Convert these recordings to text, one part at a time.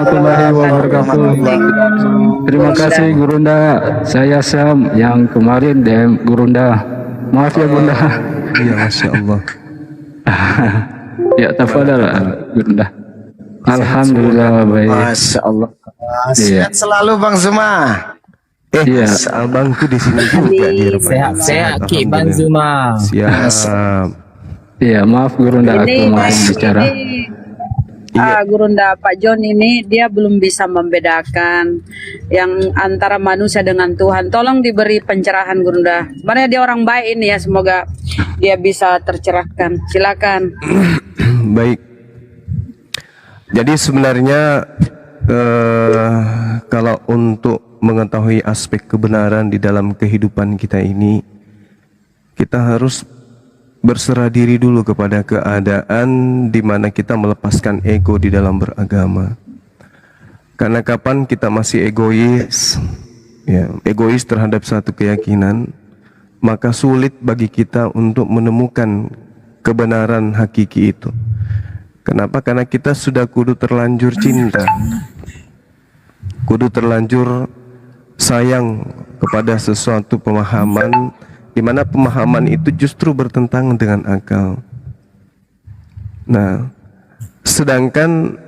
warahmatullahi wabarakatuh. Terima kasih Gurunda. Saya Sam yang kemarin DM Gurunda. Maaf ya Bunda. Iya, Masya Allah. Ya tafadhal Gurunda. Alhamdulillah baik. Masya Allah. Iya. Sehat selalu Bang Zuma. Iya. Abangku di sini juga dia. Sehat-sehat Ki Bang Zuma. Siap. Iya, maaf Gurunda aku Ini kemarin bicara. Gurunda Pak John ini dia belum bisa membedakan yang antara manusia dengan Tuhan. Tolong diberi pencerahan Gurunda. Sebenarnya dia orang baik ini ya, semoga dia bisa tercerahkan. Silakan. Baik. Jadi sebenarnya kalau untuk mengetahui aspek kebenaran di dalam kehidupan kita ini, kita harus berserah diri dulu kepada keadaan di mana kita melepaskan ego di dalam beragama. Karena kapan kita masih egois, ya, egois terhadap satu keyakinan, maka sulit bagi kita untuk menemukan kebenaran hakiki itu. Kenapa? Karena kita sudah kudu terlanjur cinta, kudu terlanjur sayang kepada sesuatu pemahaman, di mana pemahaman itu justru bertentangan dengan akal. Nah, sedangkan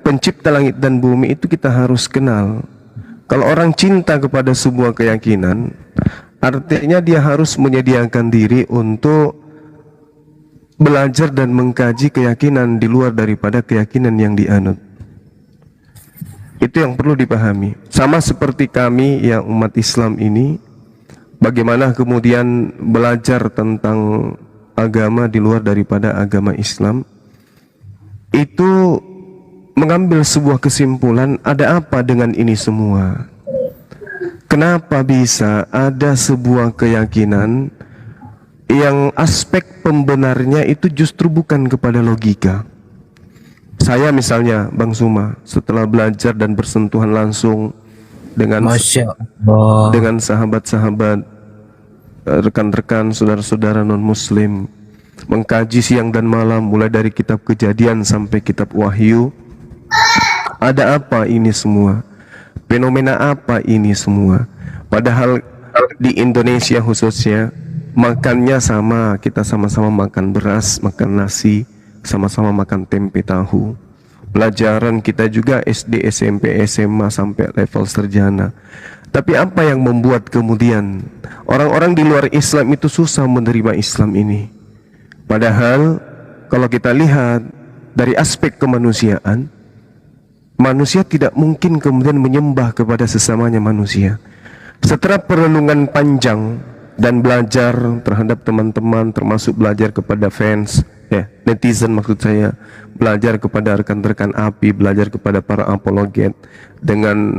pencipta langit dan bumi itu kita harus kenal. Kalau orang cinta kepada sebuah keyakinan, artinya dia harus menyediakan diri untuk belajar dan mengkaji keyakinan di luar daripada keyakinan yang dianut. Itu yang perlu dipahami. Sama seperti kami yang umat Islam ini, bagaimana kemudian belajar tentang agama di luar daripada agama Islam, itu mengambil sebuah kesimpulan, ada apa dengan ini semua? Kenapa bisa ada sebuah keyakinan yang aspek pembenarnya itu justru bukan kepada logika? Saya misalnya Bang Zuma, setelah belajar dan bersentuhan langsung dengan dengan sahabat-sahabat, rekan-rekan, saudara-saudara non-muslim, mengkaji siang dan malam, mulai dari kitab Kejadian sampai kitab Wahyu. Ada apa ini semua? Fenomena apa ini semua? Padahal di Indonesia khususnya, makannya sama, kita sama-sama makan beras, makan nasi, sama-sama makan tempe tahu. Pelajaran kita juga SD, SMP, SMA sampai level sarjana. Tapi apa yang membuat kemudian orang-orang di luar Islam itu susah menerima Islam ini? Padahal kalau kita lihat dari aspek kemanusiaan, manusia tidak mungkin kemudian menyembah kepada sesamanya manusia. Setelah perenungan panjang dan belajar terhadap teman-teman, termasuk belajar kepada fans, netizen maksud saya, belajar kepada rekan-rekan API, belajar kepada para apologet, dengan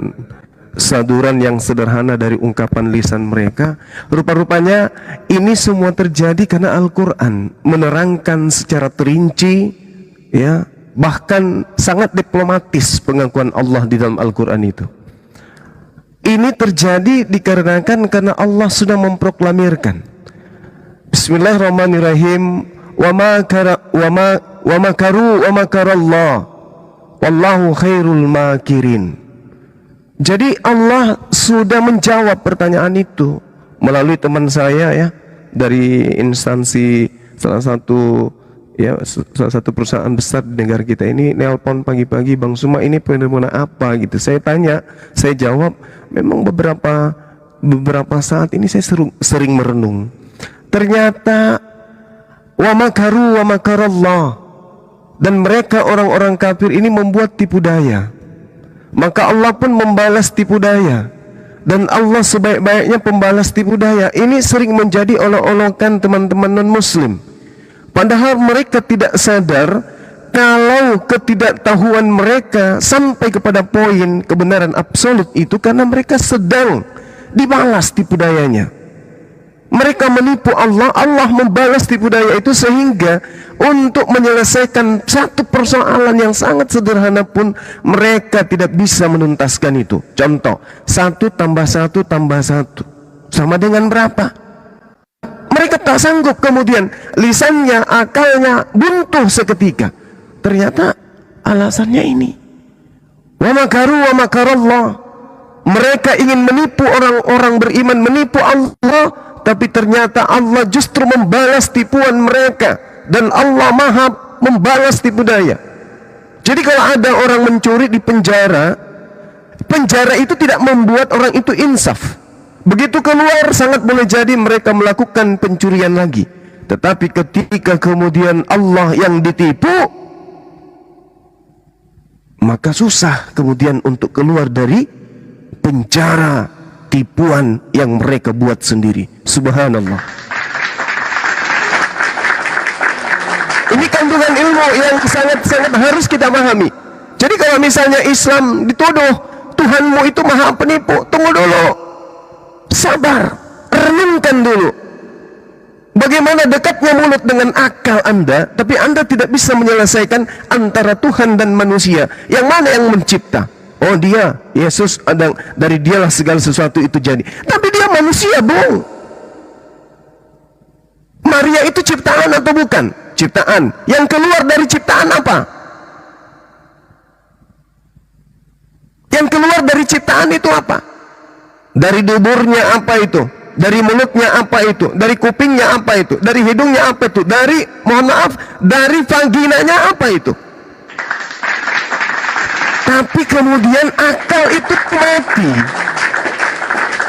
saduran yang sederhana dari ungkapan lisan mereka, rupa-rupanya ini semua terjadi karena Al-Quran menerangkan secara terinci, ya, bahkan sangat diplomatis pengakuan Allah di dalam Al-Quran itu. Ini terjadi dikarenakan karena Allah sudah memproklamirkan, Bismillahirrahmanirrahim, wa makaru wa makarallah wallahu khairul makirin. Jadi Allah sudah menjawab pertanyaan itu melalui teman saya, ya, dari instansi salah satu perusahaan besar di negara kita ini, nelpon pagi-pagi, Bang Zuma ini fenomena apa gitu. Saya tanya, saya jawab, memang beberapa saat ini saya sering merenung. Ternyata wa makaru wa makarallah, dan mereka orang-orang kafir ini membuat tipu daya, maka Allah pun membalas tipu daya, dan Allah sebaik-baiknya pembalas tipu daya. Ini sering menjadi olok-olokan teman-teman non-muslim, padahal mereka tidak sadar kalau ketidaktahuan mereka sampai kepada poin kebenaran absolut itu karena mereka sedang dibalas tipu dayanya. Mereka menipu Allah, Allah membalas tipu daya itu, sehingga untuk menyelesaikan satu persoalan yang sangat sederhana pun mereka tidak bisa menuntaskan itu. Contoh, 1 tambah 1 tambah 1 sama dengan berapa? Mereka tak sanggup, kemudian lisannya, akalnya buntu seketika. Ternyata alasannya ini, Wa makaru wa makarallah. Mereka ingin menipu orang-orang beriman, menipu Allah, tapi ternyata Allah justru membalas tipuan mereka, dan Allah Maha membalas tipu daya. Jadi kalau ada orang mencuri di penjara, penjara itu tidak membuat orang itu insaf. Begitu keluar sangat boleh jadi mereka melakukan pencurian lagi. Tetapi ketika kemudian Allah yang ditipu, maka susah kemudian untuk keluar dari penjara tipuan yang mereka buat sendiri. Subhanallah. Ini kandungan ilmu yang sangat-sangat harus kita pahami. Jadi kalau misalnya Islam dituduh Tuhanmu itu maha penipu, tunggu dulu, sabar, renungkan dulu. Bagaimana dekatnya mulut dengan akal Anda, tapi Anda tidak bisa menyelesaikan antara Tuhan dan manusia. Yang mana yang mencipta? Oh dia, Yesus, dari dialah segala sesuatu itu jadi. Tapi dia manusia, Bung. Maria itu ciptaan atau bukan? Ciptaan. Yang keluar dari ciptaan apa? Yang keluar dari ciptaan itu apa? Dari duburnya apa itu? Dari mulutnya apa itu? Dari kupingnya apa itu? Dari hidungnya apa itu? Dari, mohon maaf, dari vaginanya apa itu? Tapi kemudian akal itu mati.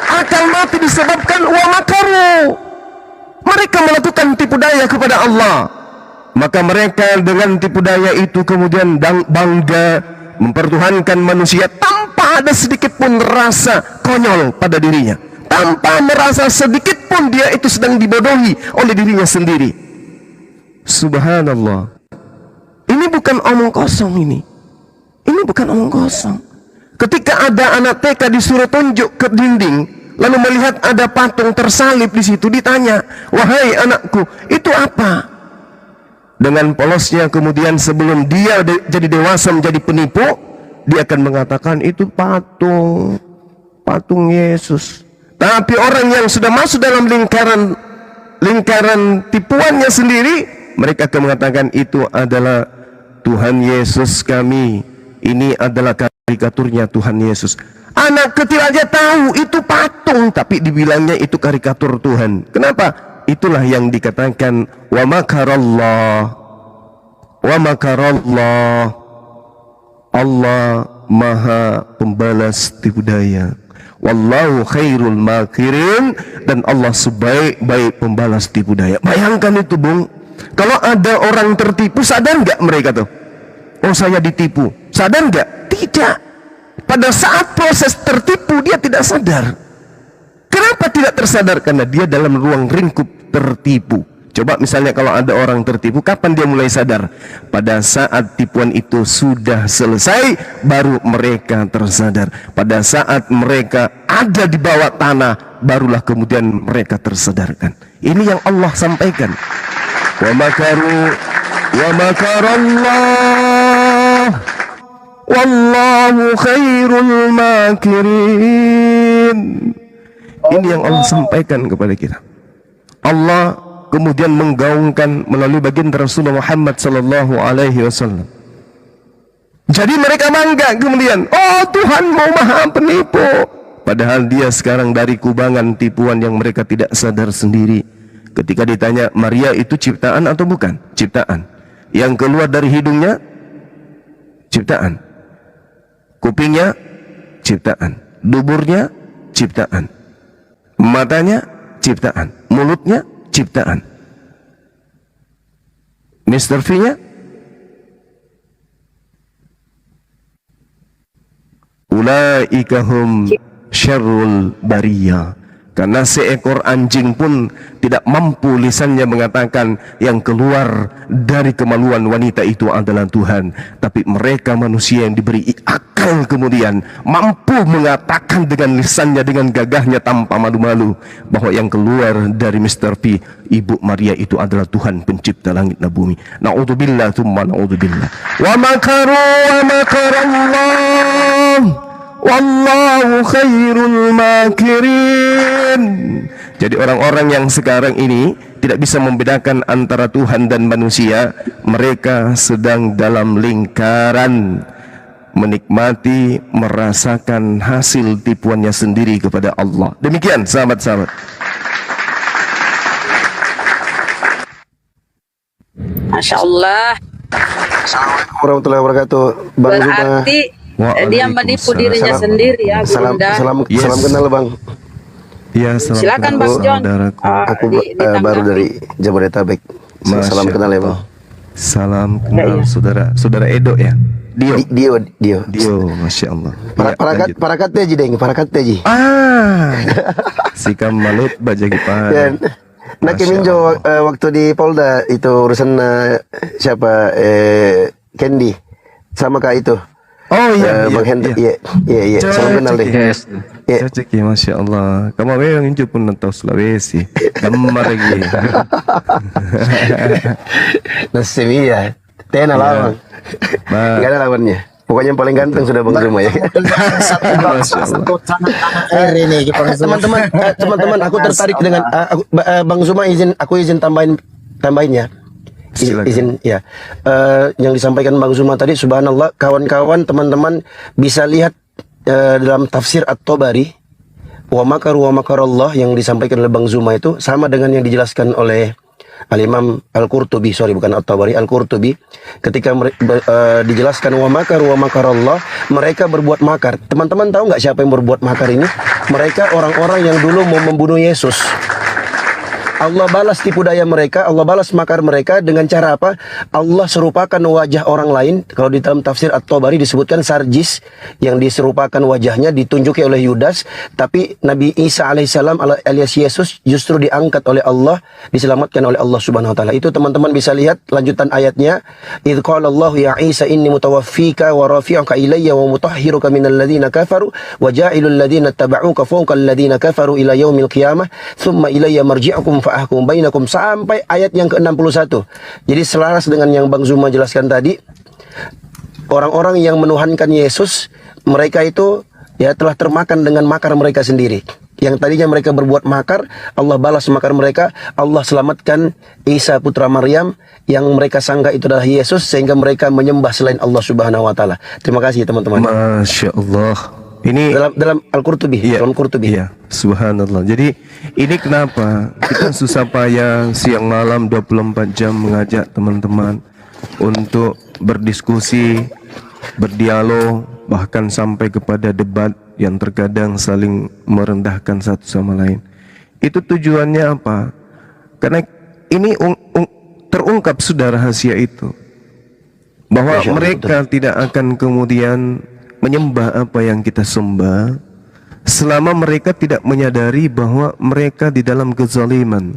Akal mati disebabkan wa makaru. Mereka melakukan tipu daya kepada Allah. Maka mereka dengan tipu daya itu kemudian bangga mempertuhankan manusia tanpa ada sedikit pun rasa konyol pada dirinya, tanpa merasa sedikit pun dia itu sedang dibodohi oleh dirinya sendiri. Subhanallah. Ini bukan omong kosong ini. Ini bukan omong kosong. Ketika ada anak TK disuruh tunjuk ke dinding, lalu melihat ada patung tersalib di situ, ditanya, "Wahai anakku, itu apa?" Dengan polosnya kemudian sebelum dia jadi dewasa menjadi penipu, dia akan mengatakan itu patung Yesus. Tapi orang yang sudah masuk dalam lingkaran tipuannya sendiri, mereka akan mengatakan itu adalah Tuhan Yesus kami. Ini adalah karikaturnya Tuhan Yesus. Anak kecil aja tahu itu patung, tapi dibilangnya itu karikatur Tuhan. Kenapa? Itulah yang dikatakan wa makarallah. Wa makarallah. Allah Maha pembalas tipu daya. Wallahu khairul makirin, dan Allah sebaik-baik pembalas tipu daya. Bayangkan itu, Bung. Kalau ada orang tertipu, sadar nggak mereka tuh? Oh, saya ditipu. Sadar nggak? Tidak. Pada saat proses tertipu dia tidak sadar. Kenapa tidak tersadar? Karena dia dalam ruang lingkup tertipu. Coba misalnya kalau ada orang tertipu, kapan dia mulai sadar? Pada saat tipuan itu sudah selesai, baru mereka tersadar. Pada saat mereka ada di bawah tanah, barulah kemudian mereka tersadarkan. Ini yang Allah sampaikan. Wa makaru wa makarallah wallahu khairul makirin. Ini yang Allah sampaikan kepada kita. Allah kemudian menggaungkan melalui baginda Rasulullah Muhammad sallallahu alaihi wasallam. Jadi mereka bangga kemudian, oh Tuhanmu maha penipu. Padahal dia sekarang dari kubangan tipuan yang mereka tidak sadar sendiri. Ketika ditanya, Maria itu ciptaan atau bukan? Ciptaan. Yang keluar dari hidungnya ciptaan. Kupingnya ciptaan. Duburnya ciptaan. Matanya ciptaan. Mulutnya ciptaan. Mr. V-nya ulaika hum syarrul bariyah. Karena seekor anjing pun tidak mampu lisannya mengatakan yang keluar dari kemaluan wanita itu adalah Tuhan. Tapi mereka manusia yang diberi akal kemudian mampu mengatakan dengan lisannya, dengan gagahnya tanpa malu-malu, bahwa yang keluar dari Mr. P, Ibu Maria itu adalah Tuhan pencipta langit dan bumi. Na'udzubillah tsumma na'udzubillah. Wa makaru wa makarallah wallahu khairul makirin. Jadi orang-orang yang sekarang ini tidak bisa membedakan antara Tuhan dan manusia, mereka sedang dalam lingkaran menikmati, merasakan hasil tipuannya sendiri kepada Allah. Demikian sahabat-sahabat. Masya Allah. Assalamualaikum warahmatullahi wabarakatuh. Bang Zuma. Berarti dia menipu dirinya Salam. sendiri ya, Salam, Bunda. salam, Yes. salam kenal Bang. Ya, salam Silakan kenal, Bang John. saudaraku. Aku Ditanggapi. baru dari Jabodetabek. Masya Salam kenal ya Bang. Allah. Salam kenal saudara Edo ya. Dio. Dio. Masya Allah. Parakat, Lanjut. parakat teji deng, parakat teji. Sikam malut bajagi Dan pan. nak Masya minjo Allah. waktu di Polda itu urusan siapa Candy sama kak itu. Oh iya, Bang Hendra. Iya. Salam kenal deh. Yes. Iya. Cocok ya, Masya Allah. Kamu memang injo pun tahu Sulawesi. Gambar lagi. Nah Sevilla. Tena lawan. Ba- Gak ada lawannya. Pokoknya yang paling ganteng sudah Bang Zuma ya. Masya Allah. Teman-teman, aku tertarik dengan Bang Zuma aku izin tambahin ya. Silakan. Izin ya. Yang disampaikan Bang Zuma tadi, subhanallah, kawan-kawan, teman-teman bisa lihat dalam tafsir At-Tabari, wa makarallah yang disampaikan oleh Bang Zuma itu sama dengan yang dijelaskan oleh Al-Imam Al-Qurtubi, bukan At-Tabari, Al-Qurtubi, ketika dijelaskan wa makarallah, mereka berbuat makar. Teman-teman tahu nggak siapa yang berbuat makar ini? Mereka orang-orang yang dulu mau membunuh Yesus. Allah balas tipu daya mereka, Allah balas makar mereka dengan cara apa? Allah serupakan wajah orang lain. Kalau di dalam tafsir At-Tabari disebutkan Sarjis, yang diserupakan wajahnya ditunjuki oleh Yudas, tapi Nabi Isa alaihissalam alias Yesus justru diangkat oleh Allah, diselamatkan oleh Allah Subhanahu wa taala. Itu teman-teman bisa lihat lanjutan ayatnya. Idz qala Allah ya Isa inni mutawaffika wa rafi'uka ilayya wa mutahhiruka minal ladzina kafaru wa ja'ilul ladzina tabauka fawqal ladzina kafaru ila yaumil qiyamah thumma ilayya marji'ukum fa'ahkum bainakum, sampai ayat yang ke-61. Jadi selaras dengan yang Bang Zuma jelaskan tadi, orang-orang yang menuhankan Yesus, mereka itu ya telah termakan dengan makar mereka sendiri. Yang tadinya mereka berbuat makar, Allah balas makar mereka. Allah selamatkan Isa putra Maryam yang mereka sangka itu adalah Yesus, sehingga mereka menyembah selain Allah Subhanahu wa taala. Terima kasih teman-teman. Masya Allah. Ini Dalam Al-Qurtubi, dalam Qurtubi. Iya, subhanallah. Jadi ini kenapa kita susah payah siang malam 24 jam mengajak teman-teman untuk berdiskusi, berdialog, bahkan sampai kepada debat yang terkadang saling merendahkan satu sama lain. Itu tujuannya apa? Karena ini terungkap sudah rahasia itu, bahwa Masya Allah, mereka tidak akan kemudian menyembah apa yang kita sembah selama mereka tidak menyadari bahwa mereka di dalam kezaliman.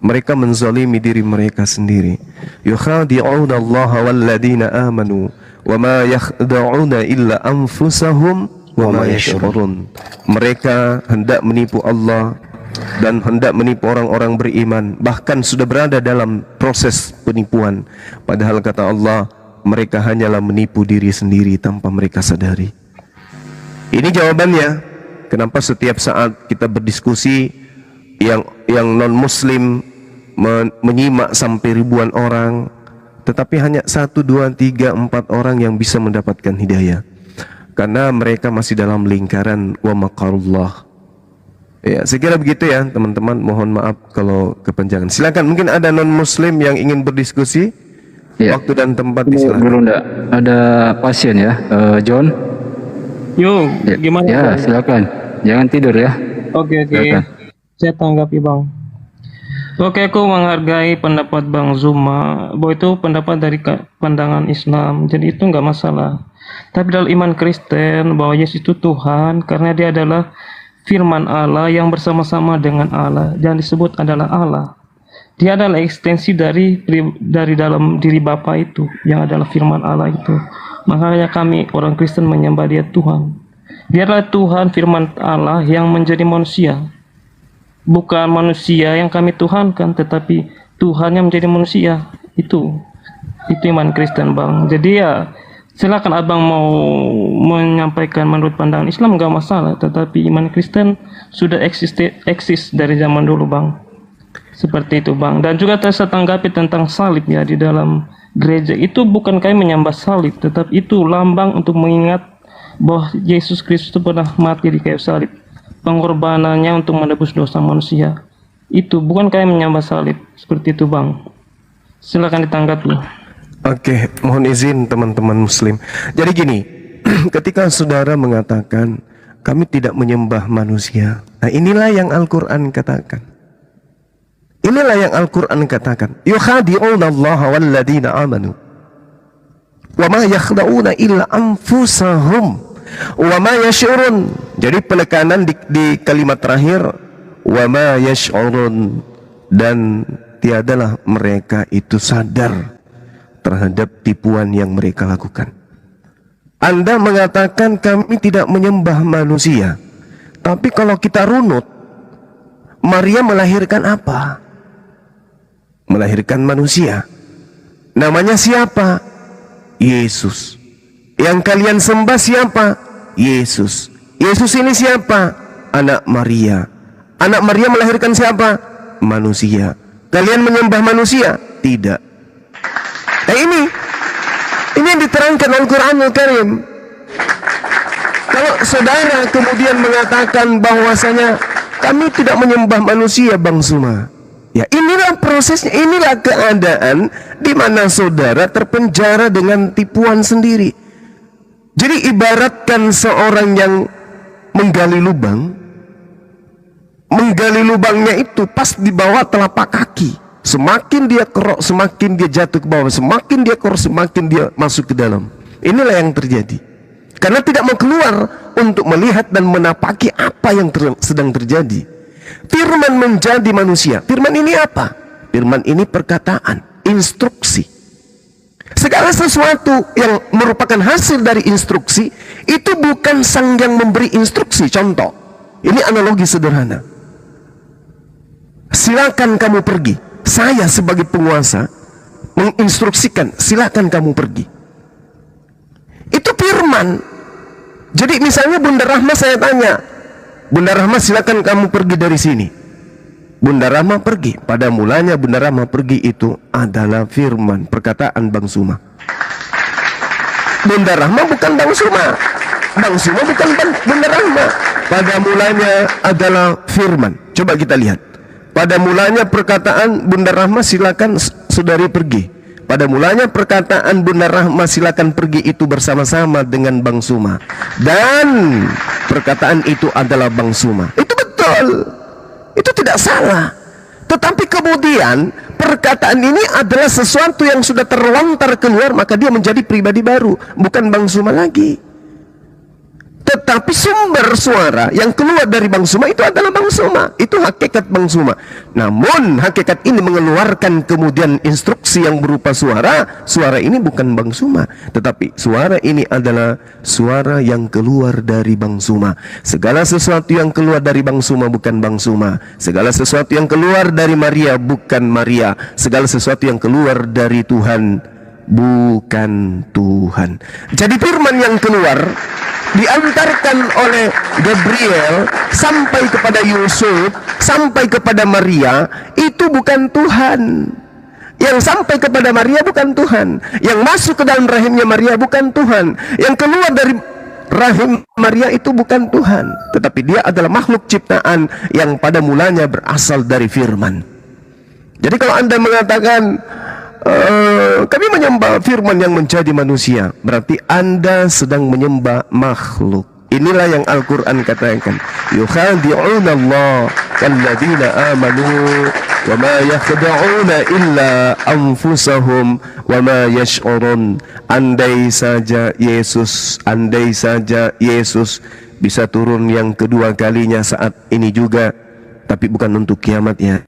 Mereka menzalimi diri mereka sendiri. Yukhadi'una Allah walladzina amanu wa ma yakhda'una illa anfusahum wa ma yash'urun. Mereka hendak menipu Allah dan hendak menipu orang-orang beriman, bahkan sudah berada dalam proses penipuan. Padahal kata Allah, mereka hanyalah menipu diri sendiri tanpa mereka sadari. Ini jawabannya. Kenapa setiap saat kita berdiskusi yang non muslim menyimak sampai ribuan orang, tetapi hanya 1, 2, 3, 4 orang yang bisa mendapatkan hidayah, karena mereka masih dalam lingkaran wa makarullah. Ya, saya kira begitu ya teman-teman. Mohon maaf kalau kepanjangan. Silakan, mungkin ada non muslim yang ingin berdiskusi. Ya. Waktu dan tempat Bu disilakan. Gurunda, ada pasien ya, John. Yo, gimana Ya, Bang? silakan. Jangan tidur ya. Oke. Silakan. Saya tanggapi Bang. Oke, aku menghargai pendapat Bang Zuma, bahwa itu pendapat dari pandangan Islam, jadi itu nggak masalah. Tapi dalam iman Kristen, bahwa Yesus itu Tuhan, karena dia adalah firman Allah yang bersama-sama dengan Allah, dan disebut adalah Allah. Dia adalah ekstensi dari dalam diri Bapa itu, yang adalah firman Allah itu. Makanya kami orang Kristen menyembah dia Tuhan. Dia adalah Tuhan firman Allah yang menjadi manusia. Bukan manusia yang kami tuhankan, tetapi Tuhan yang menjadi manusia. Itu iman Kristen Bang. Jadi ya silakan abang mau menyampaikan menurut pandangan Islam nggak masalah, tetapi iman Kristen sudah eksis dari zaman dulu Bang. Seperti itu Bang. Dan juga saya tanggapi tentang salib ya, di dalam gereja itu bukan kami menyembah salib, tetapi itu lambang untuk mengingat bahwa Yesus Kristus itu pernah mati di kayu salib. Pengorbanannya untuk menebus dosa manusia. Itu bukan kami menyembah salib. Seperti itu, Bang. Silakan ditanggapi. Oke, mohon izin teman-teman muslim. Jadi gini, ketika saudara mengatakan kami tidak menyembah manusia. Nah, inilah yang Al-Qur'an katakan. Inilah yang Al-Qur'an katakan. Yukhadi'una Allah walladzina amanu. Wa ma yakhda'una illa anfusahum wa ma yash'urun. Jadi penekanan di kalimat terakhir wa ma yash'urun, dan tiadalah mereka itu sadar terhadap tipuan yang mereka lakukan. Anda mengatakan kami tidak menyembah manusia. Tapi kalau kita runut, Maria melahirkan apa? Melahirkan manusia. Namanya siapa? Yesus. Yang kalian sembah siapa? Yesus. Yesus ini siapa? Anak Maria. Anak Maria melahirkan siapa? Manusia. Kalian menyembah manusia? Tidak. Nah ini yang diterangkan Al-Quranul Karim. Kalau saudara kemudian mengatakan bahwasanya kami tidak menyembah manusia, Bang Suma, ya inilah prosesnya, inilah keadaan di mana saudara terpenjara dengan tipuan sendiri. Jadi ibaratkan seorang yang menggali lubangnya itu pas di bawah telapak kaki. Semakin dia kerok, semakin dia jatuh ke bawah. Semakin dia kerok, semakin dia masuk ke dalam. Inilah yang terjadi. Karena tidak mau keluar untuk melihat dan menapaki apa yang sedang terjadi. Firman menjadi manusia. Firman ini apa? Firman ini perkataan, instruksi. Segala sesuatu yang merupakan hasil dari instruksi itu bukan sang yang memberi instruksi. Contoh, ini analogi sederhana. Silakan kamu pergi. Saya sebagai penguasa menginstruksikan, silakan kamu pergi. Itu firman. Jadi misalnya Bunda Rahma, saya tanya, Bunda Rahma silakan kamu pergi dari sini. Bunda Rahma pergi. Pada mulanya Bunda Rahma pergi itu adalah firman, perkataan Bang Suma. Bunda Rahma bukan Bang Suma. Bang Suma bukan Bunda Rahma. Pada mulanya adalah firman. Coba kita lihat. Pada mulanya perkataan Bunda Rahma silakan saudari pergi. Pada mulanya perkataan Bunda Rahma silakan pergi itu bersama-sama dengan Bang Suma. Dan perkataan itu adalah Bang Suma. Itu betul. Itu tidak salah. Tetapi kemudian perkataan ini adalah sesuatu yang sudah terlontar keluar, maka dia menjadi pribadi baru, bukan Bang Suma lagi. Tetapi sumber suara yang keluar dari Bang Suma itu adalah Bang Suma. Itu hakikat Bang Suma. Namun hakikat ini mengeluarkan kemudian instruksi yang berupa suara. Suara ini bukan Bang Suma, tetapi suara ini adalah suara yang keluar dari Bang Suma. Segala sesuatu yang keluar dari Bang Suma bukan Bang Suma. Segala sesuatu yang keluar dari Maria bukan Maria. Segala sesuatu yang keluar dari Tuhan bukan Tuhan. Jadi firman yang keluar diantarkan oleh Gabriel sampai kepada Yusuf, sampai kepada Maria, itu bukan Tuhan. Yang sampai kepada Maria bukan Tuhan. Yang masuk ke dalam rahimnya Maria bukan Tuhan. Yang keluar dari rahim Maria itu bukan Tuhan, tetapi dia adalah makhluk ciptaan yang pada mulanya berasal dari firman. Jadi kalau Anda mengatakan kami menyembah firman yang menjadi manusia, berarti Anda sedang menyembah makhluk. Inilah yang Al-Quran katakan, yukhadi'una Allah kalladzina amanu wa ma yakhda'una illa anfusahum wa ma yash'urun. Andai saja Yesus bisa turun yang kedua kalinya saat ini juga, tapi bukan untuk kiamat ya.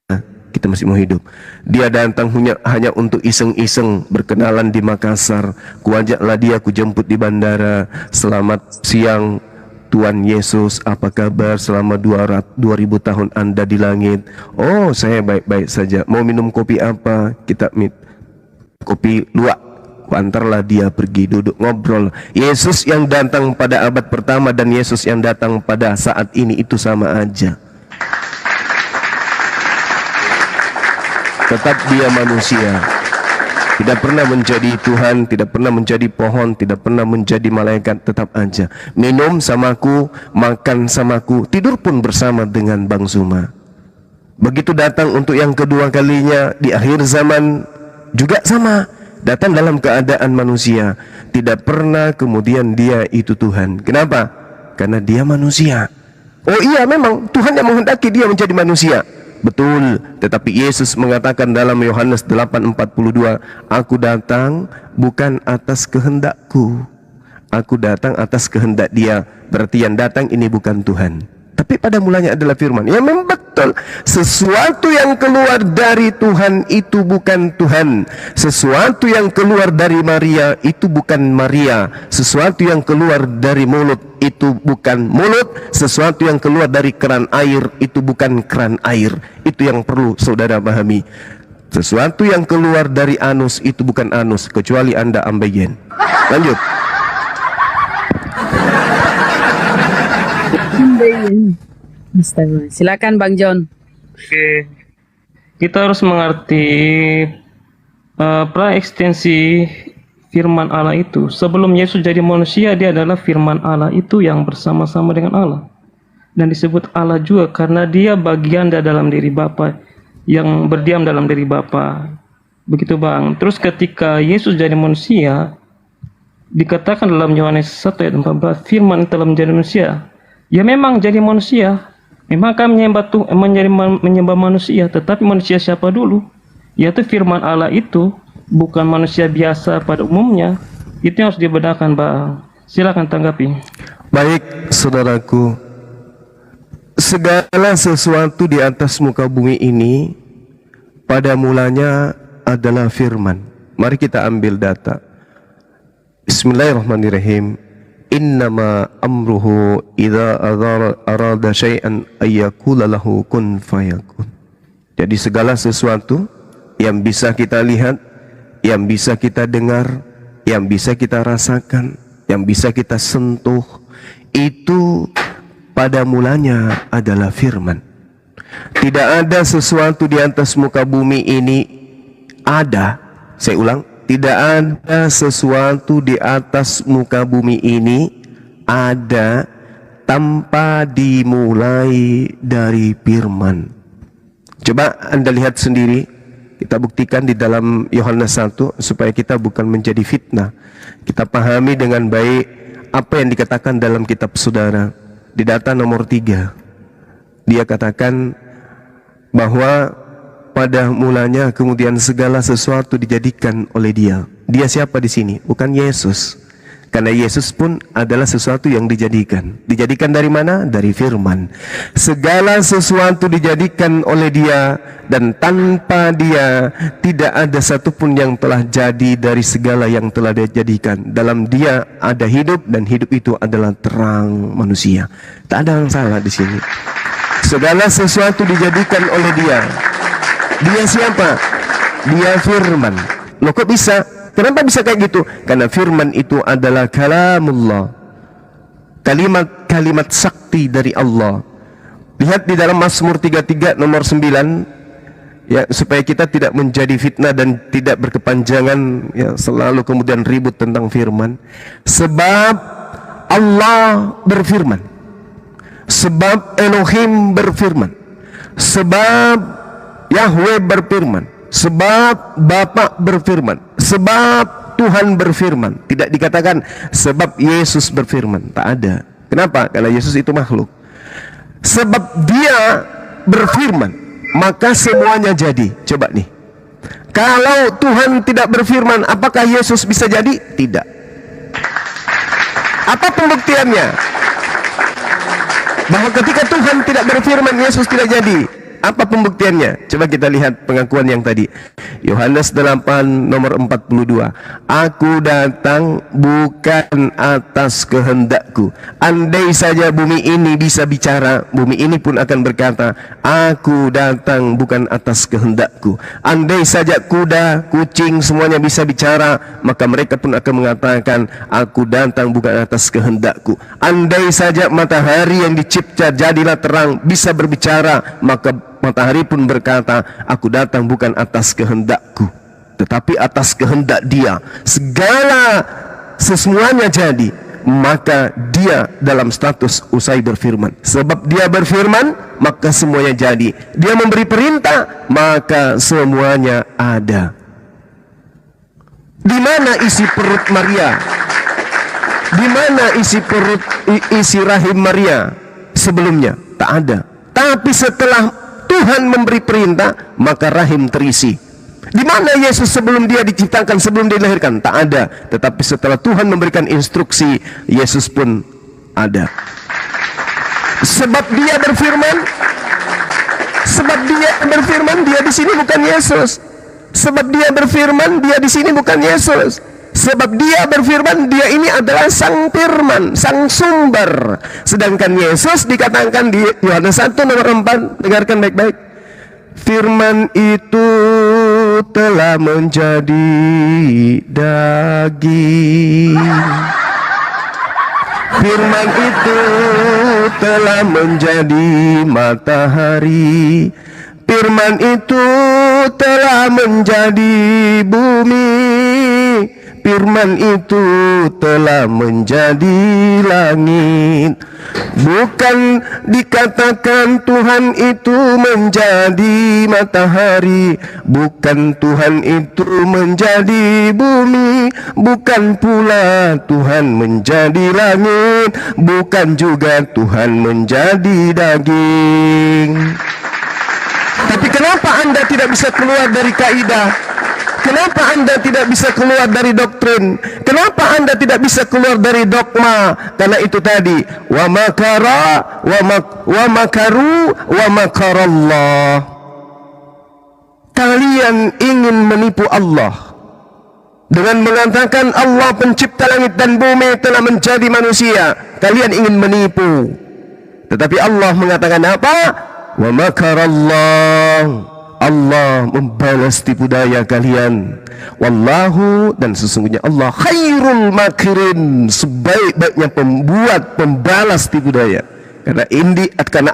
Kita masih mau hidup. Dia datang hanya untuk iseng-iseng berkenalan di Makassar. Kuajaklah dia, kujemput di bandara. Selamat siang Tuhan Yesus, apa kabar selama 2000 tahun Anda di langit? Oh, saya baik-baik saja. Mau minum kopi apa? Kita kopi luwak. Antarlah dia pergi, duduk ngobrol. Yesus yang datang pada abad pertama dan Yesus yang datang pada saat ini itu sama aja. Tetap dia manusia. Tidak pernah menjadi Tuhan, tidak pernah menjadi pohon, tidak pernah menjadi malaikat, tetap aja. Minum samaku, makan samaku, tidur pun bersama dengan Bang Zuma. Begitu datang untuk yang kedua kalinya di akhir zaman juga sama. Datang dalam keadaan manusia. Tidak pernah kemudian dia itu Tuhan. Kenapa? Karena dia manusia. Oh iya, memang Tuhan yang menghendaki dia menjadi manusia. Betul, tetapi Yesus mengatakan dalam Yohanes 8:42, aku datang bukan atas kehendakku, aku datang atas kehendak dia. Berarti yang datang ini bukan Tuhan, tapi pada mulanya adalah firman. Ya memang betul, sesuatu yang keluar dari Tuhan itu bukan Tuhan. Sesuatu yang keluar dari Maria itu bukan Maria. Sesuatu yang keluar dari mulut itu bukan mulut. Sesuatu yang keluar dari keran air itu bukan keran air. Itu yang perlu saudara pahami. Sesuatu yang keluar dari anus itu bukan anus, kecuali Anda ambeien. Lanjut. Astaga. Silakan Bang John. Oke. Kita harus mengerti praekstensi firman Allah itu. Sebelum Yesus jadi manusia, dia adalah firman Allah itu yang bersama-sama dengan Allah. Dan disebut Allah juga karena dia bagian dalam diri Bapa, yang berdiam dalam diri Bapa. Begitu Bang. Terus ketika Yesus jadi manusia, dikatakan dalam Yohanes 1 ayat 14, firman telah menjadi manusia. Ya memang jadi manusia. Memang akan menyembah manusia, tetapi manusia siapa dulu? Yaitu firman Allah itu, bukan manusia biasa pada umumnya. Itu yang harus dibedakan Bang. Silakan tanggapi. Baik saudaraku, segala sesuatu di atas muka bumi ini pada mulanya adalah firman. Mari kita ambil data. Bismillahirrahmanirrahim. Innama amruhu idza arada syai'an ayyakula lahu kun fayakun. Jadi segala sesuatu yang bisa kita lihat, yang bisa kita dengar, yang bisa kita rasakan, yang bisa kita sentuh, itu pada mulanya adalah firman. Tidak ada sesuatu di atas muka bumi ini ada. Saya ulang, tidak ada sesuatu di atas muka bumi ini ada tanpa dimulai dari firman. Coba Anda lihat sendiri, kita buktikan di dalam Yohanes 1 supaya kita bukan menjadi fitnah. Kita pahami dengan baik apa yang dikatakan dalam kitab saudara. Di data nomor 3, dia katakan bahwa pada mulanya kemudian segala sesuatu dijadikan oleh dia. Dia siapa di sini? Bukan Yesus. Karena Yesus pun adalah sesuatu yang dijadikan. Dijadikan dari mana? Dari firman. Segala sesuatu dijadikan oleh dia, dan tanpa dia tidak ada satupun yang telah jadi dari segala yang telah dia jadikan. Dalam dia ada hidup, dan hidup itu adalah terang manusia. Tak ada yang salah di sini. Segala sesuatu dijadikan oleh dia. Dia siapa? Dia firman. Loh kok bisa? Kenapa bisa kayak gitu? Karena firman itu adalah kalamullah. Kalimat-kalimat sakti dari Allah. Lihat di dalam Mazmur 33 nomor 9. Ya, supaya kita tidak menjadi fitnah dan tidak berkepanjangan ya, selalu kemudian ribut tentang firman. Sebab Allah berfirman. Sebab Elohim berfirman. Sebab Yahweh berfirman. Sebab Bapa berfirman. Sebab Tuhan berfirman. Tidak dikatakan sebab Yesus berfirman. Tak ada. Kenapa? Karena Yesus itu makhluk. Sebab dia berfirman, maka semuanya jadi. Coba nih. Kalau Tuhan tidak berfirman, apakah Yesus bisa jadi? Tidak. Apa pembuktiannya? Bahwa ketika Tuhan tidak berfirman, Yesus tidak jadi. Apa pembuktiannya? Coba kita lihat pengakuan yang tadi. Yohanes 8 nomor 42. Aku datang bukan atas kehendakku. Andai saja bumi ini bisa bicara, bumi ini pun akan berkata, aku datang bukan atas kehendakku. Andai saja kuda, kucing semuanya bisa bicara, maka mereka pun akan mengatakan, aku datang bukan atas kehendakku. Andai saja matahari yang dicipta jadilah terang bisa berbicara, maka matahari pun berkata, aku datang bukan atas kehendakku. tetapi atas kehendak Dia segala semuanya jadi, maka Dia dalam status usai berfirman. Sebab Dia berfirman, maka semuanya jadi. Dia memberi perintah, maka semuanya ada. Di mana isi perut Maria? Di mana isi rahim Maria sebelumnya? Tak ada. Tapi setelah Tuhan memberi perintah, maka rahim terisi. Di mana Yesus sebelum Dia diciptakan, sebelum Dia dilahirkan? Tak ada. Tetapi setelah Tuhan memberikan instruksi, Yesus pun ada. Sebab Dia berfirman, Dia di sini bukan Yesus. Sebab Dia berfirman, Dia di sini bukan Yesus. Sebab Dia berfirman, Dia ini adalah Sang Firman, Sang Sumber. Sedangkan Yesus dikatakan di Yohanes 1 nomor 4, dengarkan baik-baik. Firman itu telah menjadi daging. Firman itu telah menjadi matahari. Firman itu telah menjadi bumi. Firman itu telah menjadi langit. Bukan dikatakan Tuhan itu menjadi matahari, bukan Tuhan itu menjadi bumi, bukan pula Tuhan menjadi langit, bukan juga Tuhan menjadi daging. Tapi kenapa Anda tidak bisa keluar dari kaidah? Kenapa Anda tidak bisa keluar dari doktrin? Kenapa Anda tidak bisa keluar dari dogma? Karena itu tadi, wa makaru wa makarallah. Kalian ingin menipu Allah dengan mengatakan Allah pencipta langit dan bumi telah menjadi manusia. Kalian ingin menipu. Tetapi Allah mengatakan apa? Wa makarallah. Allah membalas tipu daya kalian. Wallahu, dan sesungguhnya Allah khairul makirin, sebaik-baiknya pembalas tipu daya. Karena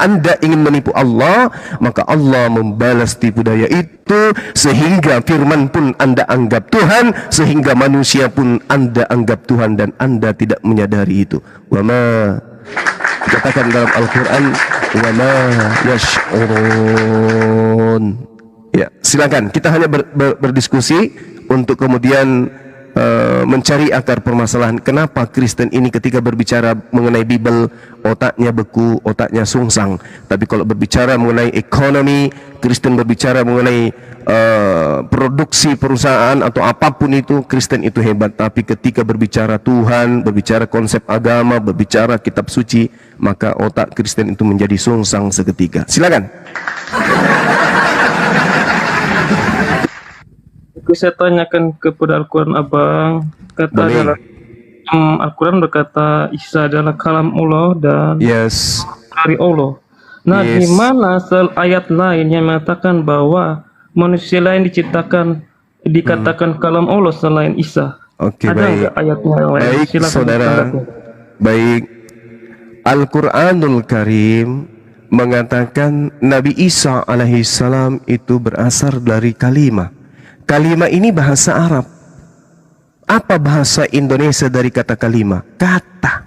Anda ingin menipu Allah, maka Allah membalas tipu daya itu, sehingga firman pun Anda anggap Tuhan, sehingga manusia pun Anda anggap Tuhan, dan Anda tidak menyadari itu. Wama, dikatakan dalam Al-Quran, wama yash'urun. Ya, silakan. Kita hanya berdiskusi untuk kemudian mencari akar permasalahan. Kenapa Kristen ini ketika berbicara mengenai Bible otaknya beku, otaknya sungsang. Tapi kalau berbicara mengenai ekonomi, Kristen berbicara mengenai produksi perusahaan atau apapun itu, Kristen itu hebat. Tapi ketika berbicara Tuhan, berbicara konsep agama, berbicara kitab suci, maka otak Kristen itu menjadi sungsang seketika. Silakan. Saya tanyakan kepada Al-Quran Abang, kata adalah Al-Quran berkata Isa adalah kalam Allah dan dari Allah. Nah, di mana ayat lain yang mengatakan bahwa manusia lain dikatakan kalam Allah selain Isa? Oke, ada baik. Ayatnya yang lain? Baik, Silakan, saudara. Baik. Al-Quranul Karim mengatakan Nabi Isa alaihissalam itu berasal dari kalimah. Kalimah ini bahasa Arab. Apa bahasa Indonesia dari kata kalimah? Kata.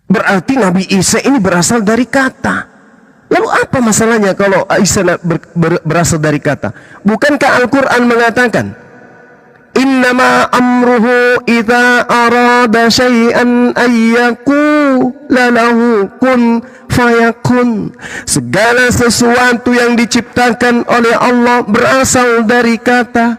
Berarti Nabi Isa ini berasal dari kata. Lalu apa masalahnya kalau Isa berasal dari kata? Bukankah Al-Quran mengatakan, innama amruhu idza arada syai'an ayyaqula lahu kun fayakun. Segala sesuatu yang diciptakan oleh Allah berasal dari kata.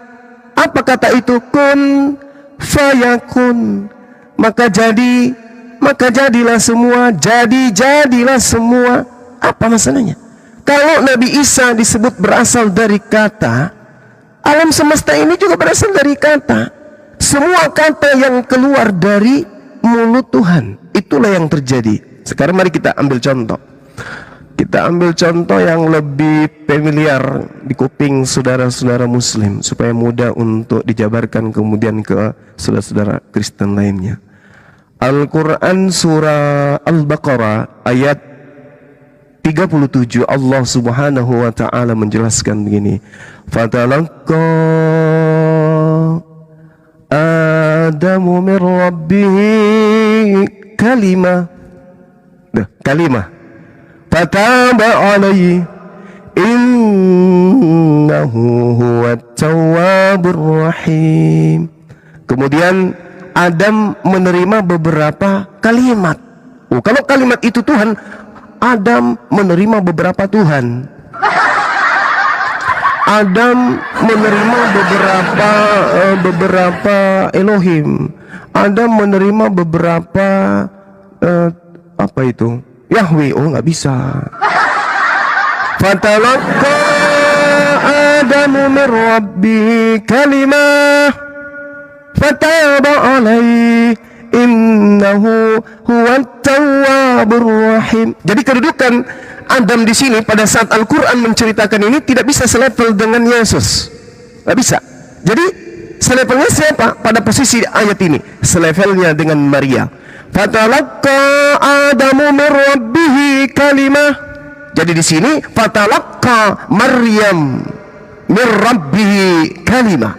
Apa kata itu? Kun fayakun. Maka jadilah semua. Jadilah semua. Apa masalahnya? Kalau Nabi Isa disebut berasal dari kata, alam semesta ini juga berasal dari kata. Semua kata yang keluar dari mulut Tuhan, itulah yang terjadi. Sekarang mari kita ambil contoh. Kita ambil contoh yang lebih familiar di kuping saudara-saudara Muslim, supaya mudah untuk dijabarkan kemudian ke saudara-saudara Kristen lainnya. Al-Quran surah Al-Baqarah ayat 37 Allah Subhanahu wa taala menjelaskan begini. Fatalaqqa Adamu min rabbih kalimah. Kalimah. Fataba alaihi innahu huwat tawwabur rahim. Kemudian Adam menerima beberapa kalimat. Oh, kalau kalimat itu Tuhan, Adam menerima beberapa Tuhan. Adam menerima beberapa Elohim. Adam menerima beberapa apa itu? Yahweh. Oh, nggak bisa. Fatalaqqa Adamu min rabbih kalimah fataba alaihi innahu huwat tawwabur rahim. Jadi kedudukan Adam di sini pada saat Al-Quran menceritakan ini tidak bisa selevel dengan Yesus. Tidak bisa. Jadi selevelnya siapa pada posisi ayat ini? Selevelnya dengan Maria. Fatalaqqa Adamu min rabbih kalimah. Jadi di sini fatalaqqa Maryam min rabbih kalimah.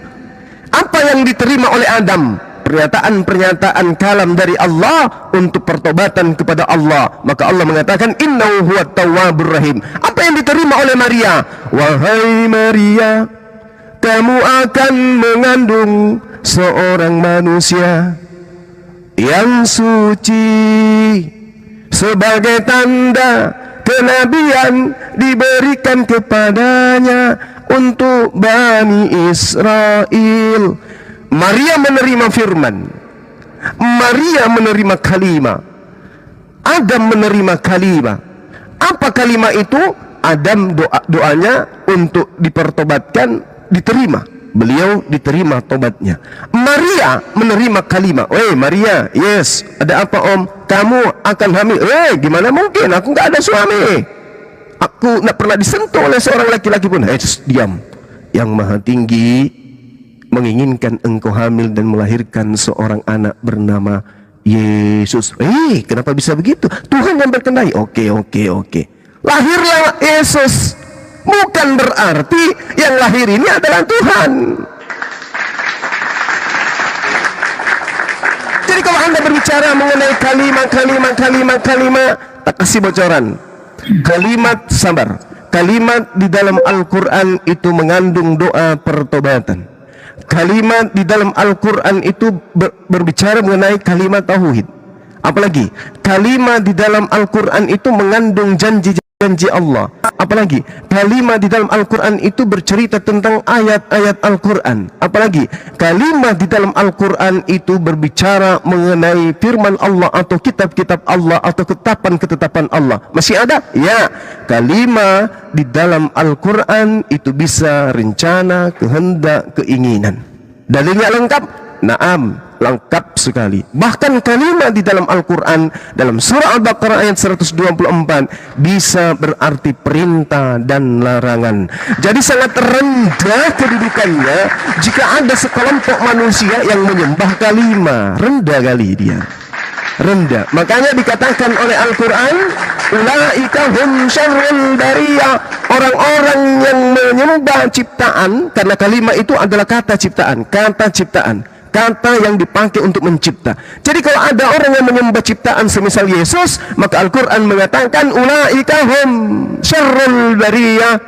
Apa yang diterima oleh Adam? Pernyataan-pernyataan kalam dari Allah untuk pertobatan kepada Allah. Maka Allah mengatakan innahu huwat tawwabur rahim. Apa yang diterima oleh Maria? Wahai Maria, kamu akan mengandung seorang manusia yang suci. Sebagai tanda kenabian diberikan kepadanya untuk Bani Israel. Maria menerima firman, Maria menerima kalimah, Adam menerima kalimah. Apa kalimah itu? Adam doanya untuk dipertobatkan diterima. Beliau diterima tobatnya. Maria menerima kalimah. Maria, yes, ada apa om? Kamu akan hamil. Gimana mungkin? Aku nggak ada suami. Aku nggak pernah disentuh oleh seorang laki-laki pun. Diam. Yang Maha Tinggi menginginkan engkau hamil dan melahirkan seorang anak bernama Yesus. Kenapa bisa begitu? Tuhan yang berkendali. Oke. Lahirlah Yesus. Bukan berarti yang lahir ini adalah Tuhan. Jadi kalau Anda berbicara mengenai kalimat, tak kasih bocoran. Kalimat sabar. Kalimat di dalam Al-Quran itu mengandung doa pertobatan. Kalimat di dalam Al-Quran itu berbicara mengenai kalimat tauhid. Apalagi kalimat di dalam Al-Quran itu mengandung janji Allah. Apalagi kalimat di dalam Al-Quran itu bercerita tentang ayat-ayat Al-Quran. Apalagi kalimat di dalam Al-Quran itu berbicara mengenai firman Allah atau kitab-kitab Allah atau ketetapan-ketetapan Allah. Masih ada? Ya. Kalimat di dalam Al-Quran itu bisa rencana, kehendak, keinginan. Dalilnya lengkap? Naam, lengkap sekali. Bahkan kalimat di dalam Al-Quran dalam surah Al-Baqarah ayat 124 bisa berarti perintah dan larangan. Jadi sangat rendah kedudukannya jika ada sekelompok manusia yang menyembah kalimat. Rendah kali dia, rendah. Makanya dikatakan oleh Al-Quran, ulaika hum syarrul bariyah, orang-orang yang menyembah ciptaan. Karena kalimat itu adalah kata ciptaan, kata yang dipakai untuk mencipta. Jadi kalau ada orang yang menyembah ciptaan semisal Yesus, maka Al-Quran mengatakan ulaika hum syarrul bariyah.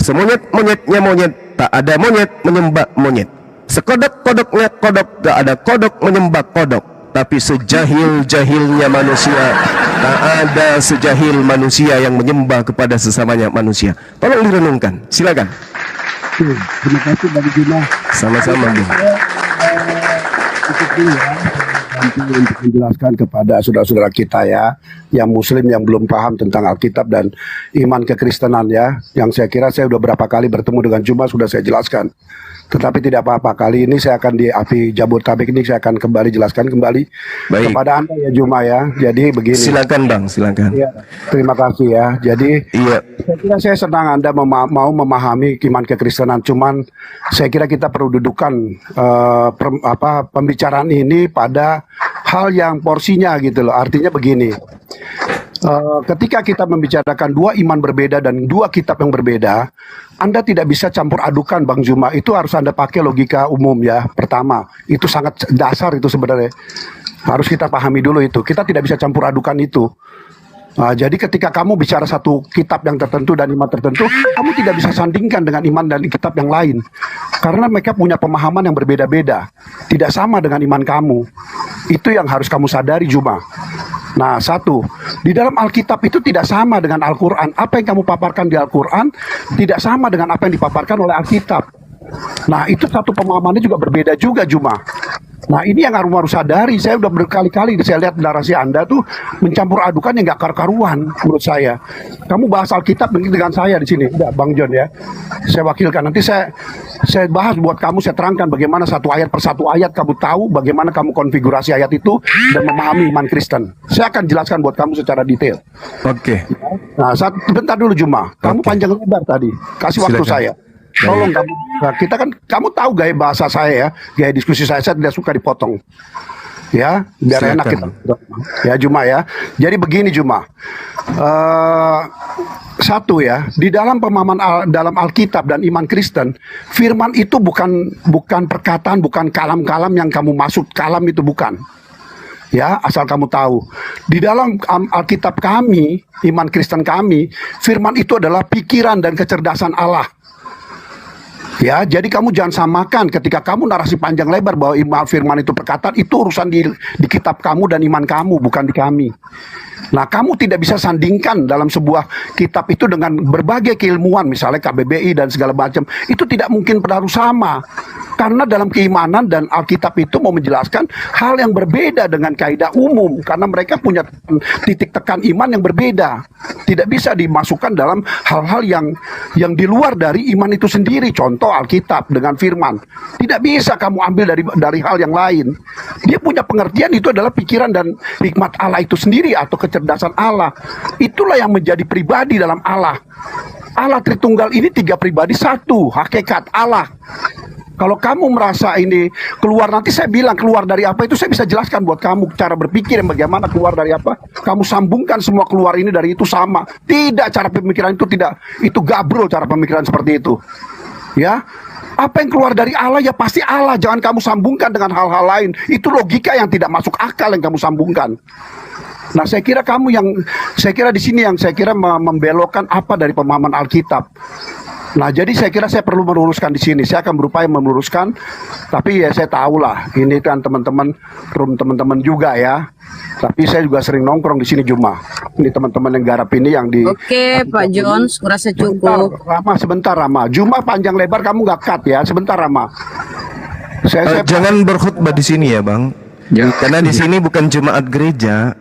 Semonyet-monyetnya monyet, tak ada monyet menyembah monyet. Sekodok-kodoknya kodok, tak ada kodok menyembah kodok. Tapi sejahil-jahilnya manusia, tak ada sejahil manusia yang menyembah kepada sesamanya manusia. Tolong direnungkan, silakan. Terima kasih Bang Juna. Sama-sama, Bu. Cukup dulu ya, untuk menjelaskan kepada saudara-saudara kita ya, yang Muslim yang belum paham tentang Alkitab dan iman kekristenan ya, yang saya kira saya sudah berapa kali bertemu dengan Juma sudah saya jelaskan. Tetapi tidak apa-apa, kali ini saya akan di API Jabodetabek ini saya akan kembali jelaskan kembali kepada Anda ya Juma ya. Jadi begini. Silakan Bang, silakan. Ya, terima kasih ya. Jadi saya kira saya senang Anda mau memahami iman kekristenan. Cuman saya kira kita perlu dudukan pembicaraan ini pada hal yang porsinya gitu loh. Artinya begini. Ketika kita membicarakan dua iman berbeda dan dua kitab yang berbeda, Anda tidak bisa campur adukan, Bang Zuma. Itu harus Anda pakai logika umum ya. Pertama, itu sangat dasar itu sebenarnya. Harus kita pahami dulu itu. Kita tidak bisa campur adukan itu. Jadi ketika kamu bicara satu kitab yang tertentu dan iman tertentu, kamu tidak bisa sandingkan dengan iman dan kitab yang lain. Karena mereka punya pemahaman yang berbeda-beda. Tidak sama dengan iman kamu. Itu yang harus kamu sadari, Juma. Nah, satu, di dalam Alkitab itu tidak sama dengan Al-Quran. Apa yang kamu paparkan di Al-Quran tidak sama dengan apa yang dipaparkan oleh Alkitab. Nah, itu satu pemahamannya juga berbeda juga, Juma. Nah, ini yang harus sadari. Saya udah berkali-kali saya lihat narasi Anda tuh mencampur adukan yang gak karu-karuan menurut saya. Kamu bahas Alkitab dengan saya di sini, udah Bang John ya. Saya wakilkan. Nanti saya bahas buat kamu, saya terangkan bagaimana satu ayat per satu ayat kamu tahu bagaimana kamu konfigurasi ayat itu dan memahami iman Kristen. Saya akan jelaskan buat kamu secara detail. Oke. Nah, bentar dulu Juma. Kamu panjang lebar tadi. Kasih waktu Silakan. saya. Tolong kamu. Nah, kita kan, kamu tahu gaya bahasa saya ya, gaya diskusi saya tidak suka dipotong. Ya, biar Silakan. enak kita. Ya Juma ya. Jadi begini Juma. Satu ya, di dalam pemahaman dalam Alkitab dan iman Kristen, firman itu bukan perkataan, bukan kalam-kalam yang kamu maksud, kalam itu bukan. Ya, asal kamu tahu. Di dalam Alkitab kami, iman Kristen kami, firman itu adalah pikiran dan kecerdasan Allah. Ya, jadi kamu jangan samakan ketika kamu narasi panjang lebar bahwa firman itu perkataan, itu urusan di kitab kamu dan iman kamu, bukan di kami. Nah, kamu tidak bisa sandingkan dalam sebuah kitab itu dengan berbagai keilmuan, misalnya KBBI dan segala macam. Itu tidak mungkin harus sama. Karena dalam keimanan dan Alkitab itu mau menjelaskan hal yang berbeda dengan kaidah umum. Karena mereka punya titik tekan iman yang berbeda. Tidak bisa dimasukkan dalam hal-hal yang di luar dari iman itu sendiri. Contoh Alkitab dengan firman. Tidak bisa kamu ambil dari hal yang lain. Dia punya pengertian itu adalah pikiran dan hikmat Allah itu sendiri atau kecerdasan Allah. Itulah yang menjadi pribadi dalam Allah. Allah Tritunggal ini tiga pribadi satu, hakikat Allah. Kalau kamu merasa ini keluar, nanti saya bilang keluar dari apa itu saya bisa jelaskan buat kamu cara berpikir yang bagaimana keluar dari apa. Kamu sambungkan semua keluar ini dari itu sama. Tidak, cara pemikiran itu tidak, itu gabrol cara pemikiran seperti itu. Ya, apa yang keluar dari Allah ya pasti Allah. Jangan kamu sambungkan dengan hal-hal lain. Itu logika yang tidak masuk akal yang kamu sambungkan. Nah, saya kira di sini yang saya kira membelokkan apa dari pemahaman Alkitab. Nah, jadi saya kira saya perlu meluruskan di sini. Saya akan berupaya meluruskan, tapi ya saya tahulah ini kan teman-teman juga ya. Tapi saya juga sering nongkrong di sini Juma. Ini teman-teman yang garap ini yang di. Oke, Pak John, kurasa cukup. Sebentar Rama. Juma panjang lebar kamu nggak cut ya. Sebentar Rama. Jangan berkhutbah di sini ya, Bang. Ya. Karena di sini bukan jemaat gereja.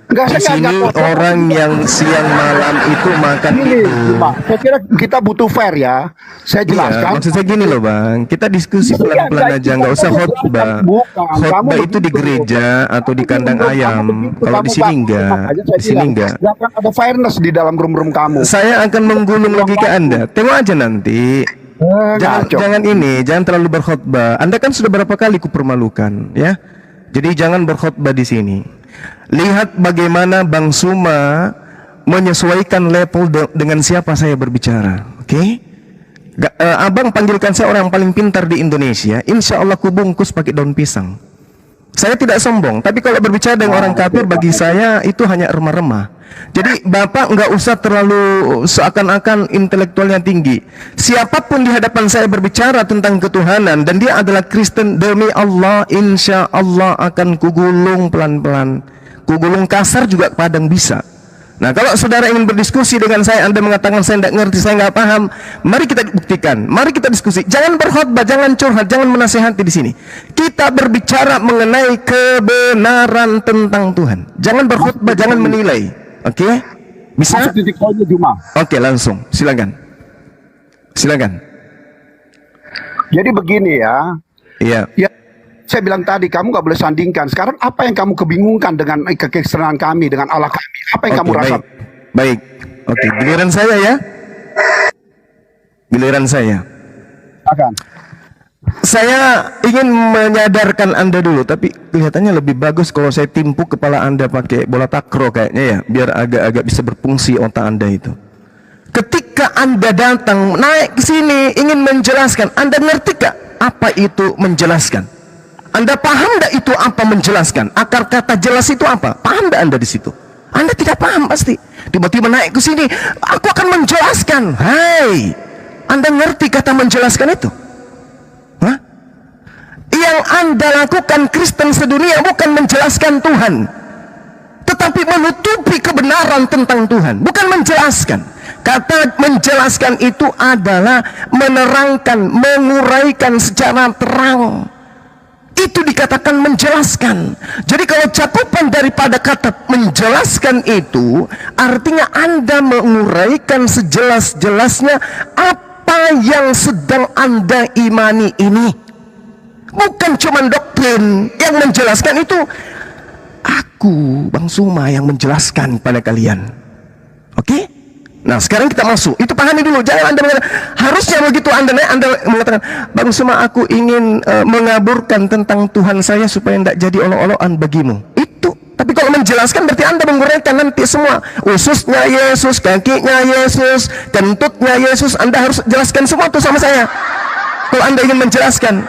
Enggak, Di sini orang yang siang malam itu makan Gini, itu. Pak, saya kira kita butuh fair ya. Saya Iya, jelaskan. maksud saya gini loh Bang, kita diskusi pelan-pelan aja, nggak usah khotbah. Khotbah itu di gereja atau di kandang ayam. Kalau di sini enggak, di sini enggak. Gak akan ada fairness di dalam room kamu. Saya akan menggulung logika Anda. Tengok aja nanti. Jangan terlalu berkhotbah. Anda kan sudah berapa kali kupermalukan, ya. Jadi jangan berkhotbah di sini. Lihat bagaimana Bang Suma menyesuaikan level dengan siapa saya berbicara. Oke? Abang panggilkan saya orang paling pintar di Indonesia, insya Allah kubungkus pakai daun pisang. Saya tidak sombong, tapi kalau berbicara dengan orang kafir bagi saya itu hanya remah-remah. Jadi Bapak nggak usah terlalu seakan-akan intelektualnya tinggi. Siapapun di hadapan saya berbicara tentang ketuhanan dan dia adalah Kristen, demi Allah insya Allah akan kugulung pelan-pelan. Kugulung kasar juga kadang bisa. Nah, kalau saudara ingin berdiskusi dengan saya, Anda mengatakan saya tidak ngerti, saya nggak paham, mari kita buktikan, mari kita diskusi. Jangan berkhotbah, jangan curhat, jangan menasihati di sini. Kita berbicara mengenai kebenaran tentang Tuhan. Jangan berkhotbah, jangan menilai. Oke? Bisa? Titik poinnya Juma. Oke, langsung. Silakan. Silakan. Jadi begini ya. Iya. Ya, saya bilang tadi kamu nggak boleh sandingkan. Sekarang apa yang kamu kebingungkan dengan kekristenan kami, dengan Allah kami? Apa yang kamu rasa? Baik. Oke, giliran saya ya. Giliran saya. Akan. Saya ingin menyadarkan Anda dulu, tapi kelihatannya lebih bagus kalau saya timpuk kepala Anda pakai bola takro kayaknya ya, biar agak-agak bisa berfungsi otak Anda itu. Ketika Anda datang naik ke sini ingin menjelaskan, Anda ngerti gak apa itu menjelaskan? Anda paham gak itu apa menjelaskan? Akar kata jelas itu apa? Paham gak Anda di situ? Anda tidak paham pasti. Tiba-tiba naik ke sini, aku akan menjelaskan. Hai, Anda ngerti kata menjelaskan itu? Hah? Yang Anda lakukan Kristen sedunia bukan menjelaskan Tuhan, tetapi menutupi kebenaran tentang Tuhan, bukan menjelaskan. Kata menjelaskan itu adalah menerangkan, menguraikan secara terang. Itu dikatakan menjelaskan. Jadi kalau cakupan daripada kata menjelaskan itu artinya Anda menguraikan sejelas-jelasnya apa yang sedang Anda imani ini. Bukan cuma doktrin. Yang menjelaskan itu aku, Bang Suma, yang menjelaskan pada kalian. Oke? Nah sekarang kita masuk, itu pahami dulu, jangan Anda mengatakan, harusnya begitu Anda mengatakan, Bang Suma, aku ingin mengaburkan tentang Tuhan saya supaya tidak jadi olok-olokan bagimu. Itu, tapi kalau menjelaskan berarti Anda menguraikan nanti semua, ususnya Yesus, kakinya Yesus, kentutnya Yesus, Anda harus jelaskan semua itu sama saya. Kalau Anda ingin menjelaskan,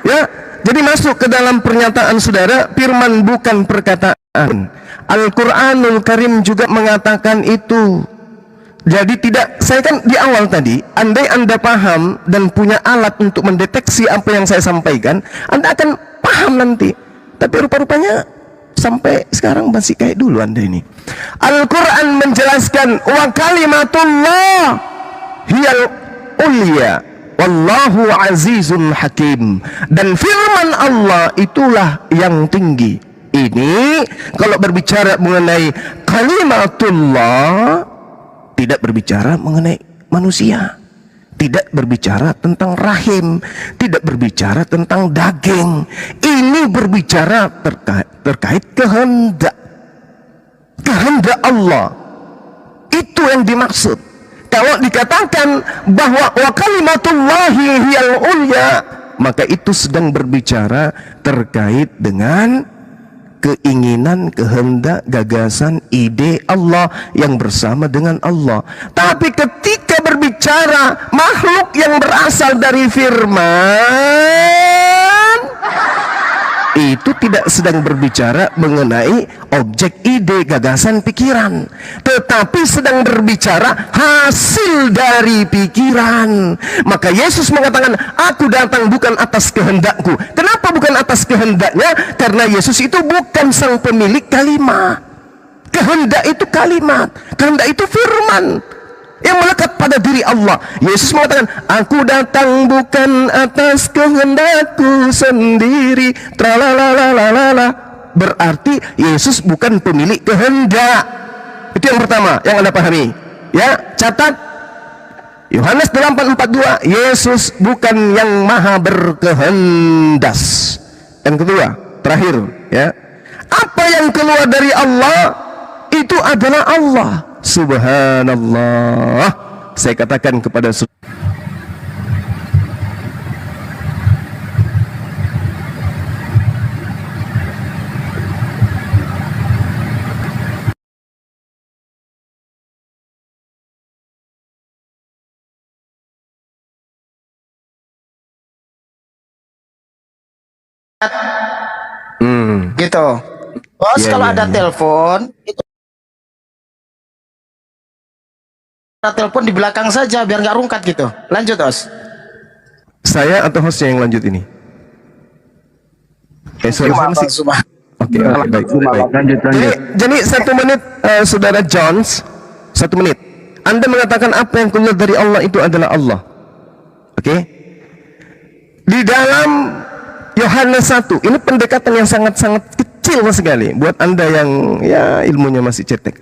ya, jadi masuk ke dalam pernyataan saudara, firman bukan perkataan. Al-Quranul Karim juga mengatakan itu. Jadi tidak, saya kan di awal tadi, andai Anda paham dan punya alat untuk mendeteksi apa yang saya sampaikan, Anda akan paham nanti. Tapi rupa-rupanya sampai sekarang masih kayak dulu Anda ini. Al-Quran menjelaskan, wa kalimatullah hiyal ulya, wallahu azizun hakim. Dan firman Allah itulah yang tinggi. Ini kalau berbicara mengenai kalimatullah, tidak berbicara mengenai manusia, tidak berbicara tentang rahim, tidak berbicara tentang daging. Ini berbicara terkait kehendak Allah. Itu yang dimaksud. Kalau dikatakan bahwa wa kalimatullahi hiyal ulya, maka itu sedang berbicara terkait dengan keinginan, kehendak, gagasan, ide Allah yang bersama dengan Allah. Tapi ketika berbicara makhluk yang berasal dari firman, itu tidak sedang berbicara mengenai objek, ide, gagasan, pikiran, tetapi sedang berbicara hasil dari pikiran. Maka Yesus mengatakan, aku datang bukan atas kehendakku. Kenapa bukan atas kehendaknya? Karena Yesus itu bukan sang pemilik kalimat. Kehendak itu kalimat, kehendak itu firman yang melekat pada diri Allah. Yesus mengatakan, aku datang bukan atas kehendakku sendiri. Tralalalala. Berarti Yesus bukan pemilik kehendak. Itu yang pertama yang Anda pahami. Ya, catat Yohanes 8:42, Yesus bukan yang maha berkehendak. Yang kedua, terakhir, ya, apa yang keluar dari Allah itu adalah Allah. Subhanallah. Saya katakan kepada gitu. Bos, Ya, kalau ya, ada ya. telepon, itu ada telepon di belakang saja biar nggak rungkat gitu. Lanjut, Os. saya atau hostnya yang lanjut ini? Sorry, saya masih... Oke, baik. Lanjut. Jadi 1 menit, saudara Jones, 1 menit. Anda mengatakan apa yang keluar dari Allah itu adalah Allah. Oke? Di dalam Yohanes 1, ini pendekatan yang sangat-sangat kecil sekali buat Anda yang ya ilmunya masih cetek.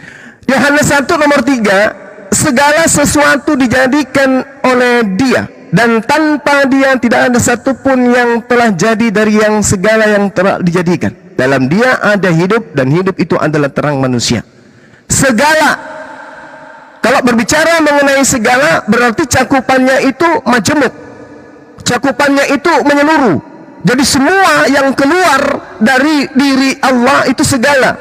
Yohanes 1 nomor 3, segala sesuatu dijadikan oleh Dia, dan tanpa Dia tidak ada satupun yang telah jadi dari yang segala yang telah dijadikan. Dalam Dia ada hidup, dan hidup itu adalah terang manusia. Segala, kalau berbicara mengenai segala berarti cakupannya itu majemuk. cakupannya itu menyeluruh. Jadi semua yang keluar dari diri Allah itu segala,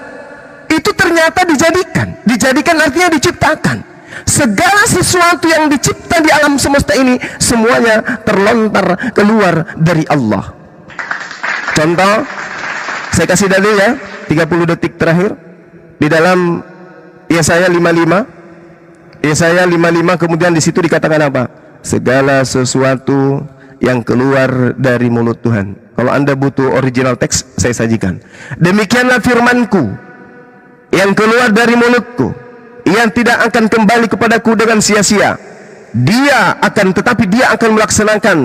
itu ternyata dijadikan artinya diciptakan. Segala sesuatu yang dicipta di alam semesta ini semuanya terlontar keluar dari Allah. Contoh, saya kasih dalil ya, 30 detik terakhir di dalam Yesaya 55. Yesaya 55 kemudian di situ dikatakan apa? Segala sesuatu yang keluar dari mulut Tuhan. Kalau Anda butuh original teks, saya sajikan. Demikianlah firman-Ku yang keluar dari mulutku, yang tidak akan kembali kepadaku dengan sia-sia. Tetapi dia akan melaksanakan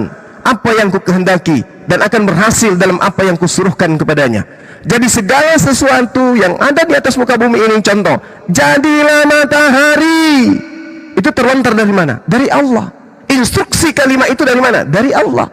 apa yang ku kehendaki dan akan berhasil dalam apa yang kusuruhkan kepadanya. Jadi segala sesuatu yang ada di atas muka bumi ini, contoh, jadilah matahari, itu terlontar dari mana? Dari Allah. Instruksi kalimat itu dari mana? Dari Allah.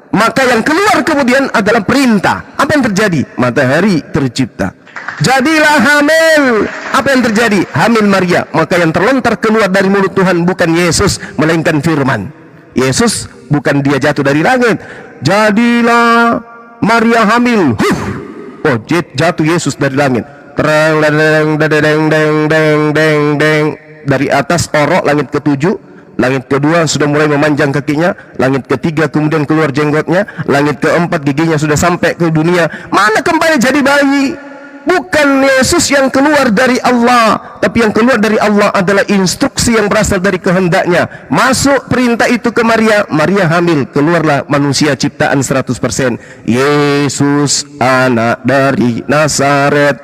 Maka yang keluar kemudian adalah perintah. Apa yang terjadi? Matahari tercipta. Jadilah hamil. Apa yang terjadi? Hamil Maria. Maka yang terlontar keluar dari mulut Tuhan bukan Yesus, melainkan firman. Yesus bukan dia jatuh dari langit. Jadilah Maria hamil. Oh, jatuh Yesus dari langit. Terang dari atas orok langit ketujuh. Langit kedua sudah mulai memanjang kakinya, langit ketiga kemudian keluar jenggotnya, langit keempat giginya sudah sampai ke dunia. Mana kembali jadi bayi? Bukan Yesus yang keluar dari Allah, tapi yang keluar dari Allah adalah instruksi yang berasal dari kehendaknya. Masuk perintah itu ke Maria, Maria hamil, keluarlah manusia ciptaan 100%. Yesus anak dari Nazaret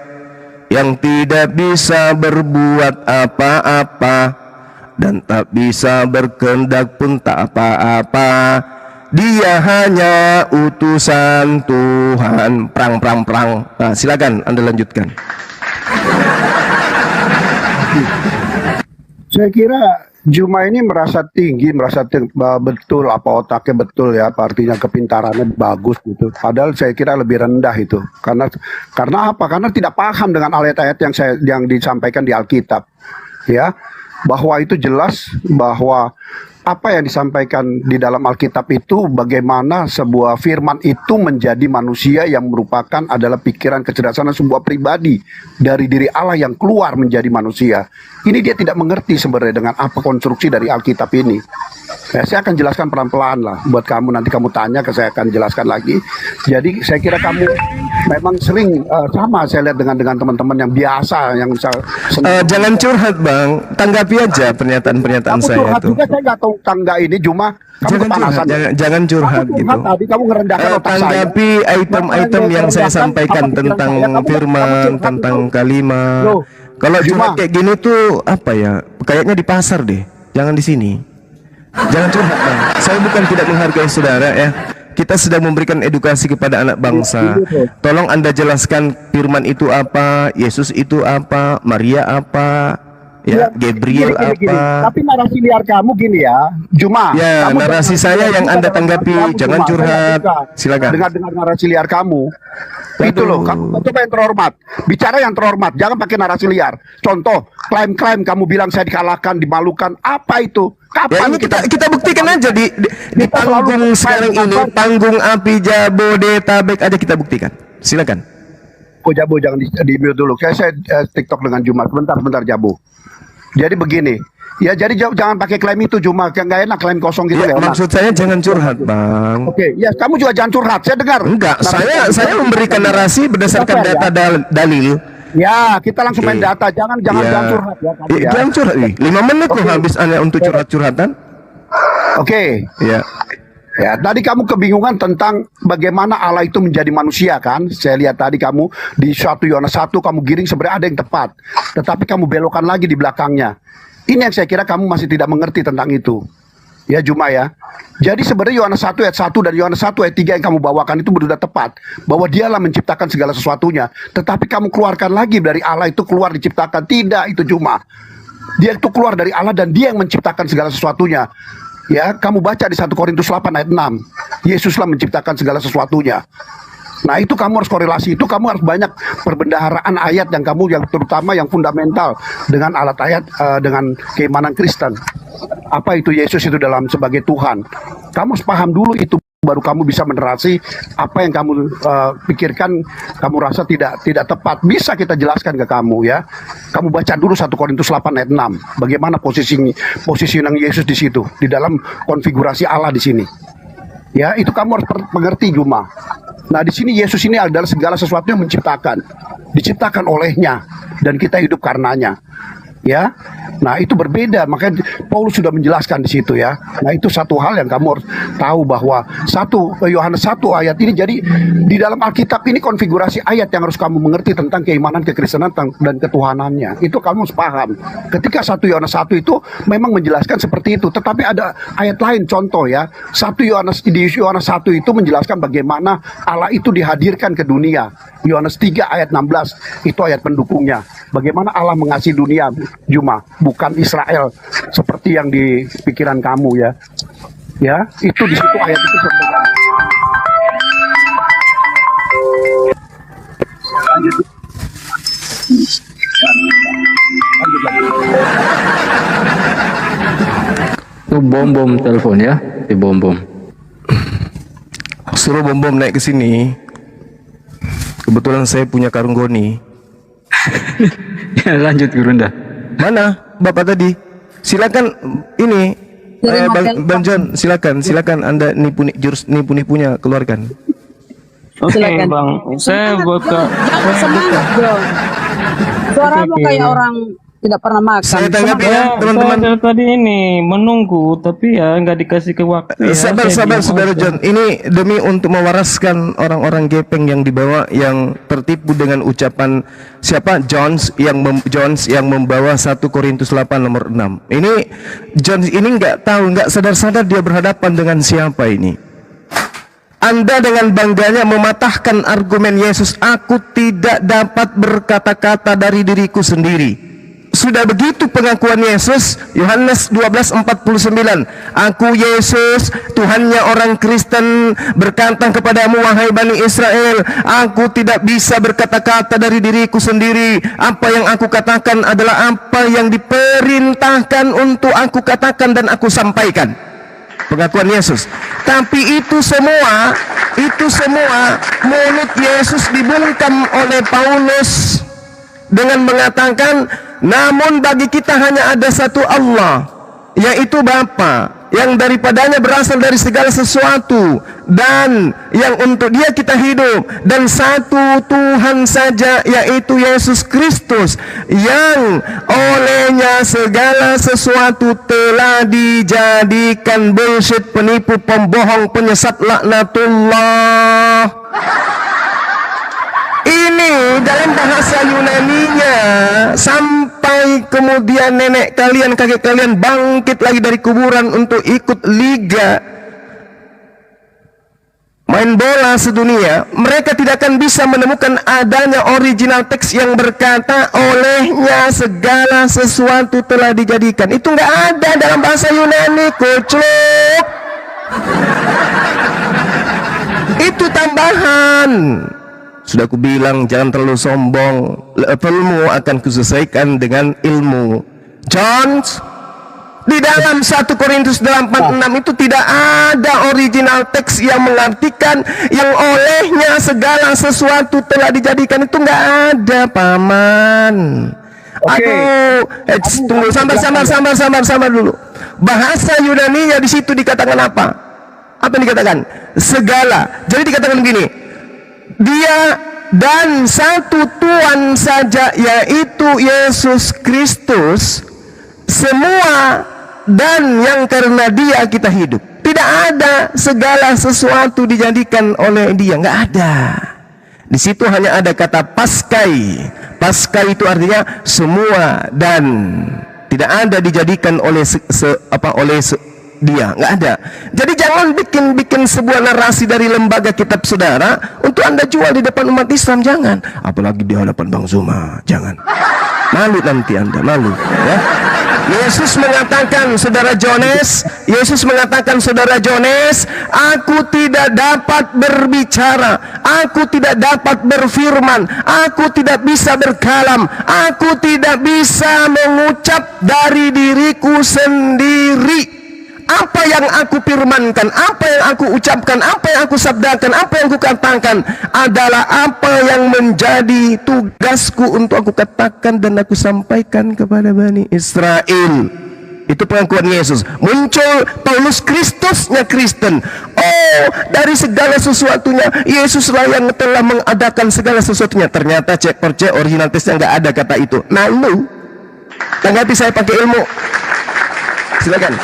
yang tidak bisa berbuat apa-apa dan tak bisa berkehendak pun tak apa-apa. Dia hanya utusan Tuhan. Perang. Nah, silakan Anda lanjutkan. Saya kira Juma ini merasa tinggi, betul apa otaknya betul ya, artinya kepintarannya bagus gitu. Padahal saya kira lebih rendah itu. Karena apa? Karena tidak paham dengan ayat-ayat yang disampaikan di Alkitab. Ya. Bahwa itu jelas bahwa apa yang disampaikan di dalam Alkitab itu bagaimana sebuah firman itu menjadi manusia yang merupakan adalah pikiran kecerdasan sebuah pribadi dari diri Allah yang keluar menjadi manusia. Ini dia tidak mengerti sebenarnya dengan apa konstruksi dari Alkitab ini. Ya, saya akan jelaskan pelan-pelan lah buat kamu, nanti kamu tanya saya akan jelaskan lagi. Jadi saya kira kamu memang sering sama saya lihat dengan teman-teman yang biasa yang jangan curhat Bang, tanggapi aja pernyataan kamu saya curhat itu. juga, saya nggak tahu tangga ini cuma kamu kepanasan. Jangan curhat Kamu gitu. tadi kamu ngerendahkan otak saya. Tanggapi item-item yang saya sampaikan tentang firman, tentang kalimat. Loh, Kalau Juma. curhat kayak gini tuh apa ya? Kayaknya di pasar deh. Jangan di sini. Jangan curhat Bang. Saya bukan tidak menghargai saudara ya. Kita sedang memberikan edukasi kepada anak bangsa. Tolong Anda jelaskan firman itu apa, Yesus itu apa, Maria apa, ya, Gabriel gini. apa. Tapi narasi liar kamu gini ya, Juma. Ya, kamu narasi saya yang Anda tanggapi, jangan Juma. curhat. Silakan. Dengar narasi liar kamu. Itu loh, kamu coba yang terhormat. Bicara yang terhormat, jangan pakai narasi liar. Contoh, klaim-klaim kamu bilang saya dikalahkan, dimalukan. Apa itu? Ya, Kapan ini kita buktikan aja di panggung sekarang ini, panggung api Jabodetabek aja kita buktikan. Silakan. Oh, Jabo jangan di mute dulu. Saya TikTok dengan Juma. Sebentar Jabo. Jadi begini. Ya jadi jangan pakai klaim itu Juma. Nggak enak klaim kosong gitu. Ya, maksud saya jangan curhat Bang. Oke, ya kamu juga jangan curhat. Saya dengar. Enggak, saya memberikan narasi berdasarkan data dalil. Ya, kita langsung main data. Jangan curhat ya. Tadi ya. Jangan curhat nih. 5 menit loh habis Anda untuk curhat-curhatan. Oke. Ya. Ya, tadi kamu kebingungan tentang bagaimana Allah itu menjadi manusia kan? Saya lihat tadi kamu di 1 Yohanes 1 kamu giring sebenarnya ada yang tepat, tetapi kamu belokkan lagi di belakangnya. Ini yang saya kira kamu masih tidak mengerti tentang itu. Ya Juma ya. Jadi sebenarnya Yohanes 1 ayat 1 dan Yohanes 1 ayat 3 yang kamu bawakan itu sudah tepat, bahwa dialah menciptakan segala sesuatunya. Tetapi kamu keluarkan lagi dari Allah itu keluar diciptakan. Tidak, itu Juma. Dia itu keluar dari Allah dan dia yang menciptakan segala sesuatunya. Ya, kamu baca di 1 Korintus 8 ayat 6. Yesuslah menciptakan segala sesuatunya. Nah, itu kamu harus korelasi, itu kamu harus banyak perbendaharaan ayat yang terutama yang fundamental dengan alat ayat dengan keimanan Kristen. Apa itu Yesus itu sebagai Tuhan? Kamu harus paham dulu itu. baru kamu bisa menerasi apa yang kamu pikirkan, kamu rasa tidak tepat. Bisa kita jelaskan ke kamu ya. Kamu baca dulu 1 Korintus 8 ayat 6. Bagaimana posisi Yesus di situ, di dalam konfigurasi Allah di sini. Ya, itu kamu harus mengerti Juma. Nah, di sini Yesus ini adalah segala sesuatu yang diciptakan olehnya, dan kita hidup karenanya. Ya, nah itu berbeda. Makanya Paulus sudah menjelaskan di situ ya. Nah itu satu hal yang kamu harus tahu, bahwa Yohanes 1 ayat ini, jadi di dalam Alkitab ini konfigurasi ayat yang harus kamu mengerti tentang keimanan, kekristenan dan ketuhanannya. Itu kamu harus paham. Ketika 1 Yohanes 1 itu memang menjelaskan seperti itu, tetapi ada ayat lain, contoh ya. Di Yohanes 1 itu menjelaskan bagaimana Allah itu dihadirkan ke dunia. Yohanes 3 ayat 16 itu ayat pendukungnya. Bagaimana Allah mengasihi dunia, Juma, bukan Israel seperti yang di pikiran kamu ya. Ya, itu di situ ayat itu sebenarnya. Itu bom telepon ya, di bom. Suruh bom naik ke sini. Kebetulan saya punya karung goni. Ya, lanjut Gurunda. Mana Bapak tadi? Silakan ini Bang John, silakan Anda nipu-nipunya keluarkan. Oke, Silakan. Bang. Saya buka. Jangan semangat, Bro. Suaramu kayak orang tidak pernah makan. Saya tanggapi ya, teman-teman. Saya dari tadi ini menunggu, tapi ya nggak dikasih ke waktu. Ya. Sabar, Saudara John. Ini demi untuk mewaraskan orang-orang gepeng yang dibawa, yang tertipu dengan ucapan siapa? Jones yang membawa 1 Korintus 8 nomor 6. Ini Jones ini nggak tahu, nggak sadar-sadar dia berhadapan dengan siapa ini. Anda dengan bangganya mematahkan argumen Yesus, aku tidak dapat berkata-kata dari diriku sendiri. Sudah begitu pengakuan Yesus, Yohanes 12:49, aku Yesus, Tuhannya orang Kristen, berkata kepadamu wahai Bani Israel, aku tidak bisa berkata-kata dari diriku sendiri. Apa yang aku katakan adalah apa yang diperintahkan untuk aku katakan dan aku sampaikan. Pengakuan Yesus. Tapi itu semua mulut Yesus dibungkam oleh Paulus dengan mengatakan, namun bagi kita hanya ada satu Allah, yaitu Bapa, yang daripadanya berasal dari segala sesuatu, dan yang untuk Dia kita hidup, dan satu Tuhan saja, yaitu Yesus Kristus, yang olehnya segala sesuatu telah dijadikan bullshit, penipu, pembohong, penyesat, laknatullah. Ini dalam bahasa Yunaninya, sampai kemudian nenek kalian, kakek kalian bangkit lagi dari kuburan untuk ikut liga main bola sedunia, mereka tidak akan bisa menemukan adanya original teks yang berkata olehnya segala sesuatu telah dijadikan. Itu nggak ada dalam bahasa Yunani, kucluk. Itu tambahan. Sudah aku bilang jangan terlalu sombong. Levelmu akan kuselesaikan dengan ilmu. John, di dalam 1 Korintus 8:6 itu tidak ada original teks yang mengartikan yang olehnya segala sesuatu telah dijadikan. Itu nggak ada, Paman. Aduh, tunggu, sabar dulu. Bahasa Yunaninya di situ dikatakan apa? Apa yang dikatakan? Segala. Jadi dikatakan begini, Dia dan satu Tuhan saja, yaitu Yesus Kristus, semua dan yang karena Dia kita hidup. Tidak ada segala sesuatu dijadikan oleh Dia, nggak ada. Di situ hanya ada kata paskai. Paskai itu artinya semua dan tidak ada dijadikan oleh Dia, nggak ada. Jadi jangan bikin sebuah narasi dari lembaga kitab saudara untuk Anda jual di depan umat Islam, jangan. Apalagi di hadapan Bang Zuma, jangan. Malu nanti Anda, malu ya. Yesus mengatakan, saudara Jones, aku tidak dapat berbicara, aku tidak dapat berfirman, aku tidak bisa berkalam, aku tidak bisa mengucap dari diriku sendiri. apa yang aku firmankan, apa yang aku ucapkan, apa yang aku sabdakan, apa yang aku katakan adalah apa yang menjadi tugasku untuk aku katakan dan aku sampaikan kepada Bani Israel. Itu pengakuan Yesus. Muncul Paulus Kristusnya Kristen. Oh, dari segala sesuatunya Yesuslah yang telah mengadakan segala sesuatunya. Ternyata cek percaya original tesnya nggak ada kata itu. Nah lu tanggapi saya pakai ilmu. Silakan.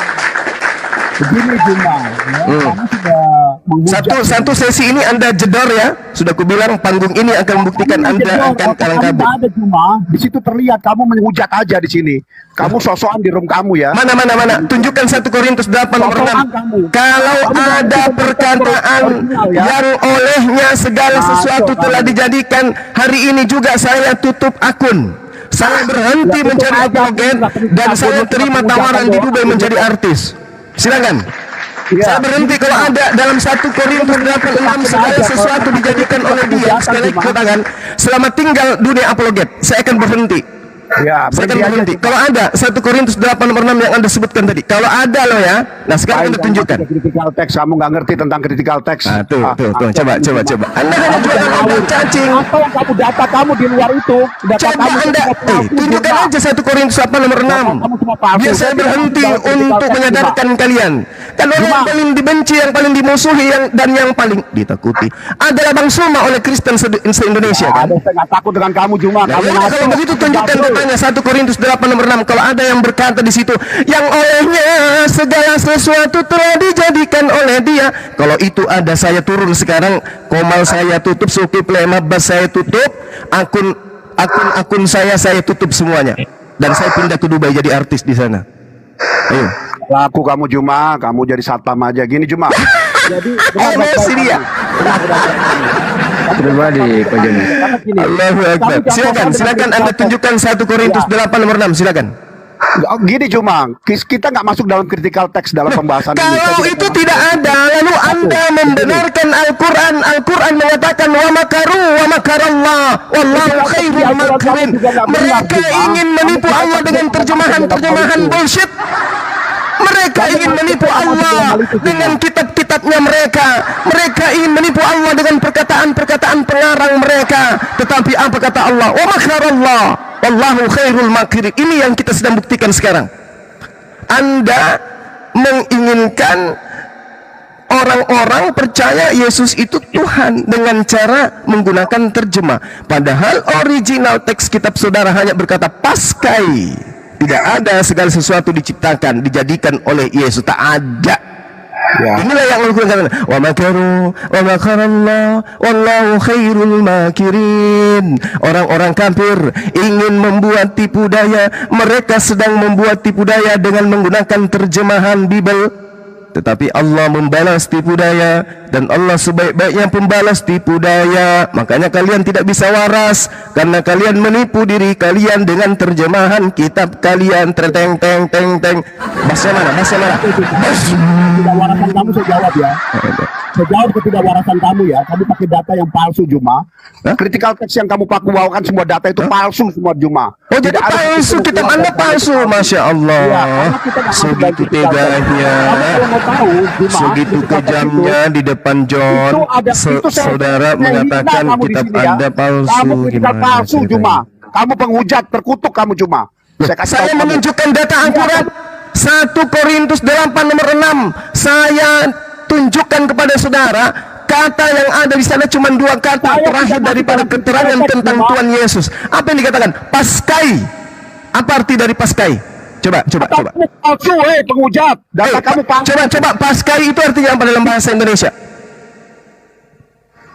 Begini Juma, ya, kamu sudah menghujat. Satu sesi ini Anda jedor ya. Sudah kubilang panggung ini akan membuktikan Anda akan kalang kabut. Ada Juma, di situ terlihat kamu menghujat aja di sini. Kamu sosokan di room kamu ya. Mana. Tunjukkan 1 Korintus 8 nomor 6. Kalau ada perkataan yang olehnya segala sesuatu telah dijadikan, hari ini juga saya tutup akun. Saya berhenti mencari apologet dan saya terima tawaran di Dubai menjadi artis. Silakan. Saya berhenti kalau ada dalam 1 Korintus 8:6 segala sesuatu dijadikan oleh Dia. Sekali katakan, selama tinggal dunia apologet, saya akan berhenti. Ya, Saya akan berhenti. Kalau ada 1 Korintus 8 nomor 6 yang Anda sebutkan tadi, kalau ada loh ya. Nah sekarang Anda tunjukkan. Critical text, kamu nggak ngerti tentang critical text. Nah, tuh. Coba. Anda hanya jualan obat cacing. Apa yang kamu data kamu di luar itu? Data Coba kamu Anda, tunjukkan aja 1 Korintus 8 nomor 6. Biar saya berhenti untuk menyadarkan kalian. Kalau yang paling dibenci, yang paling dimusuhi, dan yang paling ditakuti adalah Bang Suma oleh Kristen se-Indonesia kan? Saya nggak takut dengan kamu Juma. Nah, kalau begitu tunjukkan datanya 1 Korintus 8 nomor 6. Kalau ada yang berkata di situ, yang olehnya segala sesuatu telah dijadikan oleh Dia. Kalau itu ada, saya turun sekarang. Komal saya tutup, Suki Plemabas saya tutup, akun saya tutup semuanya. Dan saya pindah ke Dubai jadi artis di sana. Ayo. Laku kamu Juma, kamu jadi satpam aja gini Juma. Jadi Emosi dia. Pribadi Pak Joni. Allahu Akbar. Silakan Anda tunjukkan 1 Korintus 8 nomor 6. Silakan. Gini Juma, kita nggak masuk dalam critical text dalam pembahasan ini. Kalau itu tidak ada, lalu Anda membenarkan Al-Quran. Al-Quran mengatakan wa makaru wa makarallah wallahu khairul makirin. Mereka ingin menipu Allah dengan terjemahan bullshit. Mereka ingin menipu Allah dengan kitab-kitabnya mereka. Mereka ingin menipu Allah dengan perkataan-perkataan pengarang mereka. Tetapi apa kata Allah? Wa makarallah wallahu khairul makirin. Ini yang kita sedang buktikan sekarang. Anda menginginkan orang-orang percaya Yesus itu Tuhan dengan cara menggunakan terjemah. Padahal original teks kitab saudara hanya berkata paskai. Tidak ada segala sesuatu diciptakan, dijadikan oleh Yesus. Tak ada. Ya. Inilah yang Allah katakan. Wa makaru wa makarallah wallahu khairul makirin. Orang-orang kafir ingin membuat tipu daya. Mereka sedang membuat tipu daya dengan menggunakan terjemahan Bible. Tetapi Allah membalas tipu daya, dan Allah sebaik-baiknya pembalas tipu daya. Makanya kalian tidak bisa waras, karena kalian menipu diri kalian dengan terjemahan kitab kalian. Teng. Bahasa mana? Ketidakwarasan kamu saya jawab ya. Saya jawab ketidakwarasan kamu ya. Kamu pakai data yang palsu Juma. Critical text yang kamu bawakan semua data itu palsu semua Juma. Oh, jadi palsu, kitab Anda palsu. Masya Allah. Segitu teganya, segitu kejamnya di depan John. Saudara mengatakan kitab Anda palsu. Kamu critical palsu Juma. Kamu penghujat, terkutuk kamu Juma. Saya menunjukkan data akurat. 1 Korintus 8 nomor 6. Saya tunjukkan kepada saudara, kata yang ada di sana cuma 2 kata terakhir daripada keterangan tentang Tuhan Yesus. Apa yang dikatakan? Paskai. Apa arti dari paskai? Coba. Palsu, penghujat. Data kamu palsu. Coba paskai itu artinya apa dalam bahasa Indonesia?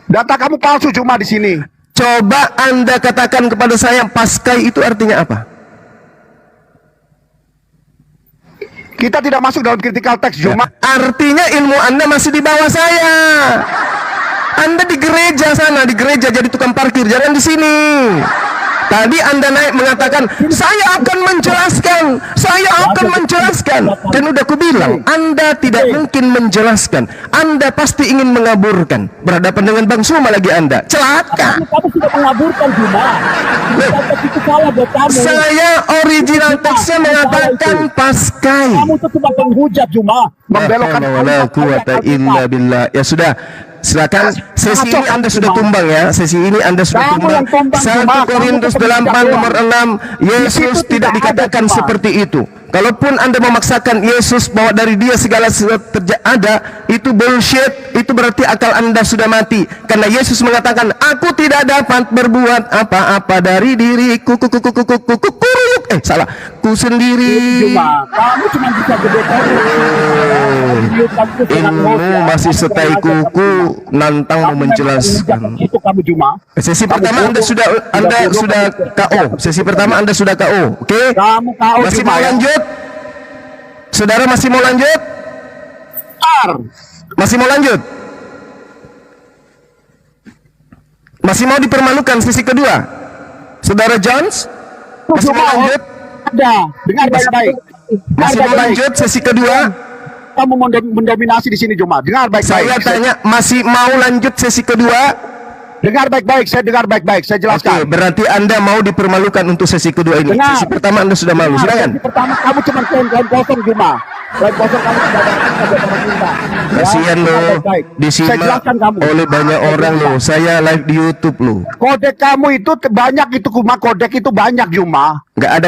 Data kamu palsu cuma di sini. Coba Anda katakan kepada saya, paskai itu artinya apa? Kita tidak masuk dalam critical text Juma. Artinya ilmu Anda masih di bawah saya. Anda di gereja sana, di gereja jadi tukang parkir, jangan di sini. Tadi Anda naik mengatakan, saya akan menjelaskan. kan udah aku bilang, Anda tidak mungkin menjelaskan. Anda pasti ingin mengaburkan. Berhadapan dengan Bang Suma lagi Anda. Celaka. Kamu sudah mengaburkan Juma. Itu salah buat kamu. Saya original teksnya mengatakan paskai. Kamu itu cuma penghujat Juma. Membelokkan La quwata illa billah. Ya sudah. Silakan, sesi ini Anda sudah tumbang ya. Sesi ini Anda sudah tumbang. 1 Korintus 8 nomor 6, Yesus tidak dikatakan seperti itu. Kalaupun Anda memaksakan Yesus bahwa dari dia segala sesuatu ada, itu bullshit. Itu berarti akal Anda sudah mati. Karena Yesus mengatakan, aku tidak dapat berbuat apa-apa dari diriku. Salah. Ku sendiri. Kamu cuma bisa gede Masih setai kuku, nantang mau menjelaskan. Itu kamu Juma. Sesi pertama Anda sudah KO. Sesi pertama Anda sudah KO. Oke? Kamu KO Masih Juma, mau ya? lanjut? Saudara masih mau lanjut? Masih mau lanjut? Masih mau dipermalukan sesi kedua? Saudara Jones? Masih mau lanjut? Ada. Dengar baik-baik. Masih mau lanjut sesi kedua? Kamu mendominasi di sini Juma. Dengar baik-baik. Saya tanya, masih mau lanjut sesi kedua? Dengar baik-baik. Saya dengar baik-baik. Saya jelaskan. Oke, berarti Anda mau dipermalukan untuk sesi kedua ini. Dengar. Sesi pertama Anda sudah malu. Silakan. Sesi pertama kamu cuma klaim kosong Juma. Klaim kosong kamu tidak ada pemerintah. Kasihan lo, disimak oleh banyak orang lo. Saya live di YouTube lo. Kodek kamu itu banyak itu Kuma. Kodek itu banyak Juma. Nggak ada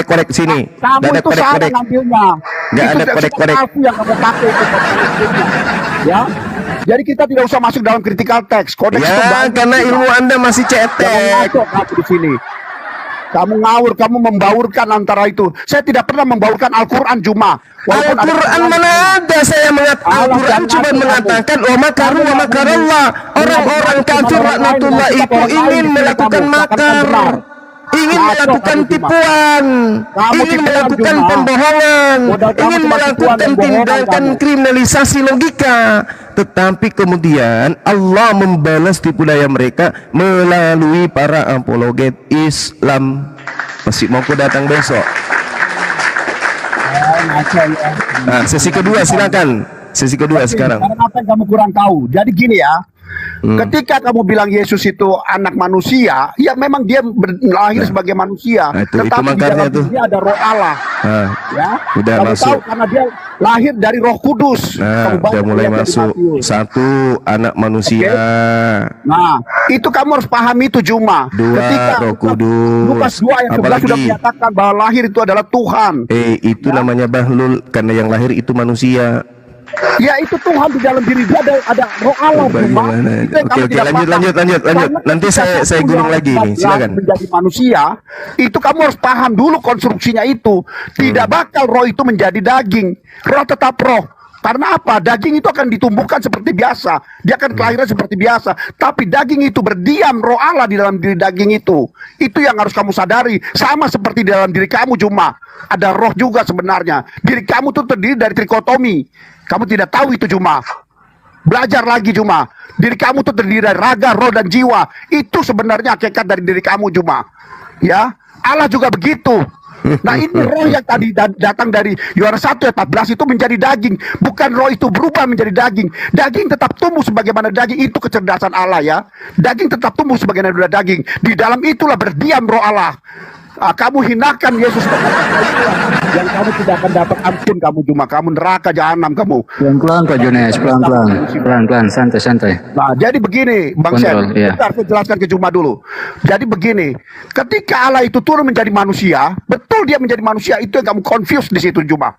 korek sini. Kamu Nggak ada itu salah ngambilnya. Nggak ada korek. Aku yang kamu pakai itu. Ya. Jadi kita tidak usah masuk dalam critical text. Kodek itu Ya, banyak, karena Juma. ilmu Anda masih Jangan cetek. ngaco kamu di sini. Kamu ngawur, kamu membaurkan antara itu. Saya tidak pernah membaurkan Al-Quran Juma. Walaupun ada Al-Quran mana ada saya Al-Quran cuma mengatakan wa makaru wa makarallah. Orang-orang kafir laknatullah itu ingin melakukan makar, ingin melakukan tipuan, ingin melakukan pembohongan, ingin melakukan tindakan kriminalisasi logika. Tetapi kemudian Allah membalas tipu daya mereka melalui para apologet Islam. Masih mau datang besok. Nah, sesi kedua silakan. Sesi kedua sekarang. Karena apa yang kamu kurang tahu. Jadi gini ya. Ketika kamu bilang Yesus itu anak manusia, ya memang dia lahir sebagai manusia. Nah, itu tetapi di makanya dalam tuh. dirinya ada Roh Allah. Nah, Ya, udah kamu masuk. tahu karena dia lahir dari Roh Kudus. Nah, Kamu baca udah mulai ayat dari masuk. Matius. 1 anak manusia. Nah, itu kamu harus pahami itu Juma. 2 Roh Kudus. Lukas 2 ayat 11 sudah Apalagi? menyatakan bahwa lahir itu adalah Tuhan. Itu namanya bahlul karena yang lahir itu manusia. Ya itu Tuhan di dalam diri dia ada Roh Allah Juma. Bagaimana? Itu yang kamu Oke, tidak lanjut. paham. Nanti Karena saya ketika gulung Tuhan lagi nih, silakan. menjadi manusia, itu kamu harus paham dulu konstruksinya itu. Tidak bakal roh itu menjadi daging. Roh tetap roh. Karena apa? Daging itu akan ditumbuhkan seperti biasa. Dia akan kelahiran seperti biasa. Tapi daging itu berdiam roh Allah di dalam diri daging itu. Itu yang harus kamu sadari. Sama seperti di dalam diri kamu Juma. Ada roh juga sebenarnya. Diri kamu tuh terdiri dari trikotomi. Kamu tidak tahu itu Juma. Belajar lagi Juma. Diri kamu tuh terdiri dari raga, roh dan jiwa. Itu sebenarnya hakikat dari diri kamu Juma. Ya, Allah juga begitu. Nah ini roh yang tadi datang dari Yohanes 1 ayat 14 itu menjadi daging. Bukan roh itu berubah menjadi daging. Daging tetap tumbuh sebagaimana daging. Itu kecerdasan Allah ya. Daging tetap tumbuh sebagaimana daging. Di dalam itulah berdiam roh Allah. Kamu hinakan Yesus yang kamu tidak akan dapat ampun kamu Juma. Kamu neraka jahanam kamu. Pelan-pelan Pak Jones, pelan-pelan, santai. Nah, jadi begini, Bang Kontrol, Sen, iya. bentar saya jelaskan ke Juma dulu. Jadi begini, ketika Allah itu turun menjadi manusia, betul dia menjadi manusia, itu yang kamu confuse di situ Juma.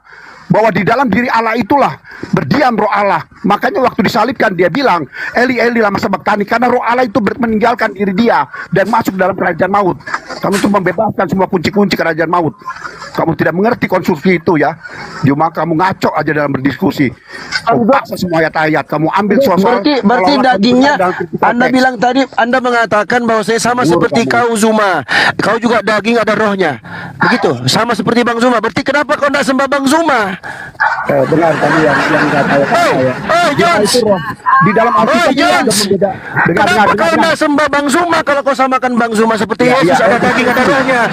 Bahwa di dalam diri Allah itulah berdiam roh Allah. Makanya waktu disalibkan dia bilang, Eli Eli lama sabachthani, karena roh Allah itu meninggalkan diri dia dan masuk dalam kerajaan maut. Kamu itu membebaskan semua kunci-kunci kerajaan maut. Kamu tidak mengerti konstruksi itu ya. Cuma kamu ngaco aja dalam berdiskusi. Kamu paksa semua ayat-ayat, kamu ambil soal. Berarti dagingnya Anda bilang tadi, Anda mengatakan bahwa saya sama seperti kau Zuma. Kau juga daging ada rohnya. Begitu, sama seperti Bang Zuma. Berarti kenapa kau tidak sembah Bang Zuma? Dengar tadi yang kata saya. Jones. Di dalam Alkitab itu ada Jones. membeda. Kenapa kau tidak sembah Bang Zuma kalau kau samakan Bang Zuma seperti Yesus ada daging ada rohnya?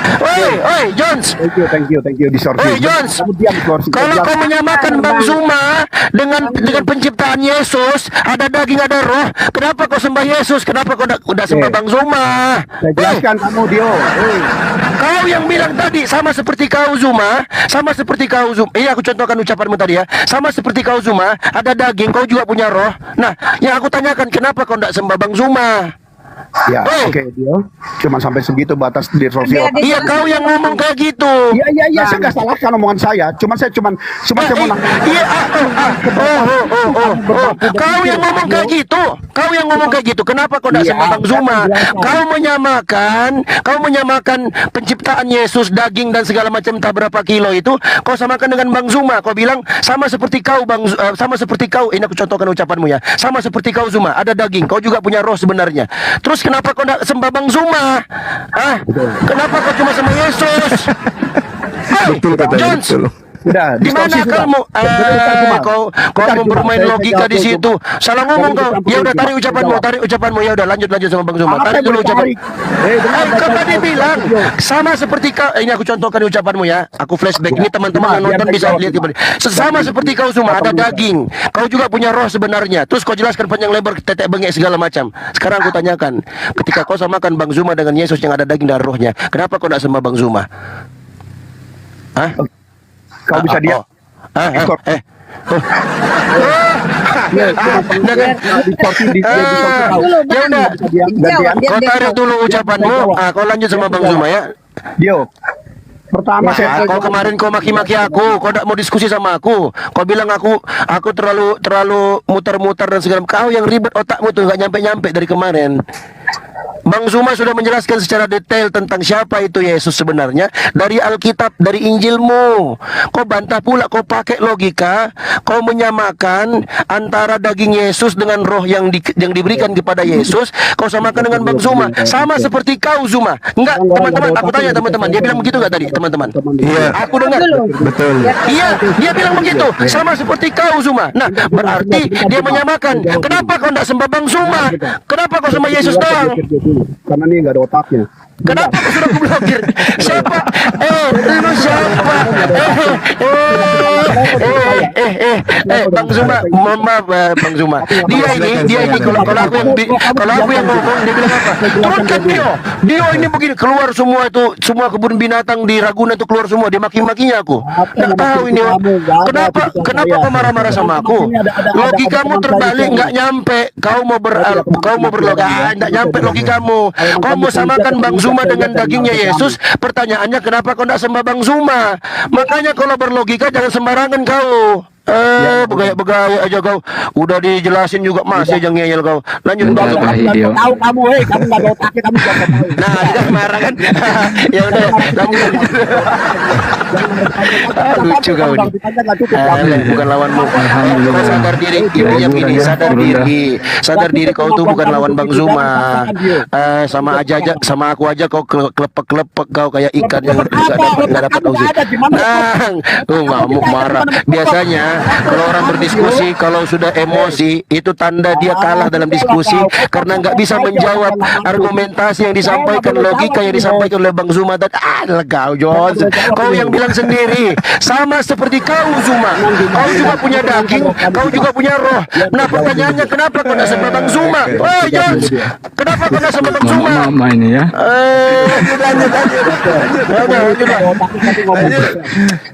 Jones. Thank you, distorsi. Jones. Kamu diam, distorsi. Kalau kau menyamakan Bang Zuma dengan penciptaan Yesus, ada daging ada roh, kenapa kau sembah Yesus? Kenapa kau udah sembah Bang Zuma? Saya jelaskan kamu, Dio. Kau yang bilang tadi sama seperti kau Zuma, sama seperti kau Zuma. Aku contohkan ucapanmu tadi ya. Sama seperti kau Zuma, ada daging, kau juga punya roh. Nah, yang aku tanyakan, kenapa kau tidak sembah Bang Zuma? Ya, oke, Dio. Cuma sampai segitu batas distorsi. Iya, kau yang ngomong kayak gitu. Iya, saya nggak salahkan omongan saya. saya mau Kau yang ngomong kayak gitu. Kau yang ngomong kayak gitu. Kenapa kau tidak sembah Bang Zuma? Kau menyamakan penciptaan Yesus, daging dan segala macam entah berapa kilo itu, kau samakan dengan Bang Zuma. Kau bilang sama seperti kau sama seperti kau. Ini aku contohkan ucapanmu ya. Sama seperti kau Zuma, ada daging. Kau juga punya roh sebenarnya. Terus kenapa kau tidak sembah Bang Zuma? Kenapa kau cuma sembah Yesus? Betul kata Jones. betul. Udah, Di mana kamu? Kau mau bermain logika di situ. Salah ngomong kau. Ya udah, tarik ucapanmu. Ya udah, lanjut sama Bang Zuma. Tarik dulu ucapan. Kau tadi bilang sama seperti kau. Ini aku contohkan ucapanmu ya. Aku flashback. Ini teman-teman yang nonton bisa lihat kembali. Sama seperti kau Zuma, ada daging. Kau juga punya roh sebenarnya. Terus kau jelaskan panjang lebar, tetek bengek segala macam. Sekarang aku tanyakan, ketika kau samakan Bang Zuma dengan Yesus yang ada daging dan rohnya, kenapa kau tidak sembah Bang Zuma? Kau bisa diam. Kau tarik dulu ucapanmu. Kau lanjut sama Bang Zuma ya. Dio, pertama kau kemarin kau maki-maki aku, kau tidak mau diskusi sama aku. Kau bilang aku terlalu muter-muter dan segala. Kau yang ribet otakmu tuh, nggak nyampe-nyampe dari kemarin. Bang Zuma sudah menjelaskan secara detail tentang siapa itu Yesus sebenarnya dari Alkitab, dari Injilmu. Kau bantah pula, kau pakai logika, kau menyamakan antara daging Yesus dengan roh yang diberikan kepada Yesus. Kau samakan dengan Bang Zuma, sama seperti kau Zuma. Enggak, teman-teman, aku tanya teman-teman, dia bilang begitu nggak tadi, teman-teman? Iya. Aku dengar. Betul. Iya, dia bilang begitu, sama seperti kau Zuma. Nah, berarti dia menyamakan. Kenapa kau tidak sembah Bang Zuma? Kenapa kau sembah Yesus doang? Karena ini nggak ada otaknya. Kenapa kau sudah kublokir? Siapa? Lu siapa? Bang Zuma, mohon maaf Bang Zuma. Dia ini kalau aku yang ngomong, dia bilang apa? Turunkan Dio ini begini, keluar semua itu, semua kebun binatang di Ragunan itu keluar semua. Dia maki-makinya aku. Nggak tahu ini. Kenapa kau marah-marah sama aku? Logikamu terbalik, nggak nyampe. Kau mau berlogika, nggak nyampe logikamu. Kau mau samakan Bang Zuma dengan dagingnya Yesus. Pertanyaannya, kenapa kau tidak sembah Bang Zuma? Makanya kalau berlogika jangan sembarangan kau. Begaya aja kau. Udah dijelasin juga masih jangan ngeyel kau. Lanjut Bang Zuma. Tahu kamu, kamu nggak ada otaknya, kamu jangan tahu. Nah, dia marah kan? Ya udah, lanjut. Lucu kau ini. Bukan lawanmu. Kau sadar diri, ibunya begini, sadar diri kau tuh bukan lawan Bang Zuma. Sama aku aja kau kelepek-kelepek kau kayak ikan yang nggak dapat usus. Nah, ngamuk marah. Biasanya kalau orang berdiskusi, kalau sudah emosi, itu tanda dia kalah dalam diskusi karena nggak bisa menjawab argumentasi yang disampaikan, logika yang disampaikan oleh Bang Zuma tadi. Kau Jones, kau yang bilang sendiri, sama seperti kau Zuma, kau juga punya daging, kau juga punya roh. Nah, pertanyaannya, kenapa kau tidak sembah Bang Zuma? Jones, kenapa kau tidak sembah Bang Zuma? Mama ini ya. Lanjut.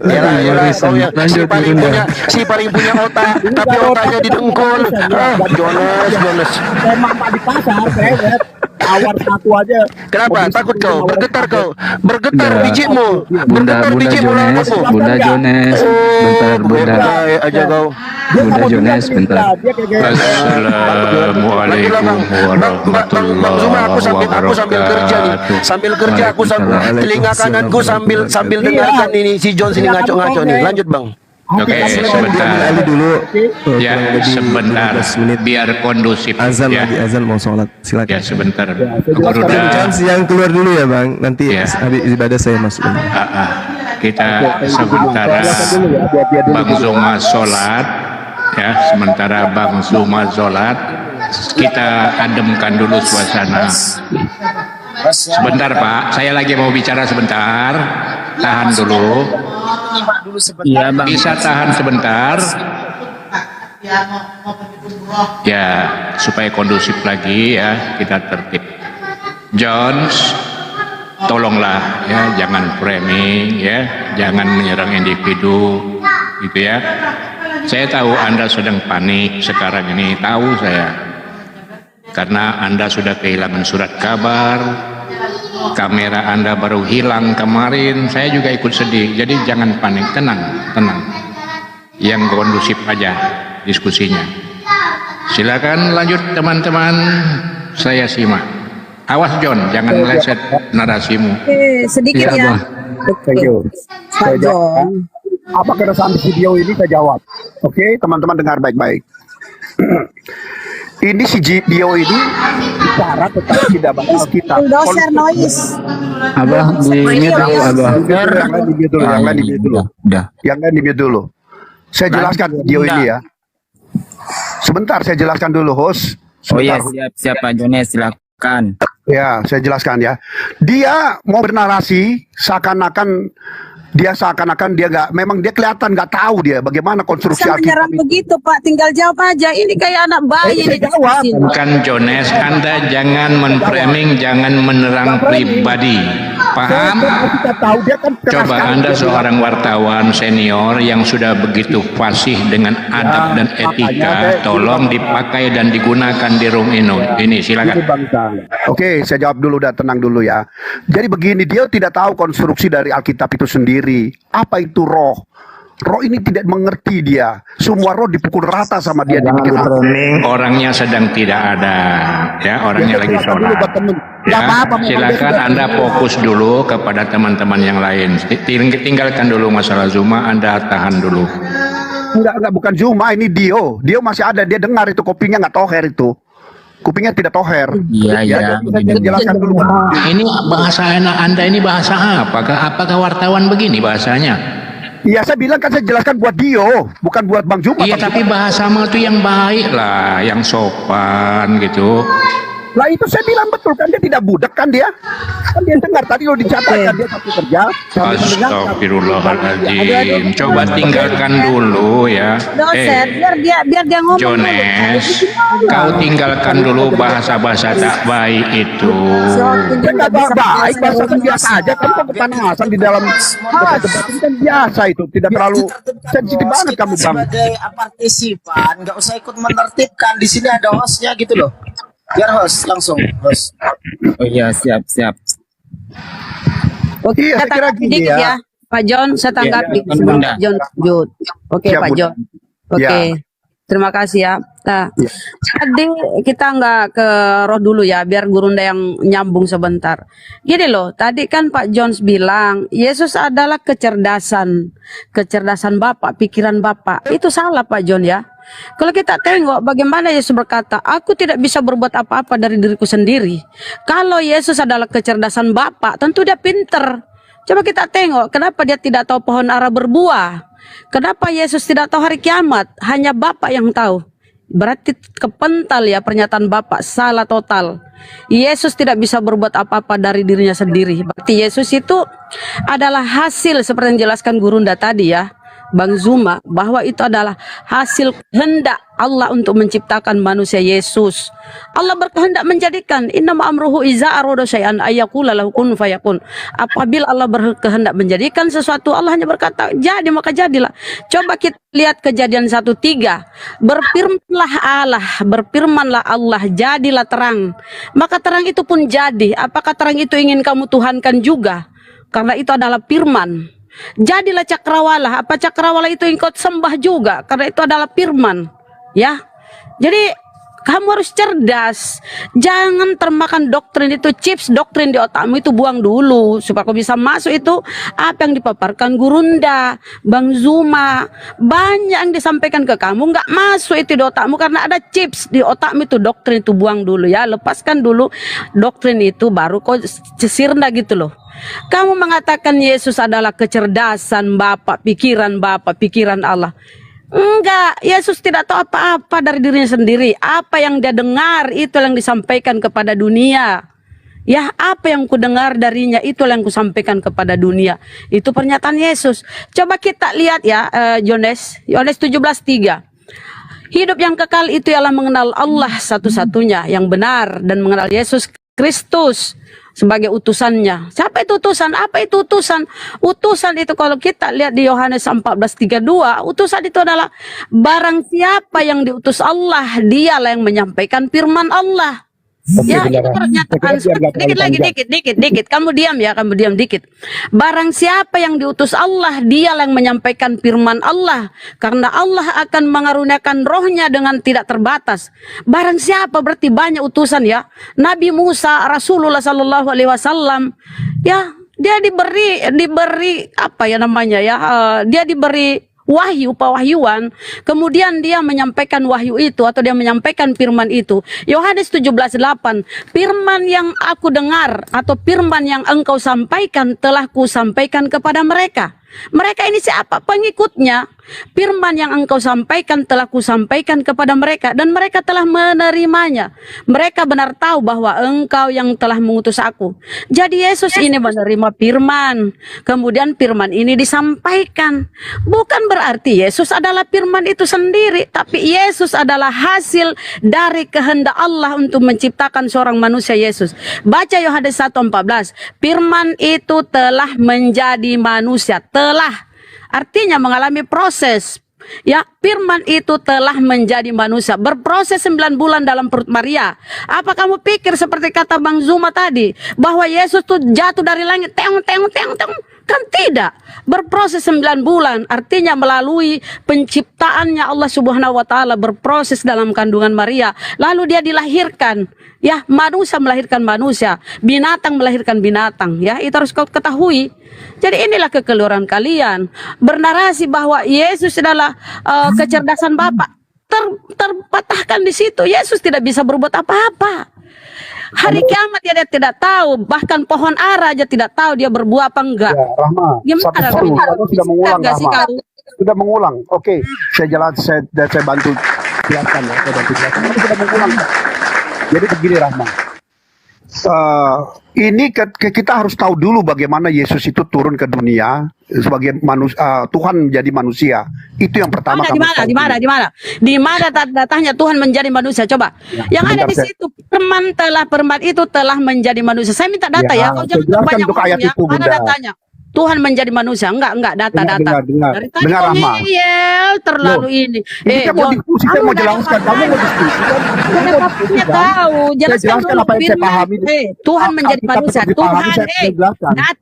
Yalah, kau yang si paling punya otak, tapi otaknya didengkul. Jones. Mama di pasar, saya tawar satu aja. Kenapa? Takut kau? Bergetar bijimu. Bunda Jones, Bunda Jones, bentar Bunda. Aja kau. Bunda Jones, bentar. Assalamualaikum Bang Zuma, aku sambil kerja nih. Sambil kerja aku telinga kananku sambil dengarkan ini si Jones ini ngaco-ngaco nih. Lanjut Bang. Oke, sebentar. Ali dulu. Ya, kurang lebih sebentar. 15 menit. Biar kondusif. Azan ya. lagi, azan mau sholat. Silakan. Ya, sebentar. Bang Gurunda. Chance yang keluar dulu ya Bang. Nanti Ya. habis ibadah saya masuk. Kita sementara Bang Zuma sholat, ya. Sementara Bang Zuma sholat, kita ademkan dulu suasana. Sebentar Pak, saya lagi mau bicara sebentar. Tahan dulu. Iya bang. Bisa tahan sebentar. Ya, supaya kondusif lagi ya, kita tertib. Jones, tolonglah ya, jangan framing ya, jangan menyerang individu, gitu ya. Saya tahu Anda sedang panik sekarang ini, tahu saya. Karena Anda sudah kehilangan surat kabar, kamera Anda baru hilang kemarin, saya juga ikut sedih. Jadi jangan panik, tenang, tenang. Yang kondusif aja diskusinya. Silakan lanjut teman-teman, saya simak. Awas John, jangan meleset narasimu. Sedikit Iya, ya. Bang. Thank you. Pak Saya jawab. John. Apa keresahan video ini saya jawab. Oke, teman-teman dengar baik-baik. Ini si video ini bicara tentang tidak baca Alkitab. Bulldozer noise. Abah di mute dulu, Abah. Yang lain di mute dulu, yang lain di mute dulu. Udah. Yang lain di mute dulu. Saya jelaskan video ini ya. Sebentar, saya jelaskan dulu, host. Oh iya, Sebentar. siap Pak Jones, silakan. Ya, saya jelaskan ya. Dia mau bernarasi seakan-akan dia nggak, memang dia kelihatan nggak tahu dia bagaimana konstruksi Bisa menyerang Alkitab. begitu Pak, tinggal jawab aja. Ini kayak anak bayi Saya nih. jawab. Bukan Jones, Anda jangan men-framing, jangan menerang pribadi. Paham? Kita tahu dia kan keras Coba sekali. Anda seorang wartawan senior yang sudah begitu fasih dengan adab dan etika, tolong dipakai dan digunakan di room ini. Ini silakan. Oke, saya jawab dulu, dan tenang dulu ya. Jadi begini, dia tidak tahu konstruksi dari Alkitab itu sendiri. Apa itu roh? Roh ini tidak mengerti dia. Semua roh dipukul rata sama dia, dibikin Orangnya sedang tidak ada, ya, orangnya lagi sholat. Ya, silakan Anda fokus dulu kepada teman-teman yang lain. Tinggalkan dulu masalah Zuma, Anda tahan dulu. Enggak, bukan Zuma, ini Dio. Dio masih ada, dia dengar itu, kupingnya nggak toher itu. Kupingnya tidak toher. Iya, iya. Saya jelaskan dulu. Ini bahasa Anda ini bahasa apa? Apakah wartawan begini bahasanya? Iya, saya bilang kan, saya jelaskan buat Dio, bukan buat Bang Zuma. Iya, tapi bahasa itu yang baik lah, yang sopan gitu. Lah itu saya bilang betul kan, dia tidak budak kan dia. Kan dia dengar tadi lo dicatatkan dia satu kerja. Astagfirullahaladzim. Coba tinggalkan dulu ya. Dosen, biar dia ngomong. Jones, kau tinggalkan dulu bahasa-bahasa tak baik itu. Dia nggak baik, bahasa kan biasa aja. Kamu kok kepanasan di dalam debat ini kan biasa itu, tidak terlalu sensitif banget kamu Bang. Sebagai partisipan nggak usah ikut menertibkan, di sini ada hostnya gitu loh. Biar host langsung host. Oh iya, siap. Oke, Iya, saya kira katakan gini sedikit ya. ya. Pak John, saya tanggapi Iya, sebelum Bunda. Pak John lanjut. Oke, Siap, Pak Bunda. John. Oke. Ya. Terima kasih ya. Nah, Ya. tadi kita nggak ke roh dulu ya, biar Gurunda yang nyambung sebentar. Gini loh, tadi kan Pak Jones bilang Yesus adalah kecerdasan Bapak, pikiran Bapak. Itu salah Pak John ya. Kalau kita tengok bagaimana Yesus berkata, aku tidak bisa berbuat apa-apa dari diriku sendiri. Kalau Yesus adalah kecerdasan Bapak, tentu dia pinter. Coba kita tengok, kenapa dia tidak tahu pohon ara berbuah? Kenapa Yesus tidak tahu hari kiamat? Hanya Bapak yang tahu. Berarti kepental ya pernyataan Bapak, salah total. Yesus tidak bisa berbuat apa-apa dari dirinya sendiri. Berarti Yesus itu adalah hasil seperti yang dijelaskan Gurunda tadi ya, Bang Zuma, bahwa itu adalah hasil kehendak Allah untuk menciptakan manusia Yesus. Allah berkehendak menjadikan, innama amruhu iza arada syai'an ayyaqula lahu kun fayakun. Apabila Allah berkehendak menjadikan sesuatu, Allah hanya berkata jadi maka jadilah. Coba kita lihat Kejadian 1:3. Berfirmanlah Allah, jadilah terang. Maka terang itu pun jadi. Apakah terang itu ingin kamu tuhankan juga? Karena itu adalah firman. Jadilah cakrawala. Apa cakrawala itu engkau sembah juga? Karena itu adalah firman. Ya. Jadi Kamu harus cerdas. Jangan termakan doktrin itu, chips doktrin di otakmu itu buang dulu supaya kau bisa masuk itu apa yang dipaparkan Gurunda, Bang Zuma. Banyak yang disampaikan ke kamu nggak masuk itu di otakmu karena ada chips di otakmu itu, doktrin itu buang dulu ya. Lepaskan dulu doktrin itu baru kau sirna gitu loh. Kamu mengatakan Yesus adalah kecerdasan Bapak, pikiran Allah. Enggak, Yesus tidak tahu apa-apa dari dirinya sendiri. Apa yang dia dengar itu yang disampaikan kepada dunia. Ya, apa yang ku dengar darinya itu yang ku sampaikan kepada dunia. Itu pernyataan Yesus. Coba kita lihat ya, Yohanes 17:3. Hidup yang kekal itu ialah mengenal Allah satu-satunya yang benar dan mengenal Yesus Kristus sebagai utusannya. Siapa itu utusan? Apa itu utusan? Utusan itu kalau kita lihat di Yohanes 14:32, utusan itu adalah barang siapa yang diutus Allah, dialah yang menyampaikan firman Allah. Ya, itu pernyataan. Dikit. Kamu diam ya, kamu diam dikit. Barang siapa yang diutus Allah, dialah yang menyampaikan firman Allah. Karena Allah akan mengaruniakan rohnya dengan tidak terbatas. Barang siapa berarti banyak utusan ya. Nabi Musa, Rasulullah Sallallahu Alaihi Wasallam, ya dia diberi apa ya namanya ya, dia diberi wahyu, pewahyuan, kemudian dia menyampaikan wahyu itu atau dia menyampaikan firman itu. Yohanes 17:8, firman yang aku dengar atau firman yang engkau sampaikan telah ku sampaikan kepada mereka. Mereka ini siapa? Pengikutnya. Firman yang engkau sampaikan telah kusampaikan kepada mereka dan mereka telah menerimanya. Mereka benar tahu bahwa engkau yang telah mengutus aku. Jadi Yesus ini menerima firman. Kemudian firman ini disampaikan. Bukan berarti Yesus adalah firman itu sendiri, tapi Yesus adalah hasil dari kehendak Allah untuk menciptakan seorang manusia Yesus. Baca Yohanes 1:14. Firman itu telah menjadi manusia. Telah artinya mengalami proses. Ya, firman itu telah menjadi manusia, berproses 9 bulan dalam perut Maria. Apa kamu pikir seperti kata Bang Zuma tadi, bahwa Yesus tuh jatuh dari langit, teong. Kan tidak. Berproses 9 bulan, artinya melalui penciptaannya Allah Subhanahu wa taala, berproses dalam kandungan Maria. Lalu dia dilahirkan. Ya, manusia melahirkan manusia, binatang melahirkan binatang. Ya, itu harus kau ketahui. Jadi inilah kekeliruan kalian. Bernarasi bahwa Yesus adalah kecerdasan Bapa. Terpatahkan di situ. Yesus tidak bisa berbuat apa-apa. Hari kiamat dia tidak tahu, bahkan pohon ara aja tidak tahu dia berbuah apa enggak. Ya, Rahma, Gimana kamu sudah mengulang, enggak sih Rahma. kau? Sudah mengulang. Oke, saya bantu jelaskan ya. Saya bantu jelaskan. Kamu sudah mengulang. Jadi begini, Rahma. Ini kita harus tahu dulu bagaimana Yesus itu turun ke dunia sebagai manusia, Tuhan menjadi manusia. Itu yang pertama. Di mana datangnya Tuhan menjadi manusia? Coba. Ya, yang ada di situ firman itu telah menjadi manusia. Saya minta data ya. Kau jangan banyak ngomong ya. Mana datanya? Tuhan menjadi manusia. Enggak data. Dari tadi kau ngeyel terlalu ini. Saya mau jelaskan. Kamu mau diskusi. Kamu tahu. Jelaskan apa yang saya pahami. Tuhan menjadi manusia.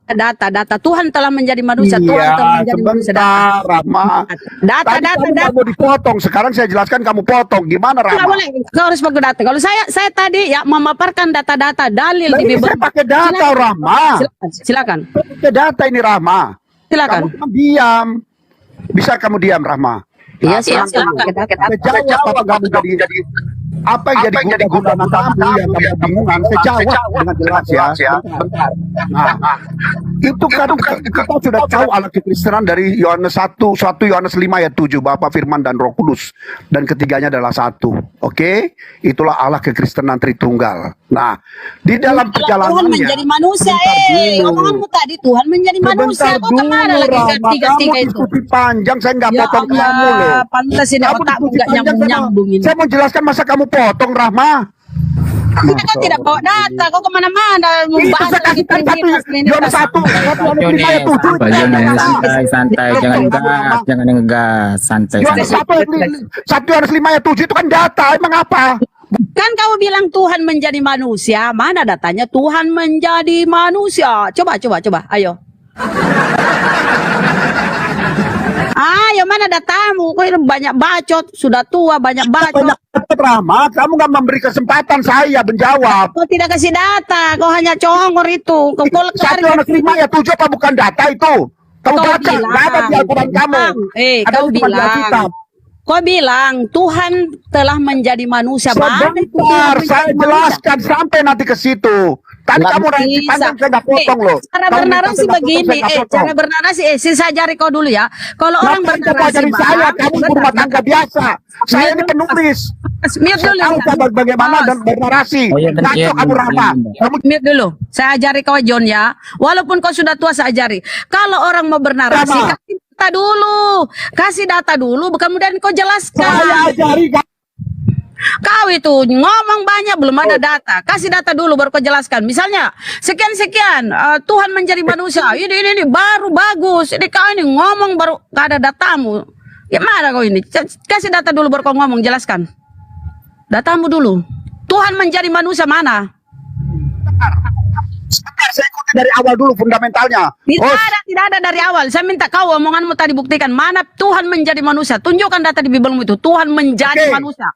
Data. Tuhan telah menjadi manusia. Tuhan telah menjadi manusia. Rahma. Data. Kamu mau dipotong. Sekarang saya jelaskan kamu potong. Gimana, Rahma? Nggak boleh. Kau harus pakai data. Kalau saya tadi ya memaparkan data-data dalil di Bible. Saya pakai data, Rahma. Silakan. Pakai data ini, Rahma. Silakan. Kamu diam. Bisa kamu diam, Rahma? Iya, silakan. Saya jawab apa yang jadi guna kamu yang kamu bingungan. Saya jawab dengan jelas ya. Bentar. Nah, itu kan kita sudah tahu alat kekristenan dari Yohanes 1 Yohanes 5 ayat 7, Bapa, Firman dan Roh Kudus, dan ketiganya adalah satu. Oke? Itulah Allah kekristenan Tritunggal. Nah, di dalam perjalanannya Tuhan menjadi manusia. Omonganmu tadi Tuhan menjadi manusia. Kau kemana lagi ketiga itu? Diskusi panjang, saya nggak potong kamu loh. Pantas ini Kamu otakmu diskusi nggak panjang, nyambung ini. saya mau jelaskan, masa kamu potong, Rahma? Kita kan tidak bawa data. Kau kemana-mana membahas lagi trinitas. Pak Jones, santai, jangan ngegas, santai. Satu Yohanes 5 ayat 7 itu kan data, emang apa? Kan kau bilang Tuhan menjadi manusia. Mana datanya Tuhan menjadi manusia? Coba. Ayo. Ayo, mana mana datamu? Kau ini banyak bacot, sudah tua banyak bacot. Banyak Rama, kamu nggak memberi kesempatan saya menjawab. Kau tidak kasih data, kau hanya congor itu. Kau Satu anak lima ya 7 apa bukan data itu? Kamu Kau baca, nggak ada di Al-Quran kamu. Ada Kau cuma di Alkitab. kau bilang Tuhan telah menjadi manusia. Mana itu Tuhan Sebentar, menjadi saya manusia? jelaskan sampai nanti ke situ. Tadi Nggak kamu nanti bisa. panjang saya nggak potong loh. Cara Kamu bernarasi minta saya nggak potong, begini, saya nggak potong. cara bernarasi, saya ajari kau dulu ya. Kalau orang Ngapain kau bernarasi ajarin saya? Kamu ibu rumah tangga biasa. Saya ini penulis. Mute dulu. Tahu saya bagaimana dan bernarasi. Oh, iya, Ngaco iya, kamu iya, Rama. iya. Kamu Mute dulu. Saya ajari kau John ya. Walaupun kau sudah tua saya ajari. Kalau orang mau bernarasi, Sama. kasih data dulu. Kasih data dulu, kemudian kau jelaskan. saya ajari kamu. Kau itu ngomong banyak belum ada data. Kasih data dulu baru kau jelaskan. Misalnya sekian Tuhan menjadi manusia. Ini baru bagus. Ini kau ini ngomong baru gak ada datamu. Gimana kau ini? Kasih data dulu baru kau ngomong jelaskan. Datamu dulu. Tuhan menjadi manusia mana? Sebentar, saya ikuti dari awal dulu fundamentalnya. Tidak ada dari awal. Saya minta kau omonganmu tadi buktikan mana Tuhan menjadi manusia. Tunjukkan data di Bibelmu itu. Tuhan menjadi Oke. manusia.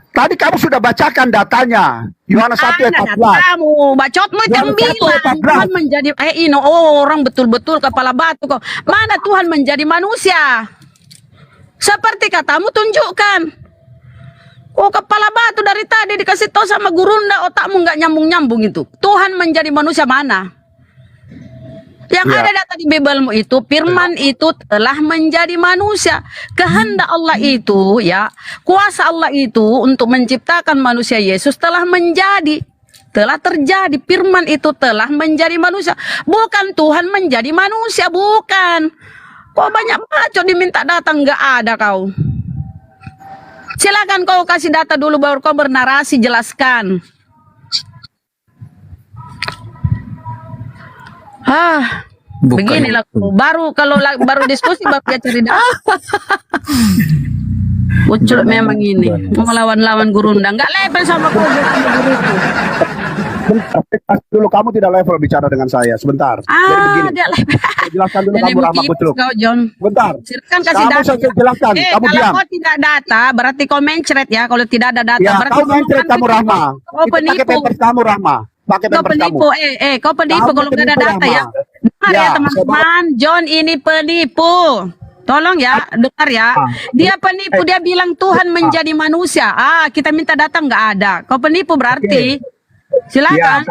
Tadi kamu sudah bacakan datanya. Yohanes 1 ayat Mana 14. datamu? Bacotmu itu yang Yohanes 1 bilang ayat 14. Tuhan menjadi ini orang betul-betul kepala batu kok. Mana Tuhan menjadi manusia? Seperti katamu tunjukkan. Oh kepala batu dari tadi dikasih tahu sama gurunda otakmu nggak nyambung-nyambung itu. Tuhan menjadi manusia mana? Yang ada data di Bibelmu itu firman itu telah menjadi manusia. Kehendak Allah itu ya, kuasa Allah itu untuk menciptakan manusia Yesus telah terjadi. Firman itu telah menjadi manusia. Bukan Tuhan menjadi manusia, bukan. Kok banyak bacot diminta datang nggak ada kau. Silakan kau kasih data dulu baru kau bernarasi jelaskan. Beginilah baru kalau baru diskusi baru dia cari data. Ucul memang ini mau lawan gurunda nggak level sama kau. Bentar, dulu kamu tidak level bicara dengan saya. Sebentar. Jadi begini. Dia level. Saya jelaskan dulu Jadi kamu Rama begitu Kucluk. kau John. Bentar. Silakan kasih Kamu data. saya jelaskan. Kamu kalau diam. kau tidak data berarti kau mencret ya. Kalau tidak ada data Ya, berarti kau mencret kamu Rama. Kau Itu pakai penipu. pampers kamu Rama. Pakai Kau pampers kamu. penipu, kau penipu Kamu kalau nggak ada penipu, data ya. Rama. Dengar ya Ya, teman-teman, John ini penipu. Tolong ya, dengar ya. Dia penipu, dia bilang Tuhan menjadi manusia. Kita minta data nggak ada. Kau penipu berarti. Silakan.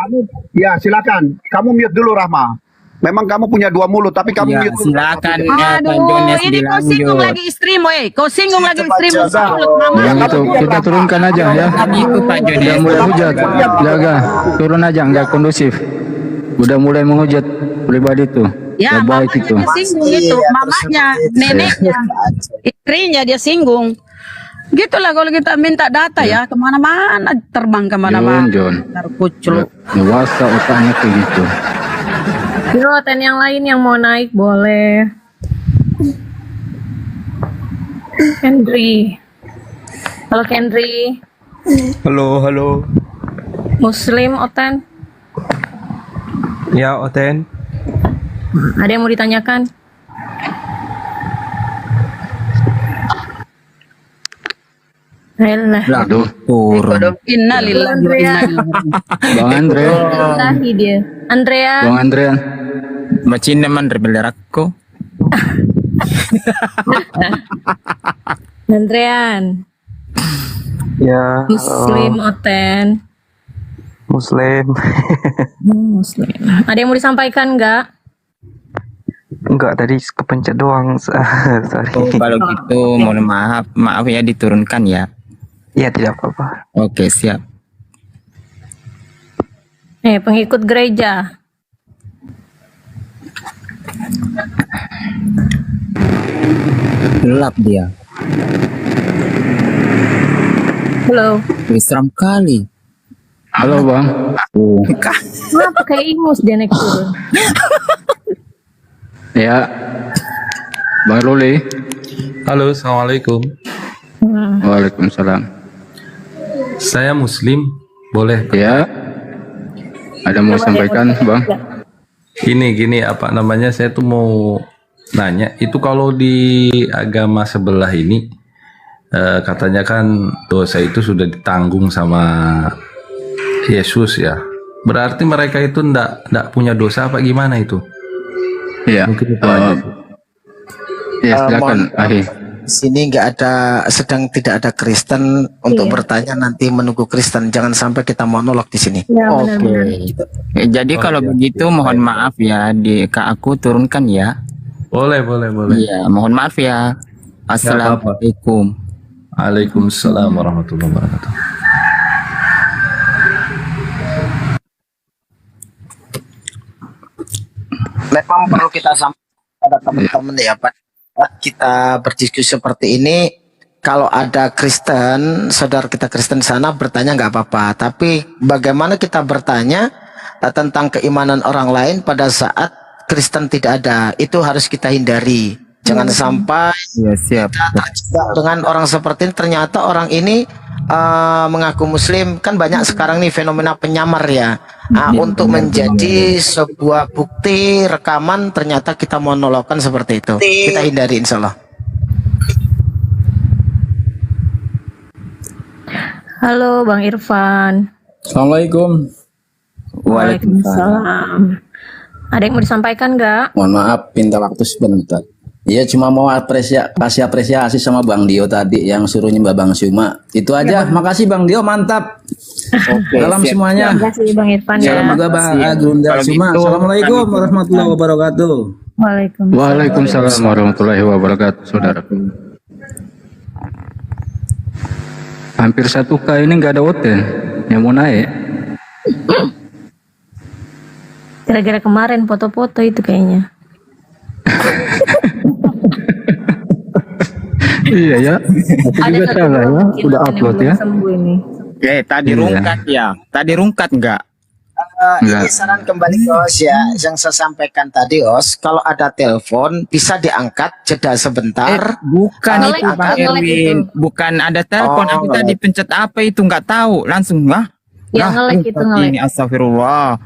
Silakan. Kamu mute dulu Rahma. Memang kamu punya dua mulut, tapi kamu Ya, mute dulu. silakan Aduh, ini kau singgung lagi istrimu, Kau singgung lagi istrimu. Mulut mama. Yang itu kita turunkan aja ya. Itu Pak Udah Jones. mulai hujat, jaga, turun aja, nggak kondusif. Udah mulai menghujat pribadi tuh. Ya, Nggak baik mamanya itu. dia singgung itu, mamanya, neneknya, istrinya dia singgung. Gitulah kalau kita minta data ya kemana-mana, terbang kemana-mana. John. Kucluk. Dewasa otaknya kayak gitu. Piloten yang lain yang mau naik boleh. Kendri. Halo Kendri. Halo. Muslim Oten. Ya, Oten. Ada yang mau ditanyakan? Ayolah. Aduh, turun. Innalillahi wa inna ilaihi raji'un. Bang Andre, Ilahi dia. Andrea. Bang Andrean. Macina man rebel aku. Andrean. Ya. Muslim Oten. Muslim. Muslim. Ada yang mau disampaikan nggak? Enggak, tadi kepencet doang. Sorry. Oh, kalau gitu mohon maaf ya diturunkan ya. Ya, tidak apa-apa. Oke, siap. Pengikut gereja. Gelap dia. Halo. Seram kali. Halo Bang. Kenapa kayak ingus dia naik turun? Ya, Bang Ruli. Halo, Assalamualaikum. Waalaikumsalam. Saya Muslim, boleh? Ya, ada mau sampaikan Bang? Gini, apa namanya? Saya tuh mau nanya, itu kalau di agama sebelah ini katanya kan dosa itu sudah ditanggung sama Yesus ya. Berarti mereka itu ndak punya dosa apa gimana itu? Iya. Mungkin itu aja. Ya, silakan, Ahi. Di sini tidak ada Kristen untuk bertanya, nanti menunggu Kristen. Jangan sampai kita monolog di sini. Jadi kalau begitu mohon maaf ya, ke aku turunkan ya. Boleh. Iya, mohon maaf ya. Assalamualaikum. Waalaikumsalam warahmatullahi wabarakatuh. Memang perlu kita sampaikan pada teman-teman ya Pak. Kita berdiskusi seperti ini, kalau ada Kristen, saudara kita Kristen di sana bertanya nggak apa-apa. Tapi bagaimana kita bertanya tentang keimanan orang lain pada saat Kristen tidak ada, itu harus kita hindari. Jangan sampai kita terjebak dengan orang seperti ini. Ternyata orang ini mengaku Muslim, kan banyak sekarang nih fenomena penyamar ya. Untuk menjadi sebuah bukti rekaman, ternyata kita monologkan seperti itu. Kita hindari, insya Allah. Halo Bang Irfan. Assalamualaikum. Waalaikumsalam. Ada yang mau disampaikan nggak? Mohon maaf, minta waktu sebentar. Iya, cuma mau kasih apresiasi sama Bang Dio tadi yang suruh nyembah Bang Suma. Itu aja. Makasih Bang Dio, mantap. Salam semuanya. Terima kasih Bang Irfan ya. Salam juga Bang Gunda Suma. Assalamualaikum warahmatullahi wabarakatuh. Waalaikumsalam warahmatullahi wabarakatuh, saudaraku. Hampir 1K ini nggak ada hotel yang mau naik. Gara-gara kemarin foto-foto itu kayaknya. Iya ya. Tapi juga salah ya, udah upload ya. Tadi rungkat ya. Tadi rungkat enggak? Ini saran kembali ke host ya, yang saya sampaikan tadi host, kalau ada telepon bisa diangkat, jeda sebentar. Bukan itu Bang Erwin, bukan ada telepon. Aku tadi pencet apa itu nggak tahu, langsung Ya ngelek itu ngelek. Ini astagfirullah.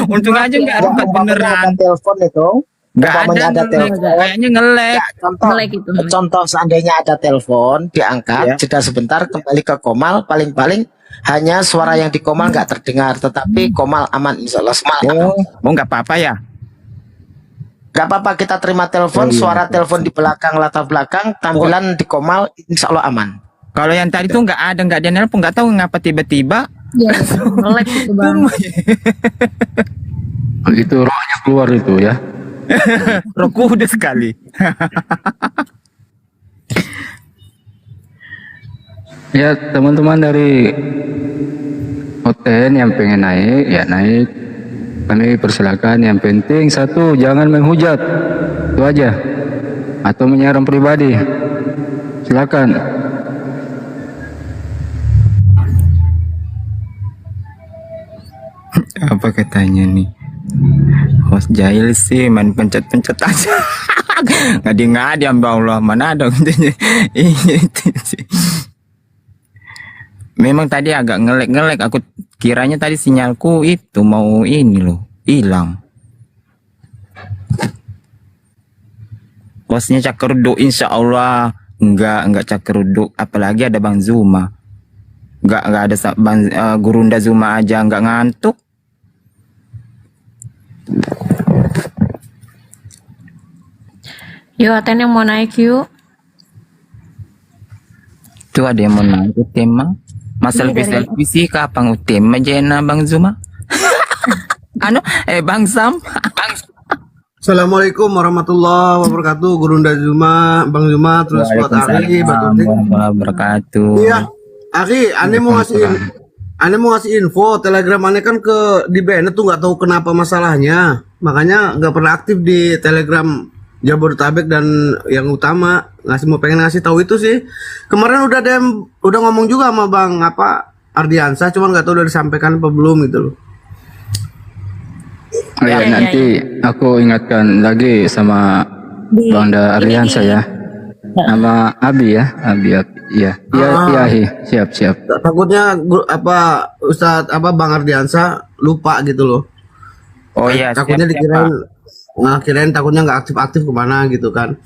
Untung aja nggak rungkat beneran. Ada telepon itu. Nggak ada telepon. Kayaknya ngelek. Ya, contoh seandainya ada telepon, diangkat, jeda sebentar, kembali ke komal, paling-paling hanya suara yang di komal nggak terdengar, tetapi komal aman, insya Allah. Nggak apa-apa ya? Nggak apa-apa, kita terima telepon, suara telepon di belakang, latar belakang, tampilan di komal, insya Allah aman. Kalau yang tadi tuh nggak ada nelpon, nggak tahu ngapa tiba-tiba. Iya, ngelek itu Bang. Itu rohnya keluar itu ya. Roh kudus sekali. Ya teman-teman dari hotel yang pengen naik ya naik, kami persilakan. Yang penting satu, jangan menghujat, itu aja, atau menyerang pribadi. Silakan. Apa katanya nih? Host jahil sih, main pencet-pencet aja. Ngadi-ngadi ya Allah, mana ada. Itu sih. Memang tadi agak ngelek-ngelek, aku kiranya tadi sinyalku itu mau ini loh, hilang. Bosnya cakeruduk, insya Allah enggak cakeruduk, apalagi ada Bang Zuma. Enggak ada Gurunda Zuma aja enggak ngantuk. Yuk, Aten yang mau naik yuk. Tuh ada yang mau naik tema. Masa lebih selfie sih kapan utama jena Bang Zuma? Bang Sam. Assalamualaikum warahmatullahi wabarakatuh. Gurunda Zuma, Bang Zuma, terus buat Aki, warahmatullahi wabarakatuh. Iya, Aki, ane mau ngasih info Telegram ane kan di banned tuh, nggak tahu kenapa masalahnya, makanya nggak pernah aktif di Telegram Jabodetabek dan yang utama. Pengen ngasih tahu itu sih. Kemarin udah ngomong juga sama Bang Ardiansa, cuman nggak tahu udah disampaikan apa belum gitu loh. Ya, nanti aku ingatkan lagi sama Bang Ardiansa ya, sama Abi ya, iya, siap. Takutnya Ustadz Bang Ardiansa lupa gitu loh. Oh iya, takutnya dikirain kirain takutnya nggak aktif-aktif kemana gitu kan.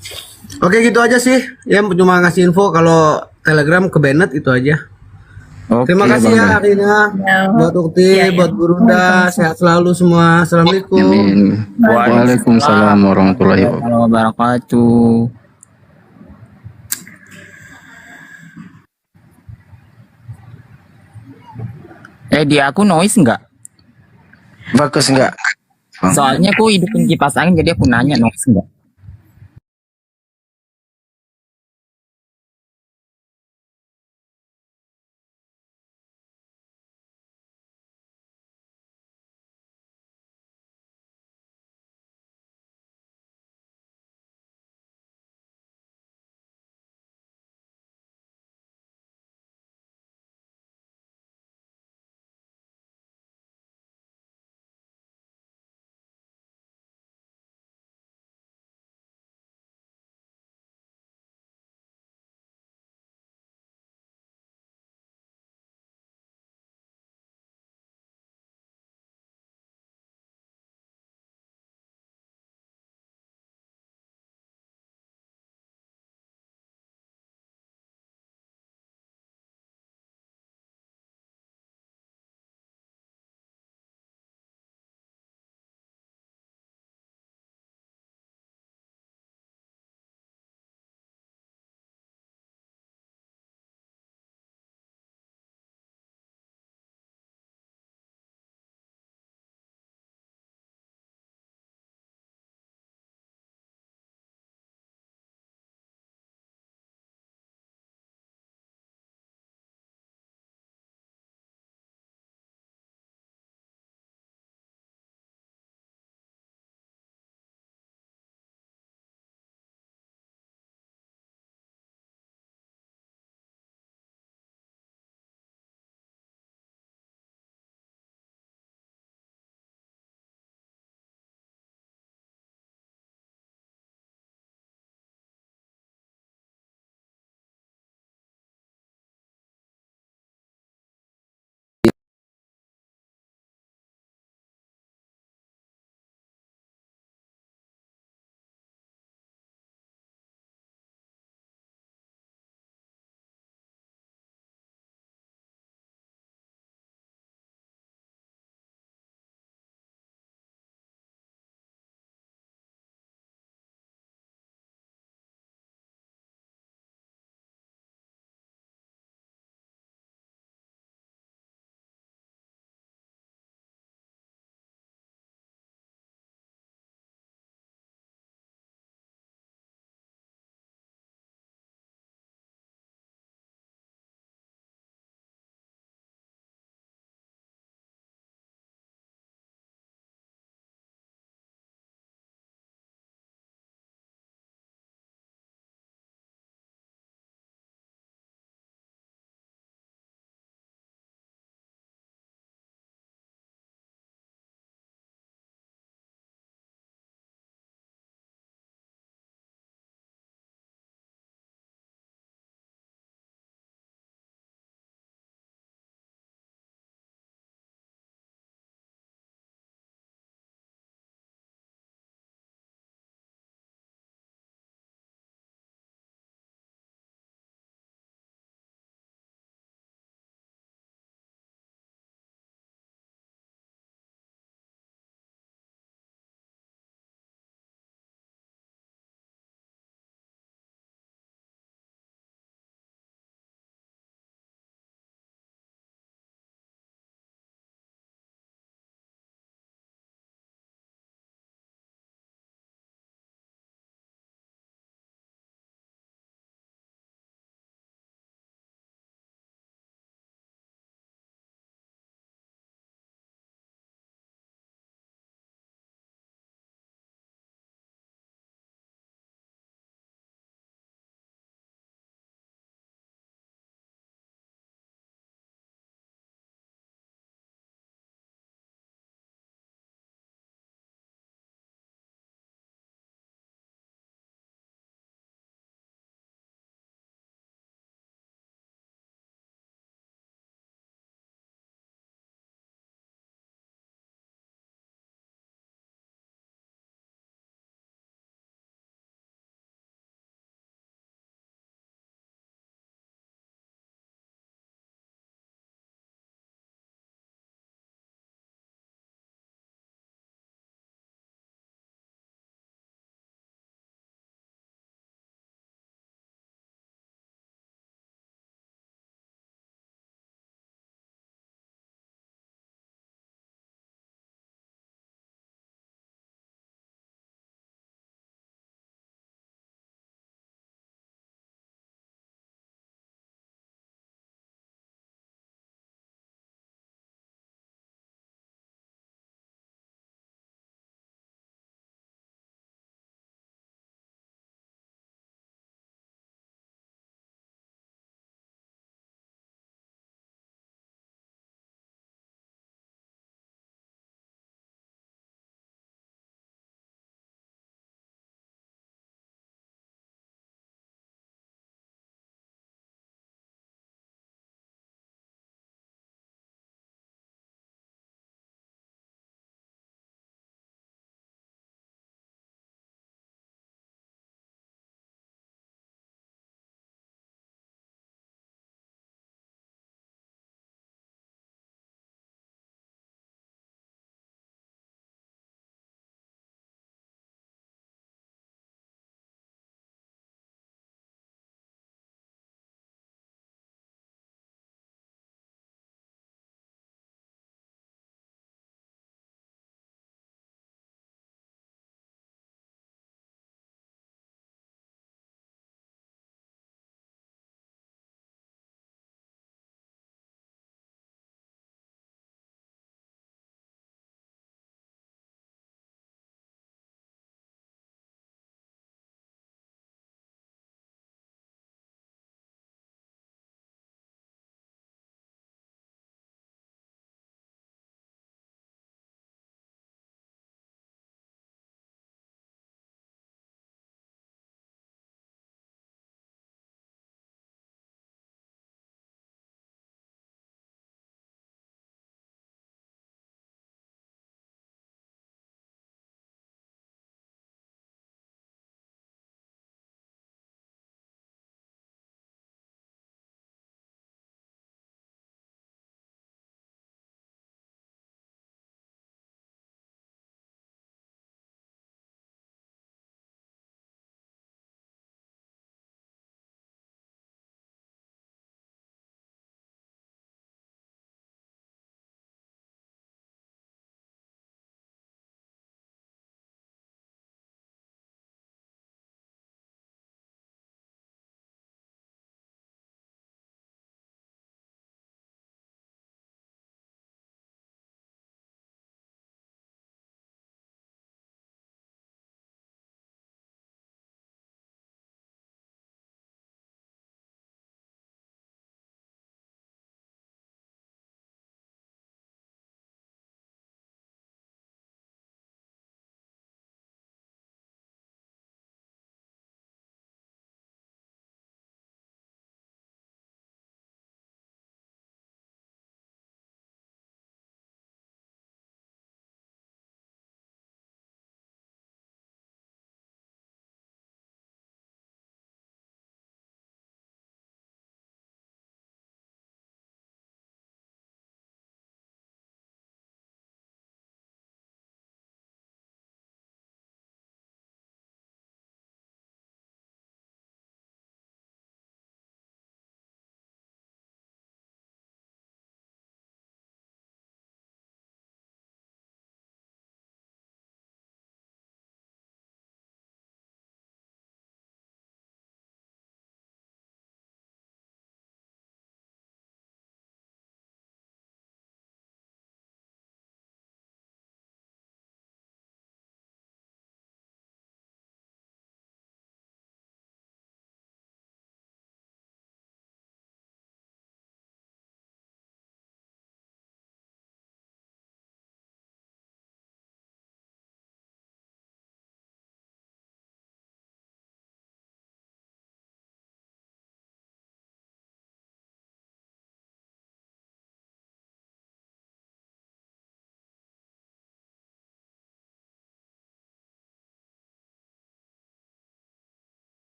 Oke gitu aja sih, ya cuma ngasih info kalau Telegram ke Bennett itu aja. Oke, Terima kasih Bang ya Joy. Arina, buat Ukti, Iya, iya. buat Burunda, sehat selalu semua. Assalamualaikum. Amin. Waalaikumsalam warahmatullahi wabarakatuh. Warahmatullahi wabarakatuh. Di aku noise nggak? Bagus nggak? Soalnya aku hidupin kipas angin, jadi aku nanya noise nggak?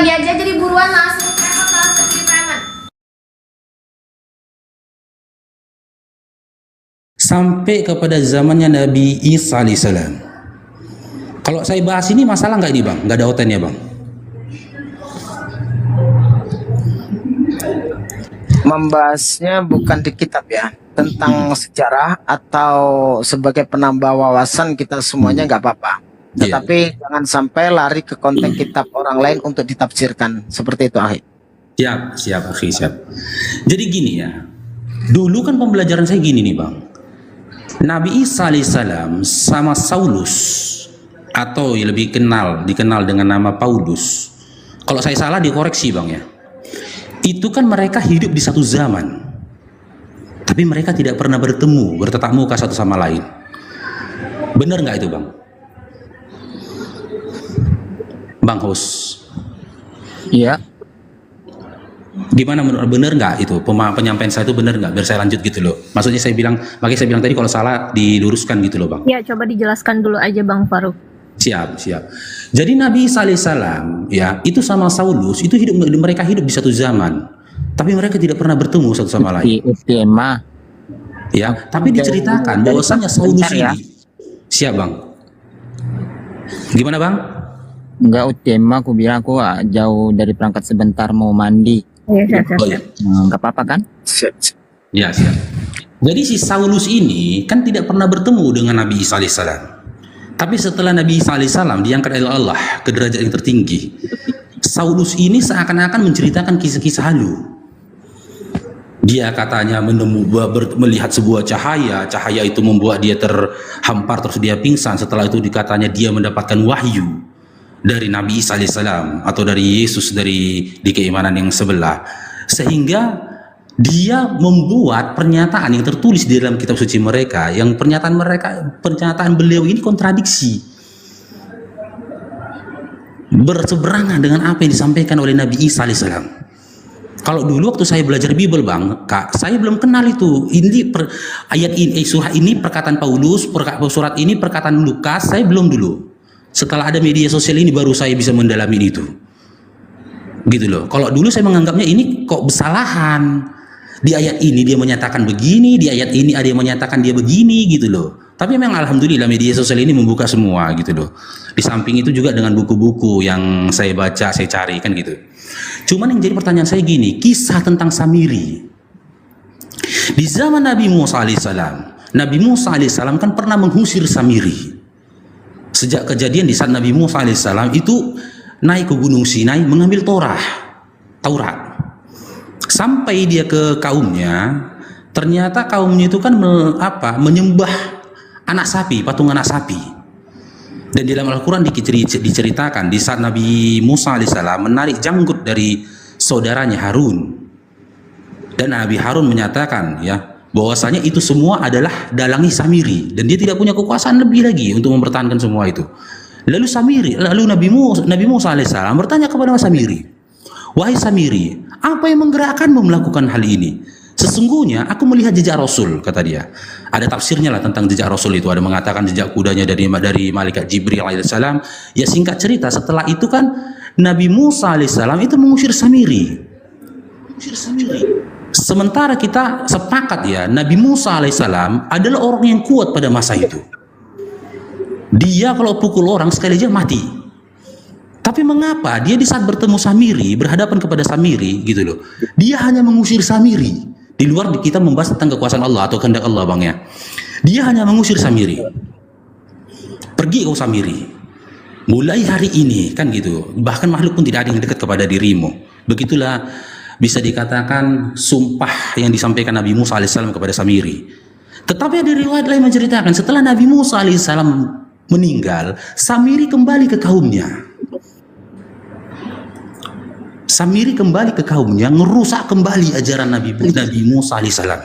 lagi aja, jadi buruan langsung jadi preman. Sampai kepada zamannya Nabi Isa alaihissalam. Kalau saya bahas ini masalah nggak ini bang? Nggak ada otennya bang? Membahasnya bukan di kitab ya, tentang sejarah atau sebagai penambah wawasan kita semuanya nggak apa-apa. Tetapi jangan sampai lari ke konteks kitab orang lain untuk ditafsirkan seperti itu, Akhi. Siap, akhi, siap. Jadi gini ya, dulu kan pembelajaran saya gini nih bang. Nabi Isa alaihissalam sama Saulus, atau lebih dikenal dengan nama Paulus. Kalau saya salah dikoreksi bang ya. Itu kan mereka hidup di satu zaman, tapi mereka tidak pernah bertatap muka satu sama lain. Benar nggak itu bang? Bang Hus? Iya. Gimana menurut, benar nggak itu penyampaian saya itu benar nggak? Biar saya lanjut gitu loh. Maksudnya makanya saya bilang tadi kalau salah diluruskan gitu loh bang. Ya, coba dijelaskan dulu aja Bang Faruk. Siap. Jadi Nabi Isa alaihissalam ya itu sama Saulus itu mereka hidup di satu zaman, tapi mereka tidak pernah bertemu satu sama lain. Ya, tapi diceritakan bahwasanya Saulus ini siap bang. Gimana bang? Enggak utema, aku bilang aku jauh dari perangkat sebentar mau mandi. Oh ya. Enggak apa-apa kan? Ya siap. Jadi si Saulus ini kan tidak pernah bertemu dengan Nabi Isa alaihissalam. Tapi setelah Nabi Isa alaihissalam diangkat oleh Allah ke derajat yang tertinggi, Saulus ini seakan-akan menceritakan kisah-kisah halu. Dia katanya melihat sebuah cahaya itu membuat dia terhampar terus dia pingsan. Setelah itu dikatanya dia mendapatkan wahyu dari Nabi Isa alaihissalam atau dari Yesus di keimanan yang sebelah, sehingga dia membuat pernyataan yang tertulis di dalam kitab suci mereka, yang pernyataan beliau ini kontradiksi, berseberangan dengan apa yang disampaikan oleh Nabi Isa alaihissalam. Kalau dulu waktu saya belajar Bible bang, kak, saya belum kenal itu. Ayat ini, surat ini perkataan Paulus, surat ini perkataan Lukas, saya belum dulu. Setelah ada media sosial ini baru saya bisa mendalami itu. Gitu loh. Kalau dulu saya menganggapnya ini kok kesalahan. Di ayat ini dia menyatakan begini, di ayat ini ada yang menyatakan dia begini gitu loh. Tapi memang alhamdulillah media sosial ini membuka semua gitu loh. Di samping itu juga dengan buku-buku yang saya baca, saya cari kan gitu. Cuman yang jadi pertanyaan saya gini, kisah tentang Samiri. Di zaman Nabi Musa alaihissalam, Nabi Musa alaihissalam kan pernah mengusir Samiri. Sejak kejadian di saat Nabi Musa alaihissalam itu naik ke Gunung Sinai mengambil Taurat. Sampai dia ke kaumnya, ternyata kaumnya itu kan menyembah anak sapi, patung anak sapi. Dan di dalam Al-Quran diceritakan di saat Nabi Musa alaihissalam menarik janggut dari saudaranya Harun, dan Nabi Harun menyatakan ya bahwasanya itu semua adalah dalangi Samiri, dan dia tidak punya kekuasaan lebih lagi untuk mempertahankan semua itu. Lalu Nabi Musa alaihissalam bertanya kepada Samiri, wahai Samiri, apa yang menggerakkanmu melakukan hal ini? Sesungguhnya aku melihat jejak Rasul, kata dia. Ada tafsirnya lah tentang jejak Rasul itu. Ada mengatakan jejak kudanya dari malaikat Jibril alaihissalam. Ya singkat cerita, setelah itu kan Nabi Musa alaihissalam itu mengusir Samiri. Sementara kita sepakat ya, Nabi Musa alaihissalam adalah orang yang kuat pada masa itu. Dia kalau pukul orang sekali aja mati. Tapi mengapa dia di saat bertemu Samiri, berhadapan kepada Samiri gitu loh, dia hanya mengusir Samiri. Di luar kita membahas tentang kekuasaan Allah atau kehendak Allah bang ya, dia hanya mengusir Samiri. Pergi kau Samiri, mulai hari ini kan gitu. Bahkan makhluk pun tidak ada yang dekat kepada dirimu. Begitulah bisa dikatakan sumpah yang disampaikan Nabi Musa alaihissalam kepada Samiri. Tetapi ada riwayat lain menceritakan setelah Nabi Musa alaihissalam meninggal, Samiri kembali ke kaumnya. Samiri kembali ke kaumnya, ngerusak kembali ajaran Nabi Musa alaihissalam.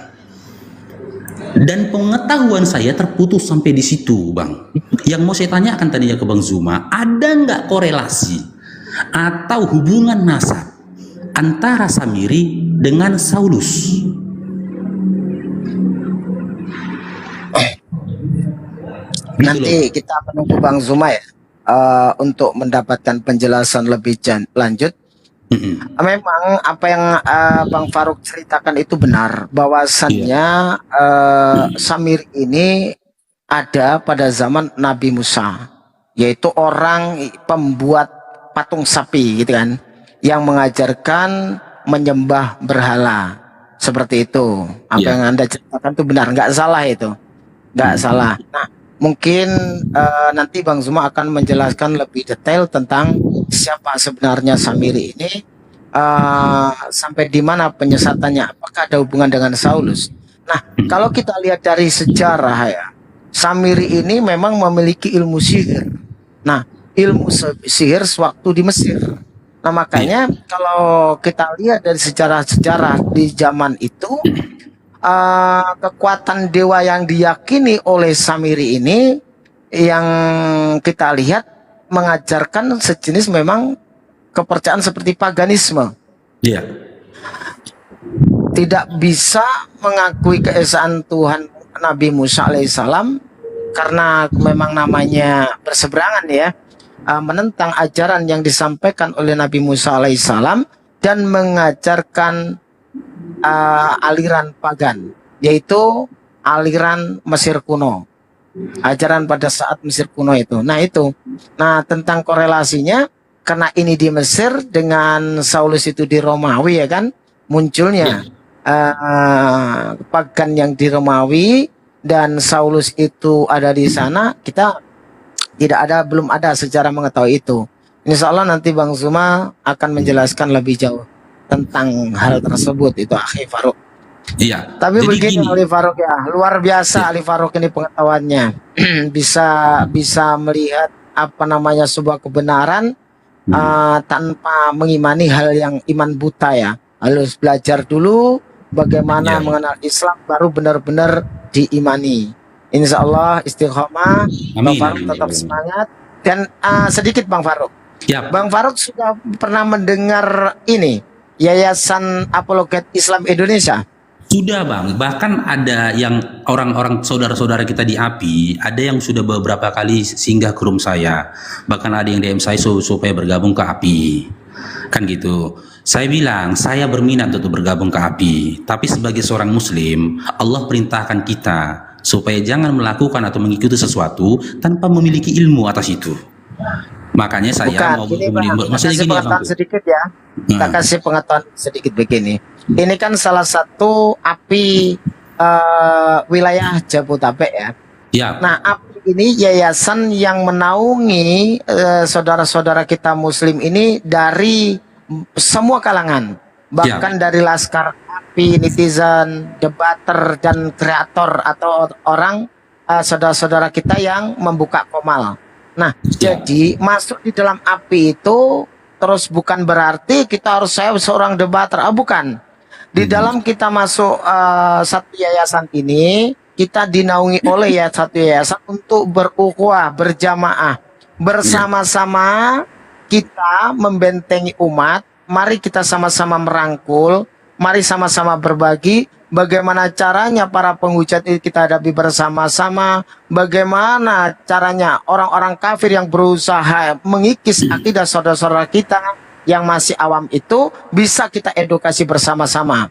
Dan pengetahuan saya terputus sampai di situ, bang. Yang mau saya tanyakan tadinya ke Bang Zuma, ada nggak korelasi atau hubungan nasab antara Samiri dengan Saulus? Nanti kita menunggu Bang Zuma ya untuk mendapatkan penjelasan lebih lanjut. Memang apa yang Bang Faruk ceritakan itu benar, bahwasannya Samiri ini ada pada zaman Nabi Musa, yaitu orang pembuat patung sapi gitu kan, yang mengajarkan menyembah berhala seperti itu. Apa yang Anda ceritakan itu benar, nggak salah itu, nggak salah. Nah, mungkin nanti Bang Zuma akan menjelaskan lebih detail tentang siapa sebenarnya Samiri ini, sampai di mana penyesatannya, apakah ada hubungan dengan Saulus. Nah, kalau kita lihat dari sejarah ya, Samiri ini memang memiliki ilmu sihir. Nah, ilmu sihir sewaktu di Mesir. Nah, makanya kalau kita lihat dari sejarah-sejarah di zaman itu, kekuatan dewa yang diyakini oleh Samiri ini yang kita lihat mengajarkan sejenis memang kepercayaan seperti paganisme. Iya. Tidak bisa mengakui keesaan Tuhan Nabi Musa alaihissalam karena memang namanya berseberangan ya, menentang ajaran yang disampaikan oleh Nabi Musa alaihissalam dan mengajarkan aliran pagan, yaitu aliran Mesir kuno, ajaran pada saat Mesir kuno itu. Nah itu, nah tentang korelasinya, karena ini di Mesir dengan Saulus itu di Romawi ya kan, munculnya pagan yang di Romawi dan Saulus itu ada di sana, kita belum ada sejarah mengetahui itu. Insya Allah nanti Bang Zuma akan menjelaskan lebih jauh tentang hal tersebut itu, Akhi Faruk. Iya. Tapi Jadi begini gini. Ali Faruk ya, luar biasa Ali Faruk ini pengetahuannya. bisa melihat apa namanya sebuah kebenaran tanpa mengimani hal yang iman buta ya. Harus belajar dulu bagaimana mengenal Islam, baru benar-benar diimani. Insya Allah istiqomah, Bang Faruk tetap semangat. Dan sedikit Bang Faruk, Bang Faruk sudah pernah mendengar ini Yayasan Apologet Islam Indonesia? Sudah Bang, bahkan ada yang orang-orang saudara-saudara kita di API, ada yang sudah beberapa kali singgah ke room saya, bahkan ada yang DM saya supaya bergabung ke API, kan gitu. Saya bilang, saya berminat untuk bergabung ke API, tapi sebagai seorang muslim, Allah perintahkan kita supaya jangan melakukan atau mengikuti sesuatu tanpa memiliki ilmu atas itu. Makanya saya mau maksudnya gini ya Bang. Sedikit ya. Kita kasih pengetahuan sedikit begini. Ini kan salah satu API wilayah Jabodetabek ya. Ya. Nah, API ini yayasan yang menaungi saudara-saudara kita muslim ini dari semua kalangan. Bahkan dari laskar API, netizen, debater dan kreator atau orang saudara-saudara kita yang membuka komal. Nah, jadi masuk di dalam API itu terus bukan berarti kita harus saya seorang debater, bukan. Di dalam kita masuk satu yayasan ini, kita dinaungi oleh satu yayasan untuk berukhuwah, berjamaah, bersama-sama kita membentengi umat. Mari kita sama-sama merangkul, mari sama-sama berbagi. Bagaimana caranya para penghujat itu kita hadapi bersama-sama. Bagaimana caranya orang-orang kafir yang berusaha mengikis akidah saudara-saudara kita yang masih awam itu bisa kita edukasi bersama-sama.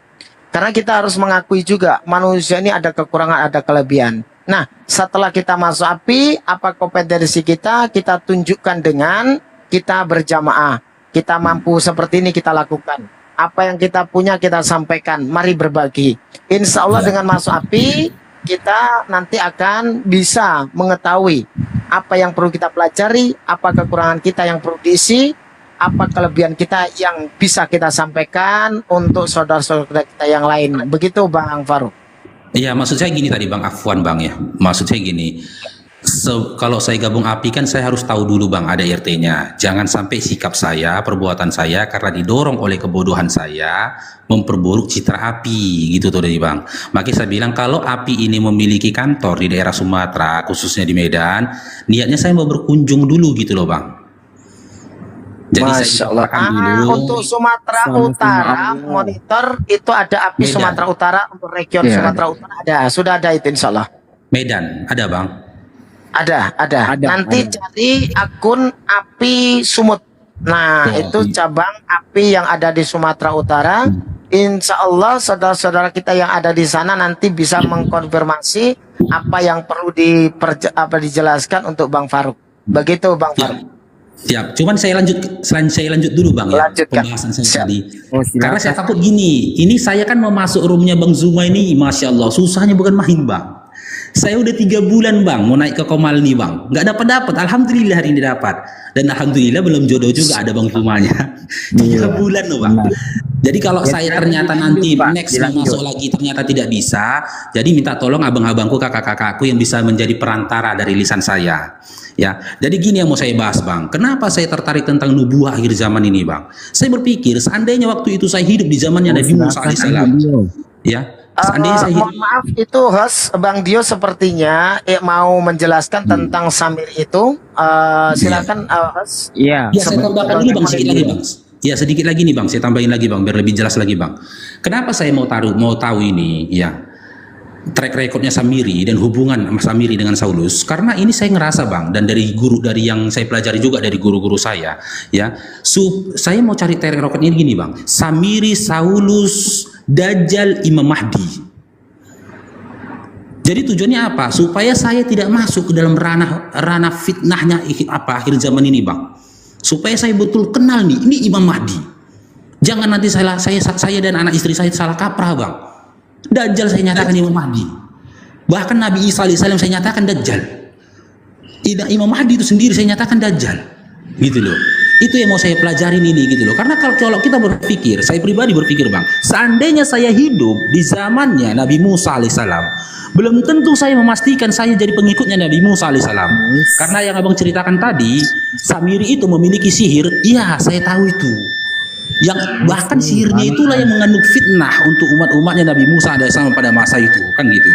Karena kita harus mengakui juga manusia ini ada kekurangan, ada kelebihan. Nah, setelah kita masuk API, apa kompetensi kita tunjukkan dengan kita berjamaah. Kita mampu seperti ini kita lakukan. Apa yang kita punya kita sampaikan, mari berbagi. Insya Allah dengan masuk API kita nanti akan bisa mengetahui apa yang perlu kita pelajari, apa kekurangan kita yang perlu diisi, apa kelebihan kita yang bisa kita sampaikan untuk saudara-saudara kita yang lain. Begitu Bang Faruk. Iya, maksud saya gini tadi Bang Afwan Bang ya. Maksud saya gini, kalau saya gabung API kan saya harus tahu dulu Bang ada RT-nya. Jangan sampai sikap saya, perbuatan saya karena didorong oleh kebodohan saya memperburuk citra API gitu tuh dari Bang. Makanya saya bilang kalau API ini memiliki kantor di daerah Sumatera, khususnya di Medan, niatnya saya mau berkunjung dulu gitu loh Bang. Jadi Masya Allah. Untuk Sumatera Utara monitor itu ada API Sumatera Utara, untuk region Sumatera Utara ada, sudah ada itu insya Allah. Medan ada Bang. Ada. Nanti cari akun API Sumut. Nah, itu cabang API yang ada di Sumatera Utara. Insya Allah saudara-saudara kita yang ada di sana nanti bisa mengkonfirmasi apa yang perlu dijelaskan untuk Bang Faruk. Begitu Bang Faruk. Siap. Cuman saya lanjut dulu Bang ya. Pembahasan saya tadi. Karena saya takut gini. Ini saya kan mau masuk roomnya Bang Zuma ini, Masya Allah, susahnya bukan main Bang. Saya udah 3 bulan Bang mau naik ke Komal nih Bang, nggak dapat. Alhamdulillah hari ini dapat. Dan alhamdulillah belum jodoh juga ada Bang Zumanya. 3 bulan loh Bang. Jadi kalau saya ternyata nanti next mau masuk lagi ternyata tidak bisa, jadi minta tolong abang-abangku, kakak-kakakku yang bisa menjadi perantara dari lisan saya. Ya, jadi gini yang mau saya bahas Bang. Kenapa saya tertarik tentang nubuah akhir zaman ini Bang? Saya berpikir seandainya waktu itu saya hidup di zamannya Nabi Musa alaihissalam, ya. Seandainya saya mohon maaf itu host Bang Dio sepertinya mau menjelaskan tentang Samir itu. Silakan host. Ya, saya tambahkan dulu Bang sedikit lagi Bang. Ya sedikit lagi nih Bang, saya tambahin lagi Bang biar lebih jelas lagi Bang. Kenapa saya mau tahu ini ya track recordnya Samiri dan hubungan Samiri dengan Saulus? Karena ini saya ngerasa Bang, dan dari yang saya pelajari juga dari guru-guru saya ya. Saya mau cari track record ini gini Bang. Samiri, Saulus, Dajjal, Imam Mahdi. Jadi tujuannya apa? Supaya saya tidak masuk ke dalam ranah fitnahnya akhir zaman ini Bang. Supaya saya betul kenal nih, ini Imam Mahdi. Jangan nanti saya dan anak istri saya salah kaprah Bang. Dajjal saya nyatakan Imam Mahdi. Bahkan Nabi Isa alaihissalam saya nyatakan Dajjal. Imam Mahdi itu sendiri saya nyatakan Dajjal. Gitu loh. Itu yang mau saya pelajarin ini gitu loh. Karena kalau kita berpikir, saya pribadi berpikir Bang, seandainya saya hidup di zamannya Nabi Musa alaihissalam, belum tentu saya memastikan saya jadi pengikutnya Nabi Musa alaihissalam. Karena yang abang ceritakan tadi, Samiri itu memiliki sihir. Iya, saya tahu itu. Yang bahkan sihirnya itulah yang mengandung fitnah untuk umat-umatnya Nabi Musa alaihissalam pada masa itu, kan gitu.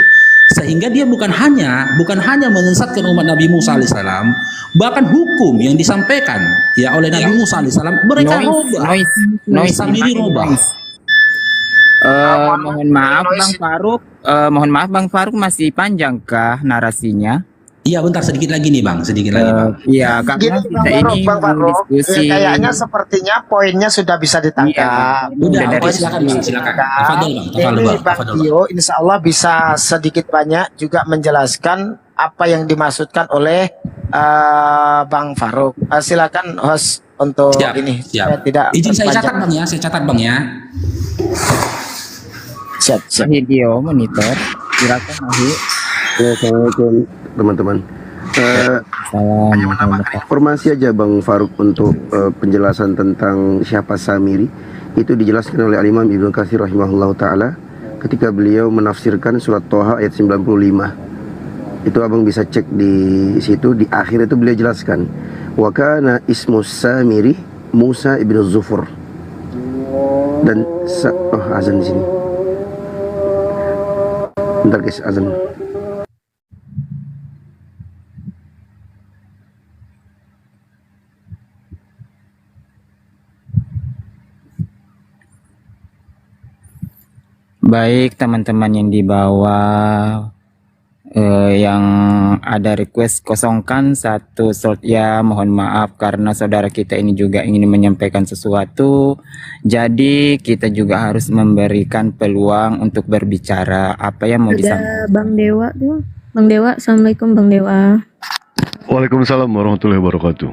Sehingga dia bukan hanya menyesatkan umat Nabi Musa alaihissalam, bahkan hukum yang disampaikan ya oleh Nabi Musa alaihissalam mereka rubah. Samiri rubah. Mohon maaf Bang Faruk, masih panjangkah narasinya? Iya, bentar sedikit lagi nih Bang, Iya, karena kita ini diskusi. Kayaknya sepertinya poinnya sudah bisa ditangkap. Silakan. Ini Bang Dio, insya Allah bisa sedikit banyak juga menjelaskan apa yang dimaksudkan oleh Bang Faruk. Silakan host untuk ini. Siap. Izin saya catat Bang ya, Siap. Video monitor. Silakan Mahi. Assalamualaikum teman-teman. Hanya menambahkan informasi aja Bang Faruk untuk penjelasan tentang siapa Samiri. Itu dijelaskan oleh Al-Imam Ibnu Katsir rahimahullah ta'ala ketika beliau menafsirkan surat Thaha ayat 95. Itu abang bisa cek di situ, di akhir itu beliau jelaskan wa kana ismus Samiri Musa ibnu Zufur. Dan azan di sini. Bentar guys, azan. Baik teman-teman yang di bawah yang ada request kosongkan satu slot ya, mohon maaf karena saudara kita ini juga ingin menyampaikan sesuatu, jadi kita juga harus memberikan peluang untuk berbicara. Apa yang mau disampaikan? Bang Dewa tuh. Bang Dewa, Assalamualaikum Bang Dewa. Waalaikumsalam warahmatullahi wabarakatuh.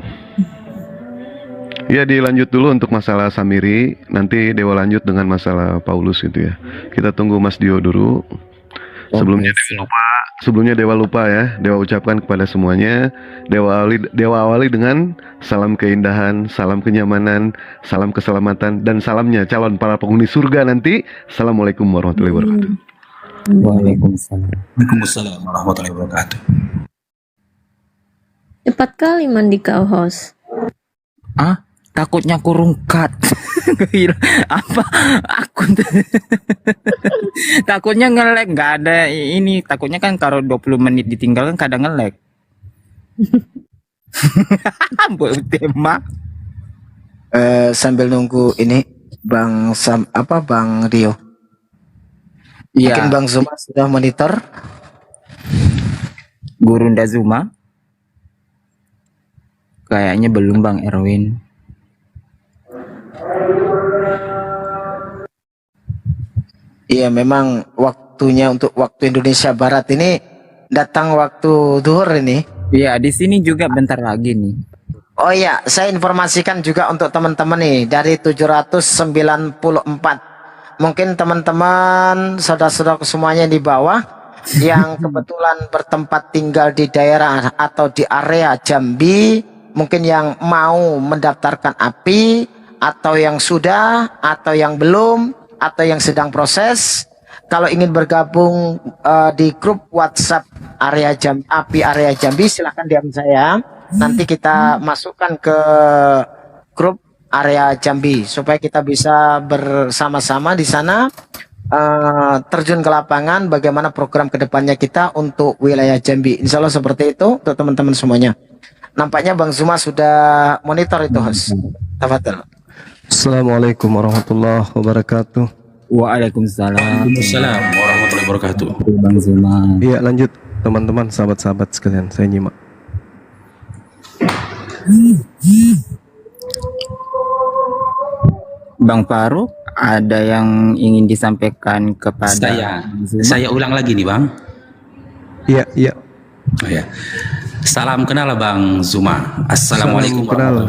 Ya, dilanjut dulu untuk masalah Samiri, nanti Dewa lanjut dengan masalah Paulus gitu ya. Kita tunggu Mas Dio dulu. Sebelumnya Dewa lupa ya. Dewa ucapkan kepada semuanya, Dewa awali dengan salam keindahan, salam kenyamanan, salam keselamatan, dan salamnya calon para penghuni surga nanti. Assalamualaikum warahmatullahi wabarakatuh. Waalaikumsalam warahmatullahi wabarakatuh. Cepat kali mandi kau host. Takutnya kurung cut. Apa akun takutnya nge-lag, nggak ada ini, takutnya kan kalau 20 menit ditinggal kan kadang nge-lag. Tema sambil nunggu ini Bang Rio. Iya. Mungkin Bang Zuma sudah monitor. Gurunda Zuma kayaknya belum Bang Erwin. Iya, memang waktunya untuk waktu Indonesia Barat ini datang waktu zuhur ini. Iya, di sini juga bentar lagi nih. Oh iya, saya informasikan juga untuk teman-teman nih dari 794. Mungkin teman-teman, saudara-saudara semuanya di bawah yang kebetulan bertempat tinggal di daerah atau di area Jambi, mungkin yang mau mendaftarkan API atau yang sudah atau yang belum atau yang sedang proses, kalau ingin bergabung di grup WhatsApp API area Jambi, silahkan DM saya. Nanti kita masukkan ke grup area Jambi supaya kita bisa bersama-sama di sana terjun ke lapangan bagaimana program kedepannya kita untuk wilayah Jambi. Insya Allah seperti itu untuk teman-teman semuanya. Nampaknya Bang Zuma sudah monitor itu, host. Tafadhol. Assalamualaikum warahmatullahi wabarakatuh. Waalaikumsalam. Waalaikumsalam warahmatullahi wabarakatuh. Bang Zuma. Iya, lanjut teman-teman, sahabat-sahabat sekalian, saya nyimak. Bang Faruk, ada yang ingin disampaikan kepada Saya ulang lagi nih, Bang. Iya, iya. Oh ya. Salam kenal Bang Zuma. Assalamualaikum Salam kenal.